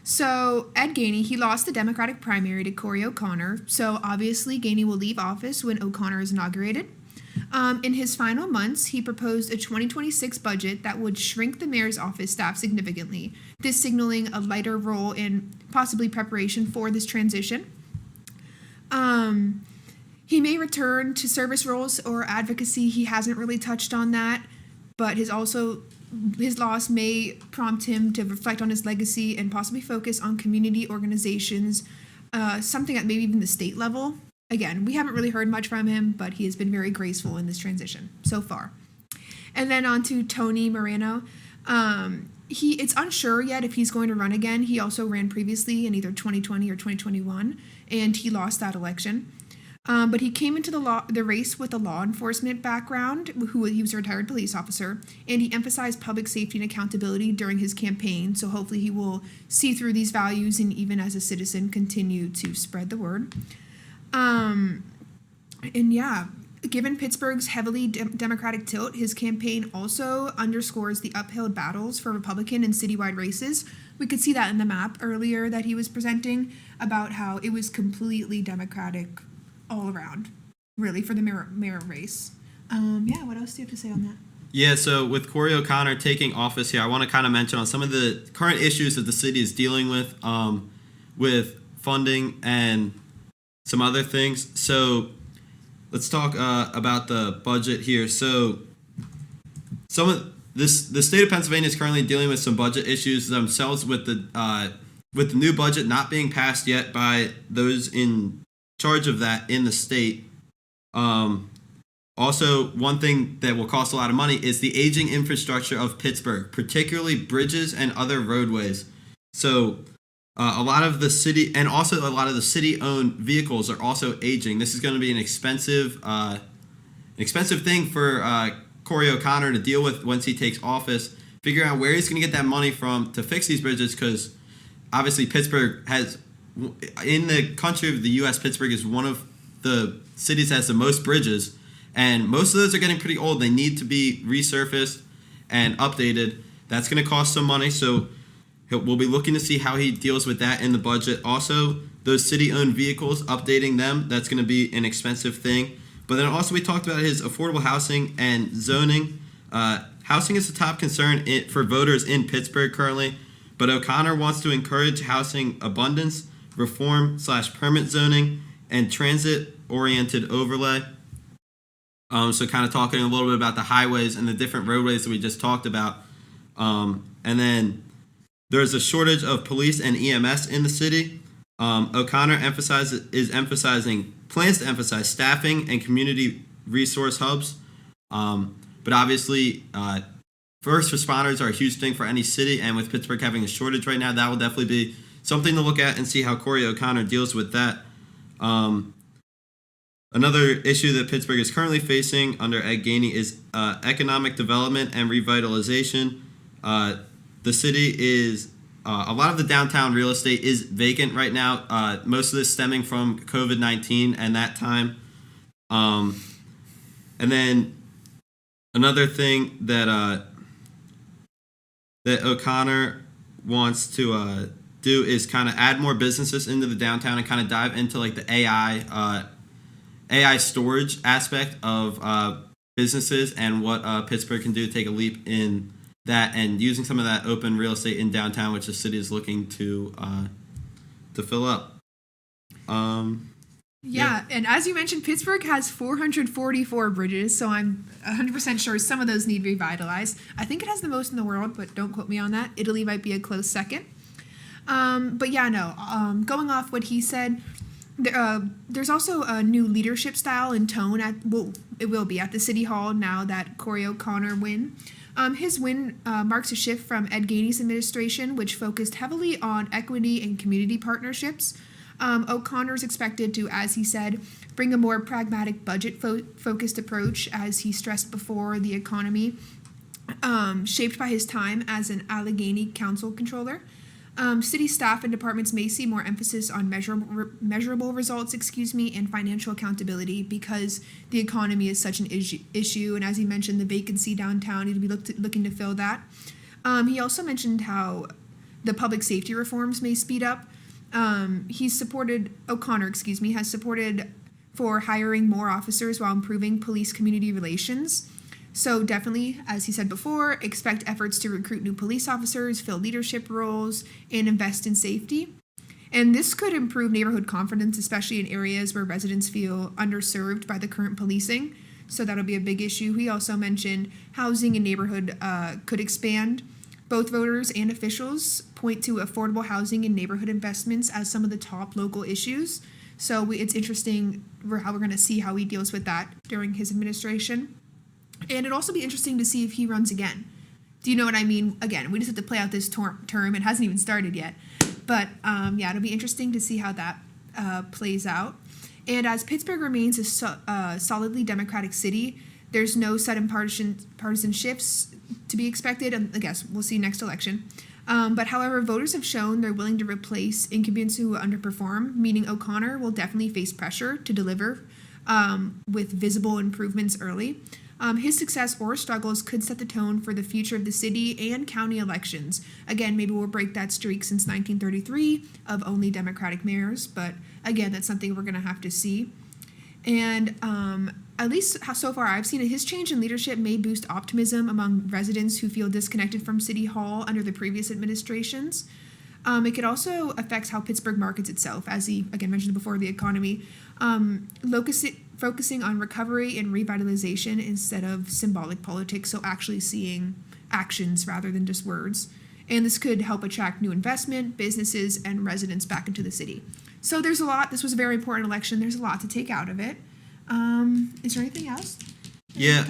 So Ed Gainey, he lost the Democratic primary to Corey O'Connor, so obviously Gainey will leave office when O'Connor is inaugurated. In his final months, he proposed a 2026 budget that would shrink the mayor's office staff significantly, this signaling a lighter role in possibly preparation for this transition. He may return to service roles or advocacy. He hasn't really touched on that, but his loss may prompt him to reflect on his legacy and possibly focus on community organizations, something at maybe even the state level. Again, we haven't really heard much from him, but he has been very graceful in this transition so far. And then on to Tony Moreno. It's unsure yet if he's going to run again. He also ran previously in either 2020 or 2021, and he lost that election. But he came into the race with a law enforcement background. He was a retired police officer, and he emphasized public safety and accountability during his campaign. So hopefully he will see through these values and even as a citizen continue to spread the word. Given Pittsburgh's heavily Democratic tilt, his campaign also underscores the uphill battles for Republican and citywide races. We could see that in the map earlier that he was presenting about how it was completely Democratic all around, really, for the mayor race. What else do you have to say on that? Yeah, so with Corey O'Connor taking office here, I want to kind of mention on some of the current issues that the city is dealing with funding and some other things. So let's talk about the budget here. So the state of Pennsylvania is currently dealing with some budget issues themselves with the new budget not being passed yet by those in charge of that in the state. Also, one thing that will cost a lot of money is the aging infrastructure of Pittsburgh, particularly bridges and other roadways. So a lot of the city and also a lot of the city-owned vehicles are also aging. This is going to be an expensive thing for Corey O'Connor to deal with once he takes office. Figuring out where he's going to get that money from to fix these bridges, because obviously Pittsburgh has, in the country of the U.S., Pittsburgh is one of the cities that has the most bridges, and most of those are getting pretty old. They need to be resurfaced and updated. That's going to cost some money, so we'll be looking to see how he deals with that in the budget. Also, those city-owned vehicles, updating them, that's going to be an expensive thing. But then also we talked about his affordable housing and zoning. Housing is a top concern for voters in Pittsburgh currently, but O'Connor wants to encourage housing abundance, reform/permit zoning, and transit-oriented overlay. So kind of talking a little bit about the highways and the different roadways that we just talked about. And then there's a shortage of police and EMS in the city. O'Connor plans to emphasize staffing and community resource hubs. But obviously, first responders are a huge thing for any city, and with Pittsburgh having a shortage right now, that will definitely be something to look at and see how Corey O'Connor deals with that. Another issue that Pittsburgh is currently facing under Ed Gainey is economic development and revitalization. The city is, a lot of the downtown real estate is vacant right now, most of this stemming from COVID-19 and that time. And then another thing that O'Connor wants to do is kind of add more businesses into the downtown and kind of dive into like the AI storage aspect of businesses and what Pittsburgh can do to take a leap in that and using some of that open real estate in downtown, which the city is looking to fill up. Yeah, and as you mentioned, Pittsburgh has 444 bridges, so I'm 100% sure some of those need revitalized. I think it has the most in the world, but don't quote me on that. Italy might be a close second. But yeah, no, going off what he said, there's also a new leadership style and tone it will be at the City Hall now that Corey O'Connor win. His win marks a shift from Ed Gainey's administration, which focused heavily on equity and community partnerships. O'Connor's expected to, as he said, bring a more pragmatic budget-focused approach, as he stressed before, the economy, shaped by his time as an Allegheny Council controller. City staff and departments may see more emphasis on measurable results, and financial accountability because the economy is such an issue. And as he mentioned, the vacancy downtown, he'd be looking to fill that. He also mentioned how the public safety reforms may speed up. O'Connor has supported for hiring more officers while improving police-community relations. So definitely, as he said before, expect efforts to recruit new police officers, fill leadership roles, and invest in safety. And this could improve neighborhood confidence, especially in areas where residents feel underserved by the current policing. So that'll be a big issue. He also mentioned housing and neighborhood could expand. Both voters and officials point to affordable housing and neighborhood investments as some of the top local issues. So it's interesting how we're going to see how he deals with that during his administration. And it'd also be interesting to see if he runs again. Do you know what I mean? Again, we just have to play out this term. It hasn't even started yet. But yeah, it'll be interesting to see how that plays out. And as Pittsburgh remains a solidly Democratic city, there's no sudden partisan shifts to be expected. I guess we'll see next election. But however, voters have shown they're willing to replace incumbents who underperform, meaning O'Connor will definitely face pressure to deliver with visible improvements early. His success or struggles could set the tone for the future of the city and county elections. Again, maybe we'll break that streak since 1933 of only Democratic mayors, but again, that's something we're going to have to see. And at least so far I've seen it, his change in leadership may boost optimism among residents who feel disconnected from City Hall under the previous administrations. It could also affect how Pittsburgh markets itself, as he, again, mentioned before, the economy, focusing on recovery and revitalization instead of symbolic politics, so actually seeing actions rather than just words. And this could help attract new investment, businesses, and residents back into the city. So there's a lot. This was a very important election. There's a lot to take out of it. Is there anything else? Yeah.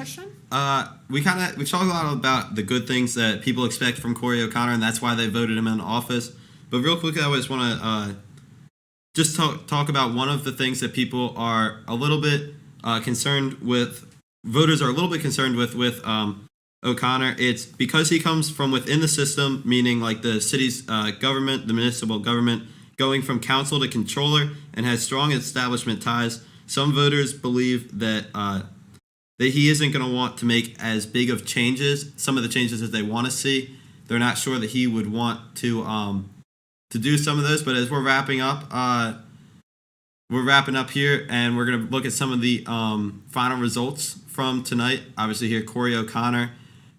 We talked a lot about the good things that people expect from Corey O'Connor, and that's why they voted him in office. But real quickly, I just want to just talk about one of the things that people are a little bit concerned with. Voters are a little bit concerned with O'Connor. It's because he comes from within the system, meaning like the city's government, the municipal government, going from council to controller, and has strong establishment ties. Some voters believe that he isn't going to want to make as big of changes, some of the changes that they want to see. They're not sure that he would want to do some of those. But as we're wrapping up here, and we're going to look at some of the final results from tonight. Obviously here, Corey O'Connor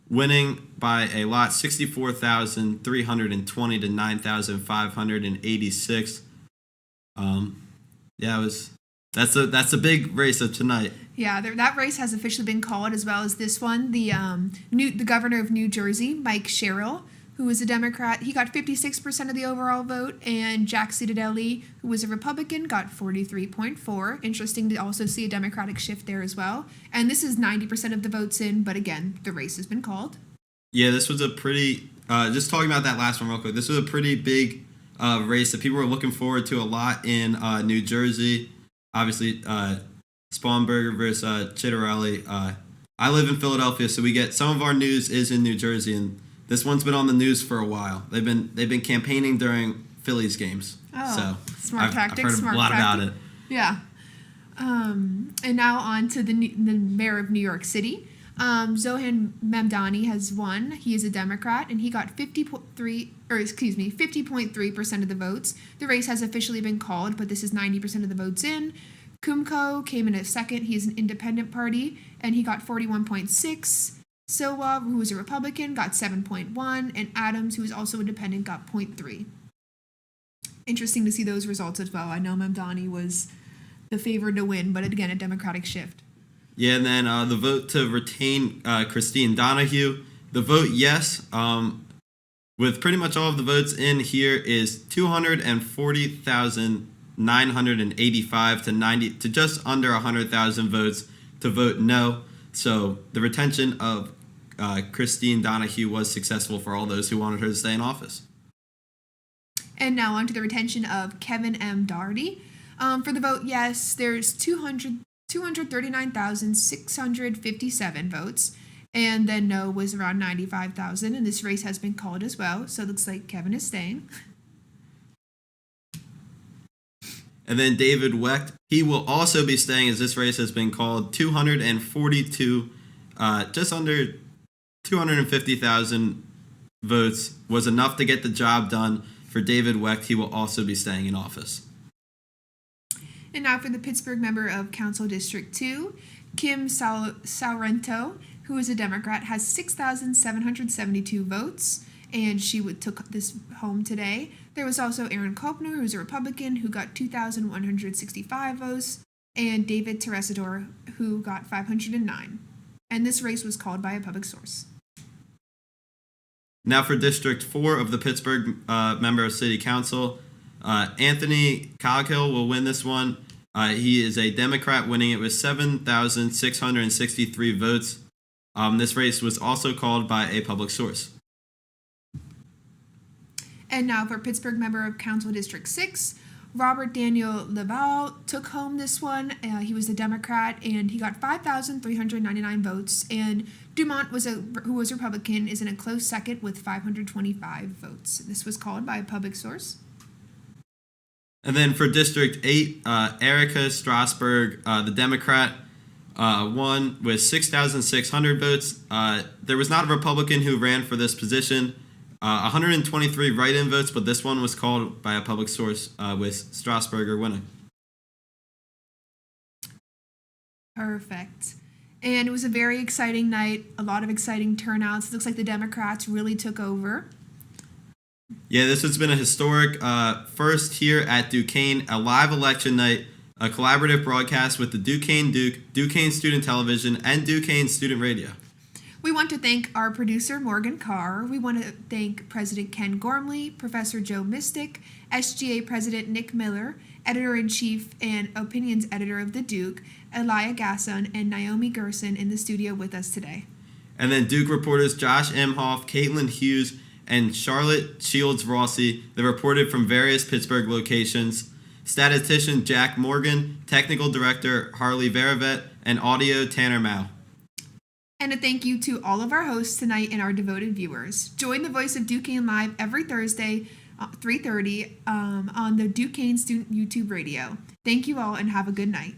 winning by a lot, 64,320 to 9,586. Yeah, it was That's a big race of tonight. Yeah, that race has officially been called, as well as this one. The governor of New Jersey, Mike Sherrill, who was a Democrat, he got 56% of the overall vote, and Jack Cittadelli, who was a Republican, got 43.4. Interesting to also see a Democratic shift there as well. And this is 90% of the votes in, but again, the race has been called. Yeah, this was a pretty, just talking about that last one real quick, this was a pretty big race that people were looking forward to a lot in New Jersey. Obviously, Sponberger versus Cittadelli. I live in Philadelphia, so we get some of our news is in New Jersey, and this one's been on the news for a while. They've been campaigning during Phillies games. Oh, so smart tactics. I've heard a lot about it. Yeah. And now on to the mayor of New York City. Zohan Mamdani has won. He is a Democrat, and he got 50.3% of the votes. The race has officially been called, but this is 90% of the votes in. Kumko came in at second. He is an independent party, and he got 41.6. Silwa, who was a Republican, got 7.1, and Adams, who is also independent, got 0.3. Interesting to see those results as well. I know Mamdani was the favorite to win, but again, a Democratic shift. Yeah, and then the vote to retain Christine Donahue. The vote yes, with pretty much all of the votes in here, is 240,985 to just under 100,000 votes to vote no. So the retention of Christine Donahue was successful for all those who wanted her to stay in office. And now on to the retention of Kevin M. Doherty. For the vote yes, there's 239,657 votes, and then no was around 95,000, and this race has been called as well, so it looks like Kevin is staying. And then David Wecht, he will also be staying, as this race has been called. 242, just under 250,000 votes was enough to get the job done for David Wecht. He will also be staying in office. And now for the Pittsburgh member of Council District 2, Kim Saurento, who is a Democrat, has 6,772 votes, and she took this home today. There was also Aaron Kopner, who's a Republican, who got 2,165 votes, and David Teresador, who got 509. And this race was called by a public source. Now for District 4 of the Pittsburgh member of City Council, Anthony Coghill will win this one. He is a Democrat, winning it with 7,663 votes. This race was also called by a public source. And now for Pittsburgh member of Council District 6, Robert Daniel Laval took home this one. He was a Democrat, and he got 5,399 votes. And Dumont, who was a Republican, is in a close second with 525 votes. This was called by a public source. And then for District 8, Erica Strasberg, the Democrat, won with 6,600 votes. There was not a Republican who ran for this position. 123 write-in votes, but this one was called by a public source with Strasburger winning. Perfect. And it was a very exciting night, a lot of exciting turnouts. It looks like the Democrats really took over. Yeah, this has been a historic first here at Duquesne, a live election night, a collaborative broadcast with the Duquesne Student Television, and Duquesne Student Radio. We want to thank our producer, Morgan Carr. We want to thank President Ken Gormley, Professor Joe Mystic, SGA President Nick Miller, Editor-in-Chief and Opinions Editor of the Duke, Elia Gasson, and Naomi Gerson in the studio with us today. And then Duke reporters Josh Emhoff, Caitlin Hughes, and Charlotte Shields Rossi. They reported from various Pittsburgh locations. Statistician Jack Morgan, Technical Director Harley Veravet, and Audio Tanner Mao. And a thank you to all of our hosts tonight and our devoted viewers. Join the Voice of Duquesne Live every Thursday, 3:30 on the Duquesne Student YouTube Radio. Thank you all and have a good night.